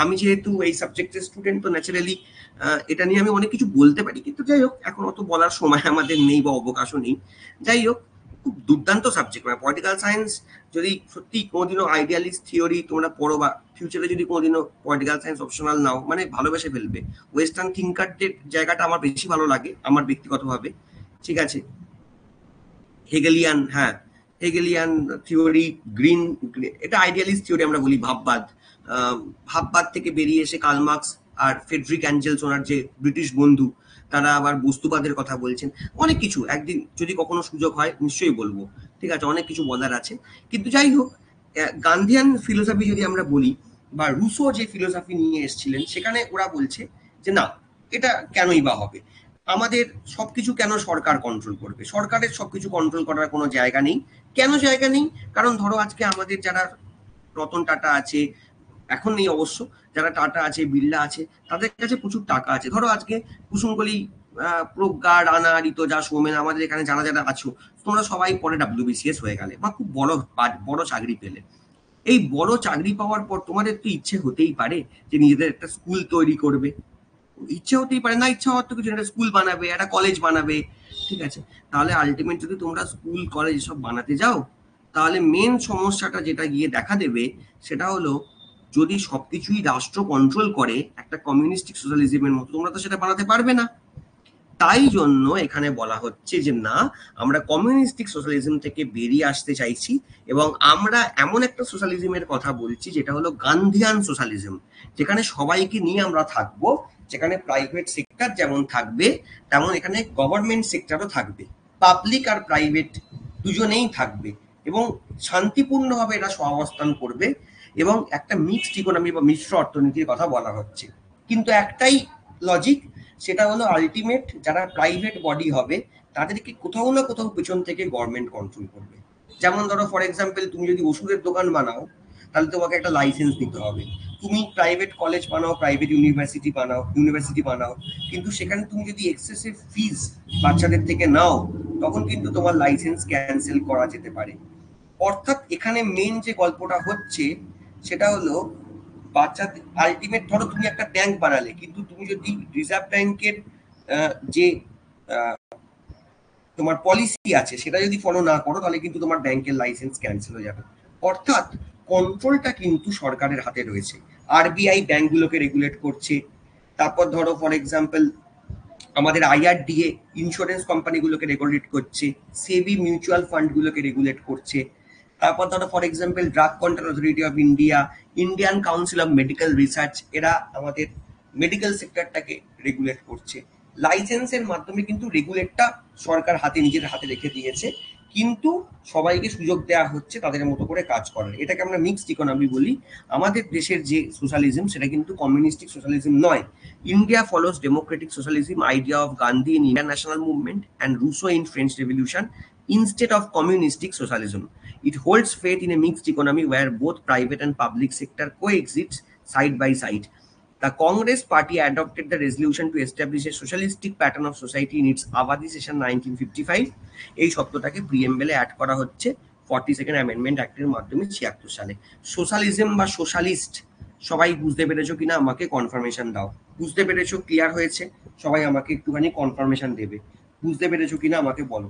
আমি যেহেতু এই সাবজেক্টের স্টুডেন্ট, তো ন্যাচারালি এটা নিয়ে আমি অনেক কিছু বলতে পারি, কিন্তু যাই হোক এখন অত বলার সময় আমাদের নেই বা অবকাশও নেই। যাই হোক, খুব দুর্দান্ত সাবজেক্ট, মানে পলিটিক্যাল সায়েন্স যদি সত্যি কোনোদিনও আইডিয়ালিস্ট থিওরি তোমরা পড়ো, বা ফিউচারে যদি কোনোদিনও পলিটিক্যাল সায়েন্স অপশনাল নাও, মানে ভালোবেসে ফেলবে। ওয়েস্টার্ন থিঙ্কারদের জায়গাটা আমার বেশি ভালো লাগে, আমার ব্যক্তিগতভাবে, ঠিক আছে। হেগেলিয়ান, হ্যাঁ, হেগেলিয়ান থিওরি, গ্রিন, এটা আইডিয়ালিস্ট থিওরি আমরা বলি, ভাববাদ। ভাববাদ থেকে বেরিয়ে এসে কার্ল মার্কস আর ফ্রেডরিক অ্যাঞ্জেলস, ওনার যে ব্রিটিশ বন্ধু, তারা আবার বস্তুবাদের কথা বলছেন। অনেক কিছু একদিন যদি কখনো সুযোগ হয় নিশ্চয়ই বলবো, ঠিক আছে, অনেক কিছু বলার আছে। কিন্তু যাই হোক, গান্ধিয়ান ফিলোসফি যদি আমরা বলি, বা রুসো যে ফিলোসফি নিয়ে এসেছিলেন, সেখানে ওরা বলছে যে না, এটা কেনই বা হবে, আমাদের সবকিছু কেন সরকার কন্ট্রোল করবে, সরকারের সবকিছু কন্ট্রোল করার কোনো জায়গা নেই। কেন জায়গা নেই? কারণ ধরো আজকে আমাদের যারা রতন টাটা আছে, এখন নেই অবশ্য, যারা টাটা আছে, বিড়লা আছে, তাদের কাছে প্রচুর টাকা আছে। ধরো আজকে কুসুমকলি, প্রজ্ঞা, রানা, ঋতজা, সৌমেন, আমাদের এখানে যারা যারা আছো, তোমরা সবাই পরে WBCS হয়ে গেলে বা খুব বড় বড় চাকরি পেলে। এই বড় চাকরি পাওয়ার পর তোমাদের তো ইচ্ছে হতেই পারে যে নিজেদের একটা স্কুল তৈরি করবে। ইচ্ছে হতেই পারে, না ইচ্ছা হওয়ার তো কিছু, একটা স্কুল বানাবে, একটা কলেজ বানাবে, ঠিক আছে। তাহলে আলটিমেট যদি তোমরা স্কুল কলেজ সব বানাতে যাও, তাহলে মেন সমস্যাটা যেটা গিয়ে দেখা দেবে, সেটা হলো যদি সবকিছুই রাষ্ট্র কন্ট্রোল করে একটা কমিউনিস্টিক সোশ্যালিজমের মতো, তোমরা তো সেটা বানাতে পারবে না। তাই জন্য এখানে বলা হচ্ছে যে না, আমরা কমিউনিস্টিক সোশ্যালিজম থেকে বেরিয়ে আসতে চাইছি, এবং আমরা এমন একটা সোশ্যালিজমের কথা বলছি যেটা হলো গান্ধিয়ান সোশ্যালিজম, যেখানে সবাইকে নিয়ে আমরা থাকবো, যেখানে প্রাইভেট সেক্টর যেমন থাকবে, তেমন এখানে গভর্নমেন্ট সেক্টরও থাকবে, পাবলিক আর প্রাইভেট দুজনেই থাকবে, এবং শান্তিপূর্ণভাবে এরা সহাবস্থান করবে, এবং একটা মিক্সড ইকোনমি বা মিশ্র অর্থনীতির কথা বলা হচ্ছে। কিন্তু একটাই লজিক, সেটা হলো আলটিমেট যারা প্রাইভেট বডি হবে, তাদেরকে কোথাও না কোথাও পেছন থেকে গভর্নমেন্ট কন্ট্রোল করবে। যেমন ধরো ফর এক্সাম্পল, তুমি যদি ওষুধের দোকান বানাও, তাহলে তোমাকে একটা লাইসেন্স নিতে হবে। তুমি প্রাইভেট কলেজ বানাও, প্রাইভেট ইউনিভার্সিটি বানাও, কিন্তু সেখানে তুমি যদি এক্সেসিভ ফিজ বাচ্চাদের থেকে নাও, তখন কিন্তু তোমার লাইসেন্স ক্যান্সেল করা যেতে পারে। অর্থাৎ এখানে মেন যে গল্পটা হচ্ছে, সেটা হলো বাচ্চাদের আলটিমেট, ধরো তুমি একটা ব্যাংক বানালে, কিন্তু তুমি যদি রিজার্ভ ব্যাংকের যে আহ, তোমার পলিসি আছে সেটা যদি ফলো না করো, তাহলে কিন্তু তোমার ব্যাংকের লাইসেন্স ক্যান্সেল হয়ে যাবে। অর্থাৎ কন্ট্রোলটা কিন্তু সরকারের হাতে রয়েছে। আরবিআই ব্যাংকগুলোকে রেগুলেট করছে। তারপর ধরো ফর এক্সাম্পল, আমাদের IRDA ইন্স্যুরেন্স কোম্পানিগুলোকে রেগুলেট করছে, সেবি মিউচুয়াল ফান্ডগুলোকে রেগুলেট করছে। তারপর ধরো for example, drug control authority of India, Indian council of medical research, এরা আমাদের মেডিকেল সেক্টরটাকে রেগুলেট করছে। লাইসেন্সের মাধ্যমে কিন্তু রেগুলেটটা সরকার নিজের হাতে রেখে দিয়েছে, কিন্তু সবাইকে সুযোগ দেওয়া হচ্ছে তাদের মতো করে কাজ করার। এটাকে আমরা মিক্সড ইকোনমি বলি। আমাদের দেশের যে সোশ্যালিজম, সেটা কিন্তু কমিউনিস্টিক সোশ্যালিজম নয়। India follows democratic socialism idea of Gandhi in Indian national movement and Rousseau in French Revolution instead of communistic socialism. It holds faith in a mixed economy where both private and public sector coexist side by side. The Congress Party adopted the resolution to establish a socialistic pattern of society in its Avadi session 1955. এই শব্দটাকে প্রিএমবেলে add করা হচ্ছে 42nd amendment অ্যাক্টের মাধ্যমে 76 সালে। Socialism বা socialist সবাই বুঝতে পেরেছো কিনা আমাকে কনফার্মেশন দাও। বুঝতে পেরেছো? ক্লিয়ার হয়েছে? সবাই আমাকে একটুখানি কনফার্মেশন দেবে। বুঝতে পেরেছো কিনা আমাকে বলো।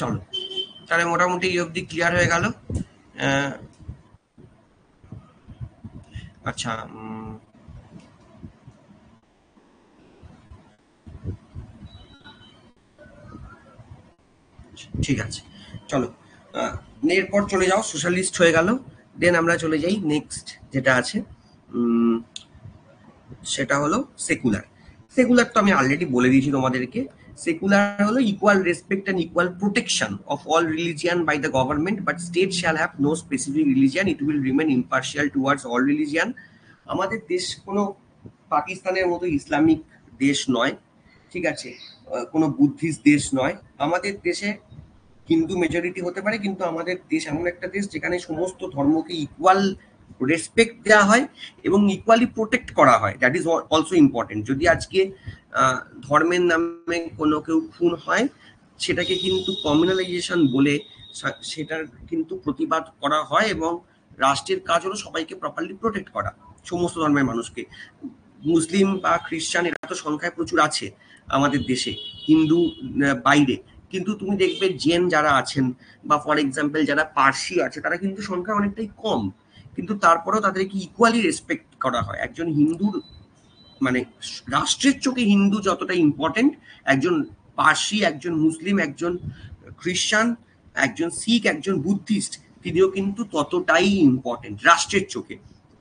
চলো, তাহলে মোটামুটি এই অবধি ক্লিয়ার হয়ে গেল। আহ, আচ্ছা, ঠিক আছে, চলো। এরপর চলে যাও, সোশ্যালিস্ট হয়ে গেল। দেন আমরা চলে যাই নেক্সট যেটা আছে, সেটা হলো সেকুলার। সেকুলার তো আমি অলরেডি বলে দিয়েছি তোমাদেরকে। সেকুলার হলো equal respect and equal protection of all religion by the government, but state shall have no specific religion, it will remain impartial towards all religion. আমাদের দেশ কোনো পাকিস্তানের মতো ইসলামিক দেশ নয়, ঠিক আছে, কোনো বুদ্ধিস্ট দেশ নয়। আমাদের দেশে হিন্দু মেজরিটি হতে পারে, কিন্তু আমাদের দেশ এমন একটা দেশ যেখানে সমস্ত ধর্মকে ইকুয়াল রেসপেক্ট দেওয়া হয় এবং ইকুয়ালি প্রোটেক্ট করা হয়। That is also important. যদি আজকে ধর্মের নামে কোনো কেউ খুন হয়, সেটাকে কিন্তু কমিউনালাইজেশন বলে সেটার কিন্তু প্রতিবাদ করা হয়, এবং রাষ্ট্রের কাজ হলো সবাইকে প্রপারলি প্রোটেক্ট করা, সমস্ত ধর্মের মানুষকে। মুসলিম বা খ্রিস্টান এরা তো সংখ্যায় প্রচুর আছে আমাদের দেশে, হিন্দু বাইরে, কিন্তু তুমি দেখবে জেন যারা আছেন বা ফর এক্সাম্পল যারা পার্সি আছে, তারা কিন্তু সংখ্যা অনেকটাই কম, কিন্তু তারপরেও তাদেরকে ইকুয়ালি রেসপেক্ট করা হয়। একজন হিন্দুর মানে রাষ্ট্রের চোখে হিন্দু যতটা ইম্পর্টেন্ট, একজন পার্সি, একজন মুসলিম, একজন খ্রিস্টান, একজন শিখ, একজন বুদ্ধিস্ট, তিনিও কিন্তু ততটাই ইম্পর্টেন্ট রাষ্ট্রের চোখে।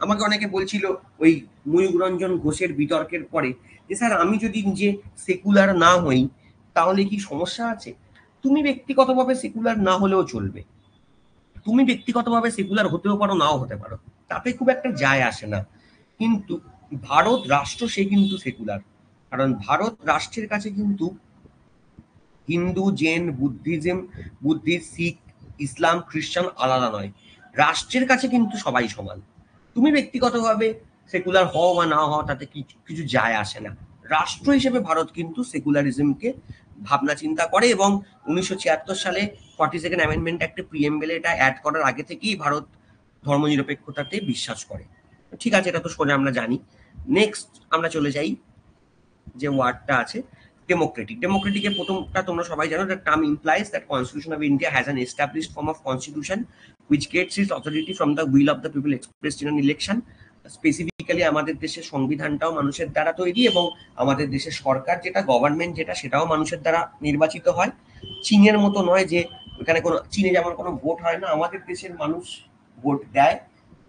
আমাকে অনেকে বলছিল ওই ময়ূর রঞ্জন ঘোষের বিতর্কের পরে যে স্যার আমি যদি নিজে সেকুলার না হই তাহলে কি সমস্যা আছে? তুমি ব্যক্তিগতভাবে সেকুলার না হলেও চলবে, তুমি ব্যক্তিগতভাবে সেকুলার হতেও পারো, নাও হতে পারো, তাতে খুব একটা যায় আসে না। কিন্তু ভারত রাষ্ট্র সে কিন্তু সেকুলার, কারণ ভারত রাষ্ট্রের কাছে কিন্তু হিন্দু, জৈন, বুদ্ধিস্ট, শিখ, ইসলাম, খ্রিস্টান আলাদা নয়। রাষ্ট্রের কাছে কিন্তু সবাই সমান। তুমি ব্যক্তিগতভাবে সেকুলার হও বা না হও তাতে কিছু যায় আসে না। রাষ্ট্র হিসেবে ভারত কিন্তু সেকুলারিজমকে ভাবনা চিন্তা করে, এবং 1976 সালে 42nd অ্যামেন্ডমেন্ট একটা প্রিএমবেলে এটা অ্যাড করার আগে থেকেই ভারত ধর্মনিরপেক্ষতাতে বিশ্বাস করে। ঠিক আছে, এটা তো সোজা আমরা জানি। নেক্সট আমরা চলে যাই যে ওয়ার্ডটা আছে ডেমোক্রেটিক। ডেমোক্রেটিকের প্রথমটা তোমরা সবাই জানো, the term implies that constitution of India has an established form of constitution which gets its authority from the will of the people expressed in an election. Specifically আমাদের দেশের সংবিধানটাও মানুষের দ্বারা তৈরি, এবং আমাদের দেশের সরকার যেটা, গভর্নমেন্ট যেটা, সেটাও মানুষের দ্বারা নির্বাচিত হয়। চীনের মতো নয় যে এখানে কোনো, চীনে যেমন কোনো ভোট হয় না, আমাদের দেশের মানুষ ভোট দেয়,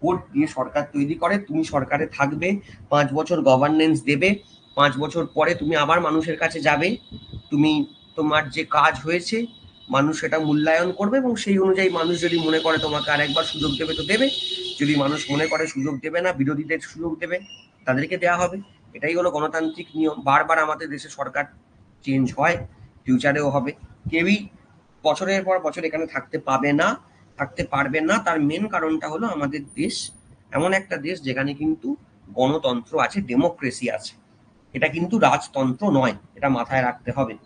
ভোট দিয়ে সরকার তৈরি করে, তুমি সরকারে থাকবে, 5 বছর গভর্নেন্স দেবে, 5 বছর পরে তুমি আবার মানুষের কাছে যাবে, তুমি তোমার যে কাজ হয়েছে মানুষ সেটা মূল্যায়ন করবে, এবং সেই অনুযায়ী মানুষ যদি মনে করে তোমাকে আর একবার সুযোগ দেবে তো দেবে, যদি মানুষ মনে করে সুযোগ দেবে না, বিরোধীদের সুযোগ দেবে, তাদেরকে দেওয়া হবে। এটাই হলো গণতান্ত্রিক নিয়ম। বারবার আমাদের দেশে সরকার চেঞ্জ হয়, ফিউচারেও হবে। কেউই বছরের পর বছর এখানে থাকতে পারবে না। তার মেন কারণটা হলো আমাদের দেশ এমন একটা দেশ যেখানে কিন্তু গণতন্ত্র আছে, ডেমোক্রেসি আছে, এটা কিন্তু রাজতন্ত্র নয়, এটা মাথায় রাখতে হবে।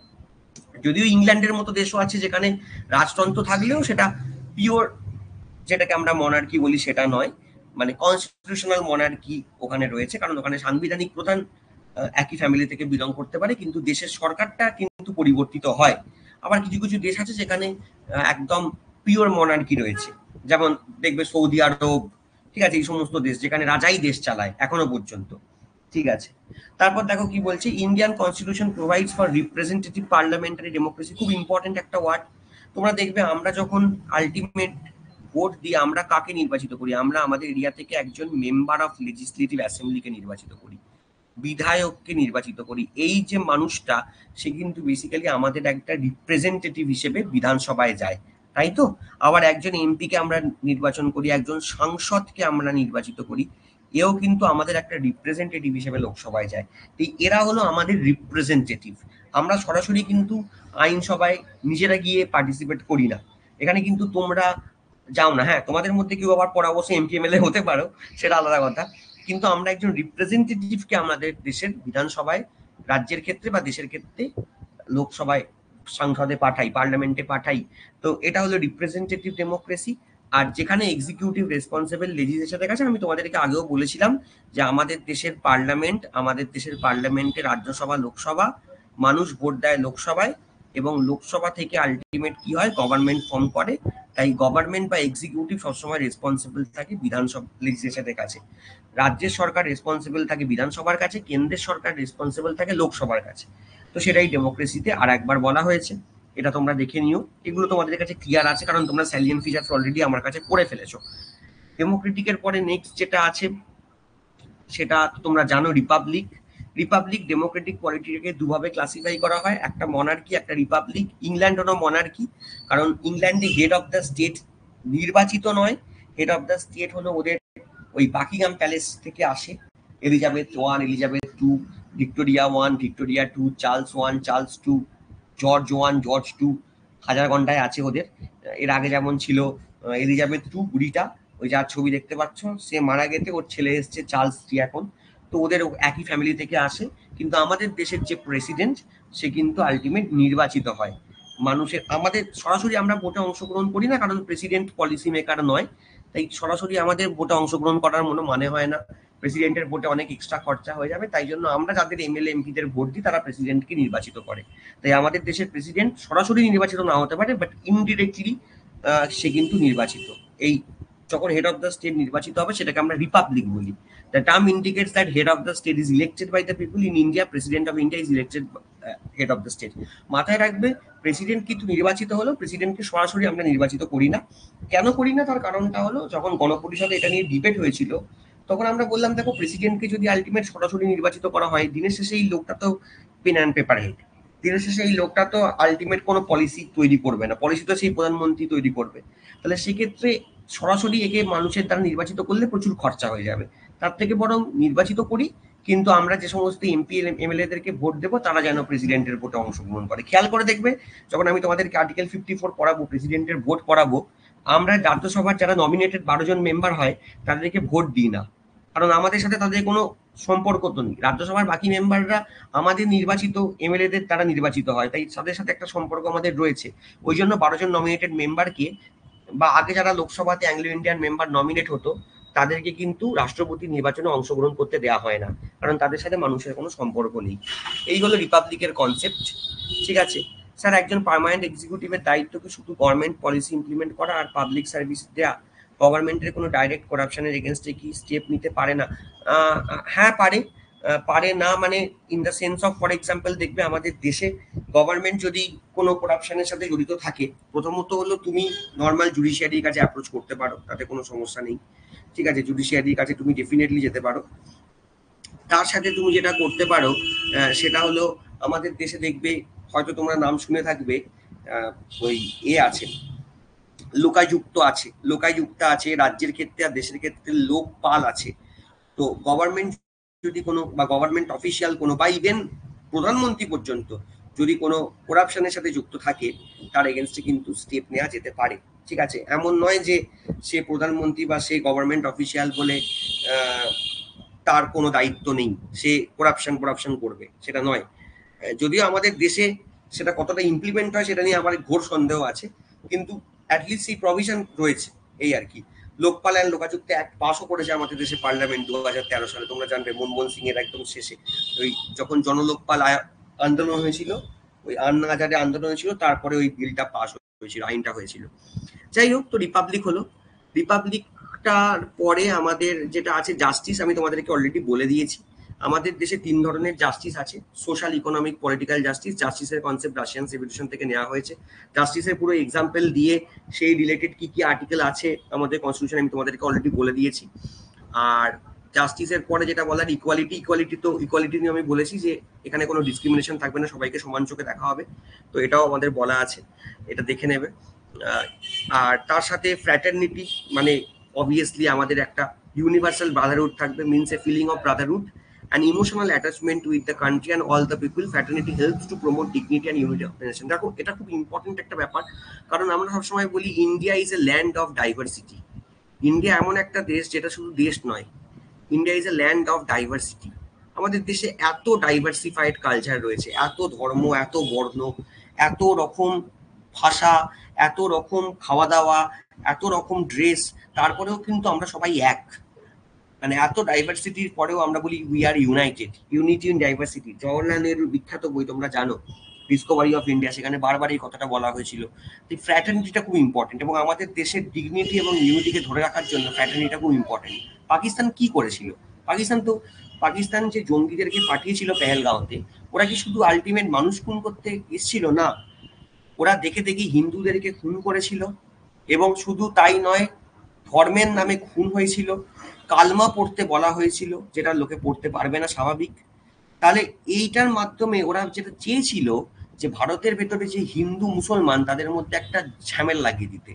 যদিও ইংল্যান্ডের মতো দেশও আছে যেখানে রাজতন্ত্র থাকলেও সেটা পিওর, যেটাকে আমরা মনার্কি বলি, সেটা নয়, মানে কনস্টিটিউশনাল মনার্কি ওখানে রয়েছে, কারণ ওখানে সাংবিধানিক প্রধান একই ফ্যামিলি থেকে বিলং করতে পারে, কিন্তু দেশের সরকারটা কিন্তু পরিবর্তিত হয়। আবার কিছু কিছু দেশ আছে যেখানে একদম পিওর মনার্কি রয়েছে, যেমন দেখবে সৌদি আরব, ঠিক আছে, এই সমস্ত দেশ যেখানে রাজাই দেশ চালায় এখনো পর্যন্ত। ঠিক আছে, তারপর দেখো কি বলছে, Indian constitution provides for representative parliamentary democracy. খুব ইম্পর্টেন্ট একটা ওয়ার্ড। তোমরা দেখবে আমরা যখন আলটিমেট ভোট দিয়ে আমরা কাকে নির্বাচিত করি, আমরা আমাদের এরিয়া থেকে একজন মেম্বার অফ লেজিসলেটিভ অ্যাসেম্বলিকে নির্বাচিত করি, বিধায়ককে নির্বাচিত করি। এই যে মানুষটা, সে কিন্তু বেসিক্যালি আমাদের একটা রিপ্রেজেন্টেটিভ হিসেবে বিধানসভায় যায়, তাই তো? আবার একজন এমপিকে আমরা নির্বাচন করি, একজন সাংসদকে আমরা নির্বাচিত করি, এও কিন্তু আমাদের একটা রিপ্রেজেন্টেটিভ হিসেবে লোকসভায় যায়। এরা হলো আমাদের রিপ্রেজেন্টেটিভ। আমরা সরাসরি কিন্তু আইনসভায় নিজেরা গিয়ে পার্টিসিপেট করি না, এখানে কিন্তু তোমরা যাও না। হ্যাঁ, তোমাদের মধ্যে কেউ আবার পরে অবশ্যই এমপি এমএলএ হতে পারো, সেটা আলাদা কথা, কিন্তু আমরা একজন রিপ্রেজেন্টেটিভকে আমাদের দেশের বিধানসভায়, রাজ্যের ক্ষেত্রে বা দেশের ক্ষেত্রে লোকসভায়, সংসদে পাঠাই, পার্লামেন্টে পাঠাই। তো এটা হলো রিপ্রেজেন্টেটিভ ডেমোক্রেসি। আর যেখানে এক্সিকিউটিভ রেসপন্সিবল লেজিসলেচারের কাছে, আমি তোমাদেরকে আগেও বলেছিলাম যে আমাদের দেশের পার্লামেন্টে রাজ্যসভা, লোকসভা, মানুষ ভোট দেয় লোকসভায়, এবং লোকসভা থেকে আলটিমেট কি হয়, গভর্নমেন্ট ফর্ম করে। তাই গভর্নমেন্ট বা এক্সিকিউটিভ সবসময় রেসপন্সিবল থাকে বিধানসভা, লেজিসলেচারের কাছে। রাজ্যের সরকার রেসপন্সিবল থাকে বিধানসভার কাছে, কেন্দ্রের সরকার রেসপন্সিবল থাকে লোকসভার কাছে। তো সেটাই ডেমোক্রেসিতে আর একবার বলা হয়েছে। এটা তোমরা দেখে নিও, এগুলো তোমাদের কাছে ক্লিয়ার আছে কারণ তোমরা স্যালিয়েন্ট ফিচার্স অলরেডি আমার কাছে করে ফেলেছো। ডেমোক্রেটিকের পরে নেক্সট যেটা আছে সেটা তোমরা জানো রিপাবলিক। রিপাবলিক ডেমোক্রেটিক পলিটিকে দুভাবে ক্লাসিফাই করা হয়, একটা মনার্কি একটা রিপাবলিক। ইংল্যান্ড হলো মনার্কি, কারণ ইংল্যান্ডে হেড অফ দ্য স্টেট নির্বাচিত নয়, হেড অফ দ্য স্টেট হলো ওদের ওই বাকিংহাম প্যালেস থেকে আসে। Elizabeth one, Elizabeth two, Victoria one, Victoria two, Charles one, Charles two, George one, George two, হাজার ঘন্টায় আছে ওদের। এর আগে যেমন ছিল এলিজাবেথ টু বুড়িটা, ওই যার ছবি দেখতে পাচ্ছ, সে মারা গেছে, ওর ছেলে এসছে চার্লস থ্রি এখন। তো ওদের একই ফ্যামিলি থেকে আসে। কিন্তু আমাদের দেশের যে প্রেসিডেন্ট সে কিন্তু আলটিমেট নির্বাচিত হয় মানুষের। আমাদের সরাসরি আমরা ভোটে অংশগ্রহণ করি না, কারণ প্রেসিডেন্ট পলিসি মেকার নয়, তাই সরাসরি আমাদের ভোটে অংশগ্রহণ করার কোনো মানে হয় না। প্রেসিডেন্টের ভোটে অনেক এক্সট্রা খরচা হয়ে যাবে, তাই জন্য আমরা যাদের এমএলএ এমপিদের ভোট দিই তারা প্রেসিডেন্টকে নির্বাচিত করে। তাই আমাদের দেশের প্রেসিডেন্ট সরাসরি নির্বাচিত না হতে পারে, বাট ইনডিরেক্টলি সে কিন্তু নির্বাচিত। এই যখন হেড অফ দ্য স্টেট নির্বাচিত হবে সেটাকে আমরা রিপাবলিক বলি। The term indicates that head of the state is elected by the people. In India president of India is elected head of the state. মাথায় রাখবে, প্রেসিডেন্ট কিন্তু নির্বাচিত হলো, প্রেসিডেন্টকে সরাসরি আমরা নির্বাচিত করি না। কেন করি না তার কারণটা হলো, যখন গণপরিষদে এটা নিয়ে ডিবেট হয়েছিল তখন আমরা বললাম দেখো, প্রেসিডেন্টকে যদি আলটিমেট সরাসরি নির্বাচিত করা হয়, দিনের শেষে এই লোকটা তো পেন অ্যান্ড পেপার হেড। দিনের শেষে এই লোকটা তো আলটিমেট কোনো পলিসি তৈরি করবে না, পলিসি তো সেই প্রধানমন্ত্রী তৈরি করবে। তাহলে সেক্ষেত্রে সরাসরি একে মানুষের দ্বারা নির্বাচিত করলে প্রচুর খরচা হয়ে যাবে। তার থেকে বরং নির্বাচিত করি, কিন্তু আমরা যে সমস্ত এমপি এমএলএদেরকে ভোট দেবো তারা যেন প্রেসিডেন্টের ভোটে অংশগ্রহণ করে। খেয়াল করে দেখবে, যখন আমি তোমাদেরকে আর্টিকেল 54 পড়াবো, প্রেসিডেন্টের ভোট পড়াবো, আমরা রাজ্যসভার যারা নমিনেটেড 12 জন মেম্বার হয় তাদেরকে ভোট দিই না, কারণ আমাদের সাথে তাদের কোনো সম্পর্ক তো নেই। রাজ্যসভার বাকি মেম্বাররা আমাদের নির্বাচিত এমএলএদের দ্বারা নির্বাচিত হয়, তাই তাদের সাথে একটা সম্পর্ক আমাদের রয়েছে। ওই জন্য 12 জন নমিনেটেড মেম্বারকে, বা আগে যারা লোকসভাতে অ্যাংলো ইন্ডিয়ান মেম্বার নমিনেট হতো তাদেরকে কিন্তু রাষ্ট্রপতি নির্বাচনে অংশগ্রহণ করতে দেওয়া হয় না, কারণ তাদের সাথে মানুষের কোনো সম্পর্ক নেই। এই হলো রিপাবলিকের কনসেপ্ট। ঠিক আছে স্যার, একজন পার্মানেন্ট এক্সিকিউটিভের দায়িত্ব কি শুধু গভর্নমেন্ট পলিসি ইমপ্লিমেন্ট করা আর পাবলিক সার্ভিস দেওয়া? গভর্নমেন্টের কোনো ডাইরেক্ট করাপশনের এগেনস্টে কি স্টেপ নিতে পারে না? হ্যাঁ পারে। পারে না মানে in the sense of, for example দেখবে আমাদের দেশে গভর্নমেন্ট যদি কোনো করাপশনের সাথে জড়িত থাকে, প্রথমত হলো তুমি নর্মাল জুডিশিয়ারির কাছে অ্যাপ্রোচ করতে পারো, তাতে কোনো সমস্যা নেই। ঠিক আছে, জুডিশিয়ারির কাছে তুমি ডেফিনেটলি যেতে পারো। তার সাথে তুমি যেটা করতে পারো সেটা হলো, আমাদের দেশে দেখবে, হয়তো তোমরা নাম শুনে থাকবে, ওই আছে লোকাযুক্ত আছে, লোকাযুক্তা আছে রাজ্যের ক্ষেত্রে, আর দেশের ক্ষেত্রে লোকপাল আছে। তো গভর্নমেন্ট যদি কোনো, বা গভর্নমেন্ট অফিসিয়াল কোনো, বা ইভেন প্রধানমন্ত্রী পর্যন্ত যদি কোনো করাপশনের সাথে যুক্ত থাকে, তার এগেনস্টে কিন্তু স্টেপ নেওয়া যেতে পারে। ঠিক আছে, এমন নয় যে সে প্রধানমন্ত্রী বা সে গভর্নমেন্ট অফিসিয়াল বলে তার কোনো দায়িত্ব নেই, সে করাপশন করবে, সেটা নয়। যদিও আমাদের দেশে সেটা কতটা ইমপ্লিমেন্ট হয় সেটা নিয়ে আমার ঘোর সন্দেহ আছে, কিন্তু অ্যাটলিস্ট সেই প্রভিশন রয়েছে, এই আর কি। লোকপাল অ্যান্ড লোকাযুক্ত অ্যাক্ট পাসও করেছে আমাদের দেশে পার্লামেন্ট 2013 সালে, তোমরা জানবে মনমোহন সিং এর একদম শেষে, ওই যখন জনলোকপাল আন্দোলন হয়েছিল, ওই আন্না হাজারে আন্দোলন হয়েছিল, তারপরে ওই বিলটা পাস হয়েছিল, আইনটা হয়েছিল। যাই হোক, তো রিপাবলিক হলো। রিপাবলিকটার পরে আমাদের যেটা আছে জাস্টিস, আমি তোমাদেরকে অলরেডি বলে দিয়েছি। আমাদের দেশে 3 ধরনের জাস্টিস আছে, সোশ্যাল, ইকোনমিক, পলিটিক্যাল জাস্টিস। জাস্টিসের কনসেপ্ট রাশিয়ান সিভিলিজেশন থেকে নেওয়া হয়েছে। জাস্টিসের পুরো এক্সাম্পল দিয়ে সেই রিলেটেড কি কি আর্টিকেল আছে আমাদের কনস্টিটিউশন আমি তোমাদেরকে অলরেডি বলে দিয়েছি। আর জাস্টিসের পরে যেটা বলার ইকুয়ালিটি, ইকুয়ালিটি নিয়ে আমি বলেছি যে এখানে কোনো ডিসক্রিমিনেশন থাকবে না, সবাইকে সমান চোখে দেখা হবে, তো এটাও আমাদের বলা আছে, এটা দেখে নেবে। আর তার সাথে ফ্র্যাটার্নিটি, মানে অবভিয়াসলি আমাদের একটা ইউনিভার্সাল ব্রাদারহুড থাকবে, means a feeling of brotherhood and emotional attachment with the country and all the people. Fraternity helps to promote dignity and unity of the nation. দেখো, এটা খুব ইম্পর্টেন্ট একটা ব্যাপার, কারণ আমরা সবসময় বলি India is a land of diversity. India এমন একটা দেশ যেটা শুধু দেশ নয়, India is a land of diversity. আমাদের দেশে এত ডাইভার্সিফাইড কালচার রয়েছে, এত ধর্ম, এত বর্ণ, এত রকম ভাষা, এত রকম খাওয়া দাওয়া, এত রকম ড্রেস, তারপরেও কিন্তু আমরা সবাই এক। মানে এত ডাইভার্সিটির পরেও আমরা বলি we are united, unity in diversity. Jawaharlal নেহরুর বিখ্যাত বই তোমরা জানো, ডিসকভারি অফ ইন্ডিয়া, সেখানে বারবার এই কথাটা বলা হয়েছিল। এই ফ্র্যাটার্নিটিটা খুব ইম্পর্টেন্ট, এবং আমাদের দেশের ডিগনিটি এবং ইউনিটিকে ধরে রাখার জন্য ফ্র্যাটার্নিটিটা খুব ইম্পর্টেন্ট। পাকিস্তান কি করেছিল? পাকিস্তান যে জঙ্গিদেরকে পাঠিয়েছিল পেহেলগাঁওতে, ওরা কি শুধু আলটিমেট মানুষ খুন করতে এসেছিল? না, ওরা দেখে দেখি হিন্দুদেরকে খুন করেছিল, এবং শুধু তাই নয়, ধর্মের নামে খুন হয়েছিল, কালমা পড়তে বলা হয়েছিল, যেটা লোকে পড়তে পারবে না, স্বাভাবিক। তাহলে এইটার মাধ্যমে ওরা যেটা চেয়েছিল যে ভারতের ভেতরে যে হিন্দু মুসলমান তাদের মধ্যে একটা ঝামেলা লাগিয়ে দিতে,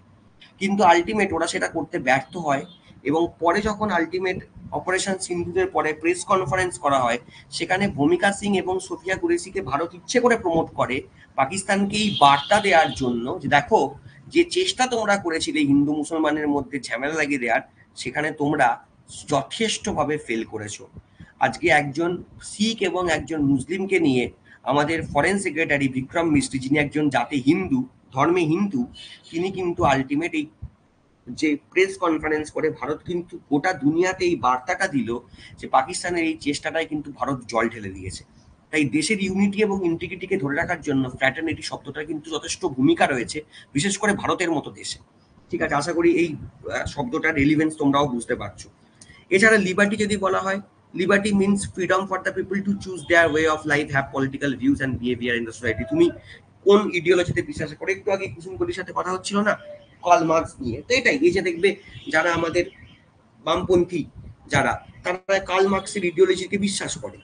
কিন্তু আলটিমেট ওরা সেটা করতে ব্যর্থ হয়। এবং পরে যখন আলটিমেট অপারেশন সিন্ধুদের পরে প্রেস কনফারেন্স করা হয়, সেখানে ভূমিকা সিং এবং সোফিয়া কুরেশিকে ভারত ইচ্ছে করে প্রমোট করে পাকিস্তানকে এই বার্তা দেওয়ার জন্য যে দেখো, যে চেষ্টা তোমরা করেছিলে হিন্দু মুসলমানের মধ্যে ঝামেলা লাগিয়ে দেওয়ার, সেখানে তোমরা যথেষ্টভাবে ফেল করেছো। আজকে একজন শিখ এবং একজন মুসলিমকে নিয়ে আমাদের ফরেন সেক্রেটারি বিক্রম মিস্ত্রি, যিনি একজন জাতি হিন্দু, ধর্মে হিন্দু, তিনি কিন্তু আলটিমেট এই যে প্রেস কনফারেন্স করে ভারত কিন্তু গোটা দুনিয়াতে এই বার্তাটা দিল যে পাকিস্তানের এই চেষ্টাটাই কিন্তু ভারত জল ঢেলে দিয়েছে। তাই দেশের ইউনিটি এবং ইন্টিগ্রিটিকে ধরে রাখার জন্য ফ্র্যাটার্নিটি শব্দটা কিন্তু যথেষ্ট ভূমিকা রয়েছে, বিশেষ করে ভারতের মতো দেশে। ঠিক আছে, আশা করি এই শব্দটার রেলিভেন্স তোমরাও বুঝতে পারছো। এছাড়া লিবার্টি যদি বলা হয়, liberty means freedom for the people to choose there way of life, have political views and behaviour in the society. তুমি কোন ইডিওলজিতে বিশ্বাস করে, একটু আগে কুসুম কলির সাথে কথা হচ্ছিল না কার্ল মার্কস নিয়ে, তো এটাই, এই যে দেখবে যারা আমাদের বামপন্থী যারা, তারা কার্ল মার্কসের ইডিওলজিকে বিশ্বাস করে।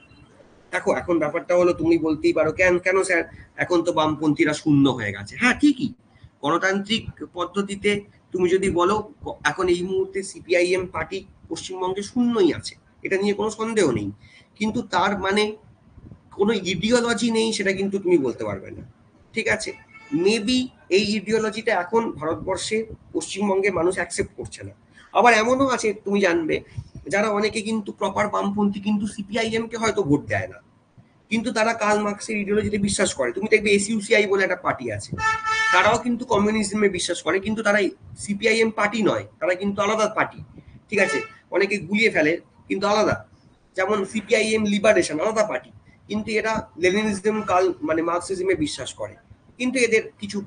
দেখো এখন ব্যাপারটা হলো, তুমি বলতেই পারো কেন কেন স্যার এখন তো বামপন্থীরা শূন্য হয়ে গেছে। হ্যাঁ ঠিকই, গণতান্ত্রিক পদ্ধতিতে তুমি যদি বলো এখন এই মুহূর্তে সিপিআইএম পার্টি পশ্চিমবঙ্গে শূন্যই আছে, এটা নিয়ে কোনো সন্দেহ নেই, কিন্তু তার মানে কোনো ইডিওলজি নেই সেটা কিন্তু তুমি বলতে পারবে না। ঠিক আছে, মেবি এই ইডিওলজিটা এখন ভারতবর্ষে পশ্চিমবঙ্গে মানুষ অ্যাকসেপ্ট করছে না। আবার এমনও আছে তুমি জানবে, যারা অনেকে কিন্তু প্রপার বামপন্থী, কিন্তু সিপিআইএম কে হয়তো ভোট দেয় না, কিন্তু তারা কার্ল মার্কসের ইডিওলজিতে বিশ্বাস করে। তুমি দেখবে এসইউসিআই বলে একটা পার্টি আছে, তারাও কিন্তু কমিউনিজমে বিশ্বাস করে, কিন্তু তারা সিপিআইএম পার্টি নয়, তারা কিন্তু আলাদা পার্টি। ঠিক আছে, অনেকে গুলিয়ে ফেলে কিন্তু আলাদা, যেমন সিপিআইএম লিবারেশন আলাদা পার্টি, কিন্তু এরা লেনিনিজম মানে মার্কসিজমে বিশ্বাস করে, কিন্তু এদের কিছু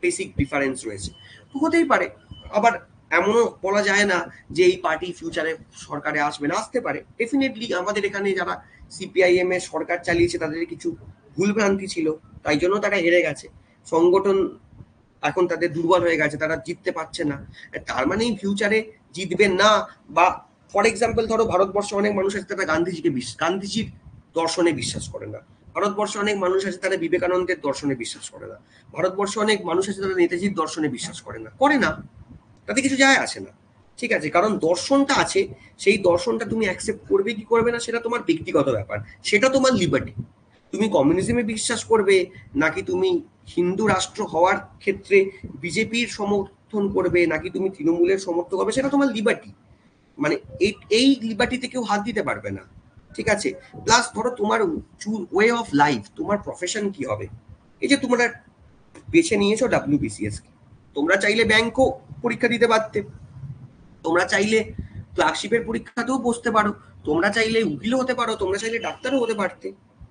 বেসিক ডিফারেন্স রয়েছে। তো হতেই পারে, আবার এমনও বলা যায় না যে এই পার্টি ফিউচারে সরকারে আসবে না, আসতে পারে ডেফিনেটলি। আমাদের এখানে যারা সিপিআইএম এর সরকার চালিয়েছে তাদের কিছু ভুলভ্রান্তি ছিল, তাই জন্য তারা হেরে গেছে, সংগঠন এখন তাদের দুর্বল হয়ে গেছে, তারা জিততে পারছে না। তার মানে ফিউচারে জিতবেন না। বা ফর এক্সাম্পল ধরো ভারতবর্ষে অনেক মানুষ আছে তারা গান্ধীজির দর্শনে বিশ্বাস করে না, ভারতবর্ষে অনেক মানুষ আছে তারা বিবেকানন্দের দর্শনে বিশ্বাস করে না, ভারতবর্ষে অনেক মানুষ আছে তারা নেতাজির দর্শনে বিশ্বাস করে না, তাতে কিছু যায় আসে না। ঠিক আছে, কারণ দর্শনটা আছে, সেই দর্শনটা তুমি অ্যাকসেপ্ট করবে কি করবে না সেটা তোমার ব্যক্তিগত ব্যাপার, সেটা তোমার লিবার্টি। তুমি কমিউনিজমে বিশ্বাস করবে নাকি তুমি হিন্দু রাষ্ট্র হওয়ার ক্ষেত্রে বিজেপির সমর্থন করবে, নাকি তুমি তৃণমূলের সমর্থন করবে, সেটা তোমার লিবার্টি। মানে এই লিবার্টিতে কেউ হাত দিতে পারবে না। ঠিক আছে, প্লাস ধরো তোমার ওয়ে অফ লাইফ, তোমার প্রফেশন কি হবে। এই যে তোমরা বেছে নিয়েছো ডাব্লিউবিসিএস কে, তোমরা চাইলে ব্যাংকও পরীক্ষা দিতে পারতে, তোমরা চাইলে ক্লার্কশিপের পরীক্ষাতেও বসতে পারো, তোমরা চাইলে উকিলও হতে পারো, তোমরা চাইলে ডাক্তারও হতে পারতে,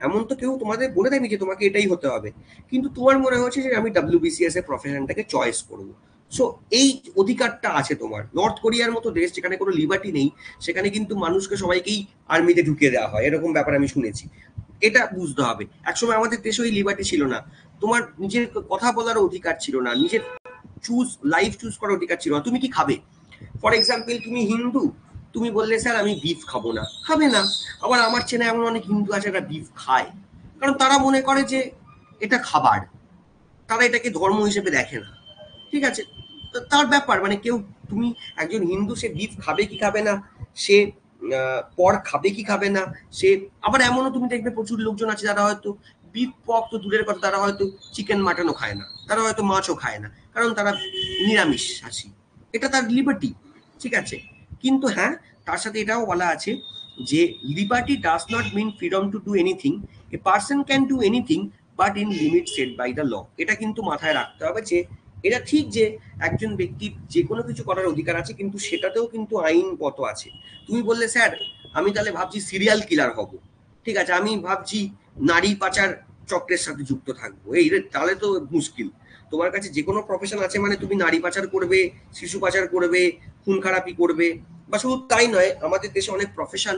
এমন তো কেউ তোমাদের বলে দেয়নি যে তোমাকে এটাই হতে হবে। কিন্তু তোমার মনে হচ্ছে যে আমি ডাব্লিউবিসিএস এর প্রফেশনটাকে চয়েস করবো। সো এই অধিকারটা আছে তোমার। নর্থ কোরিয়ার মতো দেশ যেখানে কোনো লিবার্টি নেই, সেখানে কিন্তু মানুষকে সবাইকেই আর্মিতে ঢুকিয়ে দেওয়া হয়, এরকম ব্যাপার আমি শুনেছি। এটা বুঝতে হবে, একসময় আমাদের দেশে ওই লিবার্টি ছিল না, তোমার নিজের কথা বলার অধিকার ছিল না, নিজের লাইফ চুজ করার অধিকার ছিল না। তুমি কি খাবে, ফর এক্সাম্পল তুমি হিন্দু, তুমি বললে স্যার আমি বিফ খাবো না, খাবে না। আবার আমার চেনা এমন অনেক হিন্দু আছে যারা বিফ খায়, কারণ তারা মনে করে যে এটা খাবার, তারা এটাকে ধর্ম হিসেবে দেখে না। ঠিক আছে, তার ব্যাপার, মানে কেউ, তুমি একজন হিন্দু, সে বিফ খাবে কি খাবে না, সে পর্ক খাবে কি খাবে না, সে আবার এমনও তুমি দেখবে প্রচুর লোকজন আছে যারা হয়তো বিফ পর্ক তো দূরের কথা, তারা হয়তো চিকেন মাটনও খায় না, তারা হয়তো মাছও খায় না, কারণ তারা নিরামিষাশী, এটা তার লিবার্টি। ঠিক আছে, কিন্তু হ্যাঁ, তার সাথে এটাও বলা আছে যে liberty does not mean freedom to do anything, a person can do anything but in limit set by the law. এটা কিন্তু মাথায় রাখতে হবে যে এটা ঠিক যে একজন ব্যক্তির যে কোনো কিছু করার অধিকার আছে, কিন্তু সেটাতেও কিন্তু আইনগত আছে। তুমি বললে স্যার আমি তাহলে ভাবছি সিরিয়াল কিলার হব, ঠিক আছে, আমি ভাবছি নারী পাচার চক্রের সাথে যুক্ত থাকবো, এই তাহলে তো মুশকিল। তোমার কাছে যে কোনো প্রফেশন আছে মানে তুমি নারী পাচার করবে, শিশু পাচার করবে, খুন খারাপি করবে। বা শুধু তাই নয়, আমাদের দেশে অনেক প্রফেশন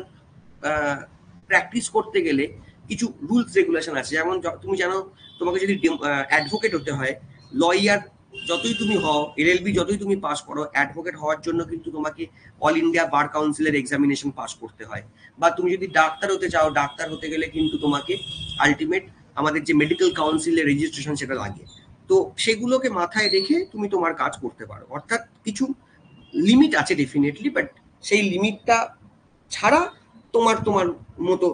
প্র্যাকটিস করতে গেলে কিছু রুলস রেগুলেশন আছে, যেমন তুমি জানো তোমাকে যদি অ্যাডভোকেট হতে হয় লয়ার যতই তুমি হও, এলএলবি যতই তুমি পাস করো, অ্যাডভোকেট হওয়ার জন্য কিন্তু তোমাকে অল ইন্ডিয়া বার কাউন্সিলের এক্সামিনেশন পাস করতে হয়। বা তুমি যদি ডাক্তার হতে চাও, ডাক্তার হতে গেলে কিন্তু তোমাকে আলটিমেট আমাদের যে মেডিকেল কাউন্সিলের রেজিস্ট্রেশন সেটা লাগে। তো সেগুলোকে মাথায় রেখে তুমি তোমার কাজ করতে পারো। অর্থাৎ কিছু লিমিট আছে ডেফিনেটলি, বাট সেই লিমিটটা ছাড়া তোমার তোমার মতো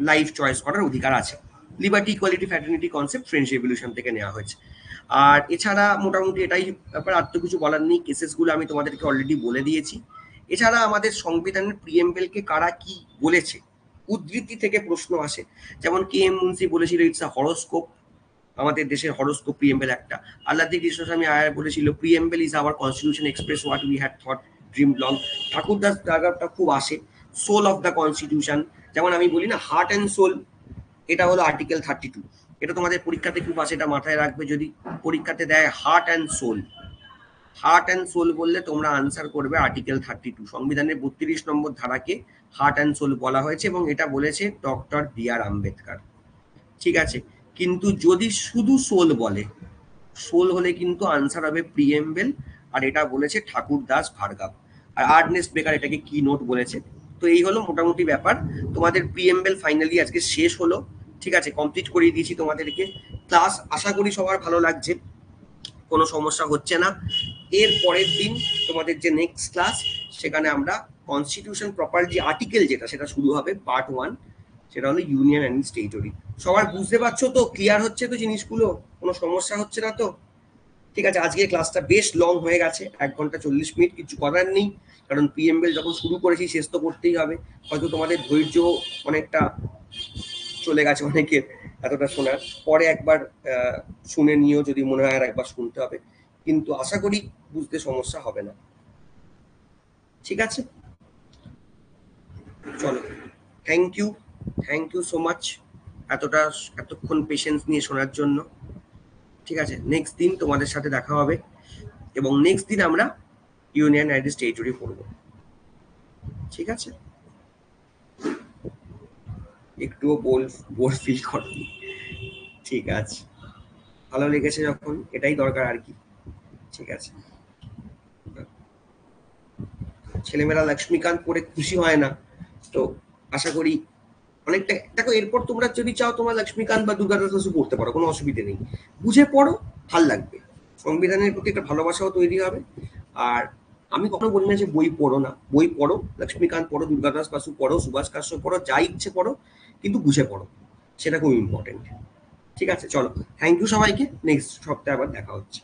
লাইফ চয়েস করার অধিকার আছে। Liberty, equality, fraternity concept French revolution থেকে নেওয়া হয়েছে। আর এছাড়া মোটামুটি এটাই ব্যাপার, আর তো কিছু বলার নেই। কেসেসগুলো আমি তোমাদেরকে অলরেডি বলে দিয়েছি। এছাড়া আমাদের সংবিধানের প্রিএম্বেলকে কারা কি বলেছে, উদ্ধৃতি থেকে প্রশ্ন আসে। যেমন কে এম মুন্সি বলেছিল ইটস আ হরোস্কোপ, আমাদের দেশের হরোস্কোপ প্রিএম্বেল একটা। আল্লাদি কৃষ্ণস্বামী আয়ার বলেছিল preamble is our constitution express what we had thought dream long. Thakurdas জায়গাটা খুব আসে, সোল অফ দ্য কনস্টিটিউশন। যেমন আমি বলি না হার্ট অ্যান্ড সোল, এটা হলো আর্টিকেল 32। এটা তোমাদের পরীক্ষাতে খুব আসে, এটা মাথায় রাখবে। যদি পরীক্ষাতে দেয় heart and soul, heart and soul বললে তোমরা আনসার করবে আর্টিকেল 32। সংবিধানের 32 নম্বর ধারাকে হার্ট অ্যান্ড সোল বলা হয়েছে, এবং এটা বলেছে ডক্টর বি আর আম্বেদকর। ঠিক আছে, কিন্তু যদি শুধু সোল বলে, সোল হলে কিন্তু আনসার হবে প্রিএম্বেল, আর এটা বলেছে ঠাকুরদাস ভার্গব। আর আর্নেস্ট বেকার এটাকে কি নোট বলেছে। তো এই হলো মোটামুটি ব্যাপার। তোমাদের প্রিএম্বেল ফাইনালি আজকে শেষ হলো। ঠিক আছে, কমপ্লিট করিয়ে দিয়েছি তোমাদেরকে ক্লাস। আশা করি সবার ভালো লাগছে, কোনো সমস্যা হচ্ছে না। এর পরের দিন তোমাদের যে নেক্সট ক্লাস, সেখানে আমরা কনস্টিটিউশন প্রপার যে আর্টিকেল যেটা, সেটা শুরু হবে পার্ট 1, সেটা হলো ইউনিয়ন অ্যান্ড টেরিটরি। সবার বুঝতে পারছো তো? ক্লিয়ার হচ্ছে তো জিনিসগুলো? কোনো সমস্যা হচ্ছে না তো? ঠিক আছে, আজকে ক্লাসটা বেশ লং হয়ে গেছে, 1 ঘন্টা 40 মিনিট। কিছু করার নেই, কারণ পিএমএল যখন শুরু করেছি শেষ তো করতেই হবে। হয়তো তোমাদের ধৈর্য অনেকটা চলে গেছে অনেকের এতটা শোনার পরে। একবার শুনে নিও, যদি মনে হয় আর একবার শুনতে হবে, কিন্তু আশা করি বুঝতে সমস্যা হবে না। ঠিক আছে, চলো, থ্যাংক ইউ সো মাচ এতক্ষণ পেশেন্স নিয়ে শোনার জন্য। ঠিক আছে, নেক্সট দিন তোমাদের সাথে দেখা হবে, এবং নেক্সট দিন আমরা ইউনিয়ন অ্যান্ড টেরিটরি পড়বো। ঠিক আছে, একটুও বোর ফিল করনি। ঠিক আছে, ভালো লেগেছে যখন, এটাই দরকার আর কি। ঠিক আছে, ছেলেমেয়েরা লক্ষ্মীকান্ত পড়ে খুশি হয় না, তো আশা করি অনেকটা। দেখো, এরপর তোমরা যদি চাও তোমরা লক্ষ্মীকান্ত বা দুর্গাদাস বসু পড়তে পারো, কোনো অসুবিধে নেই। বুঝে পড়ো, ভাল লাগবে, সংবিধানের প্রতি একটা ভালোবাসাও তৈরি হবে। আর আমি কখনো বলি না যে বই পড়ো না, বই পড়ো, লক্ষ্মীকান্ত পড়ো, দুর্গাদাস বাসু পড়ো, সুভাষ কাশ্যপ পড়ো, যা ইচ্ছে পড়ো, কিন্তু বুঝে পড়ো, সেটা খুব ইম্পর্টেন্ট। ঠিক আছে, চলো, থ্যাংক ইউ সবাইকে। নেক্সট সপ্তাহে আবার দেখা হচ্ছে।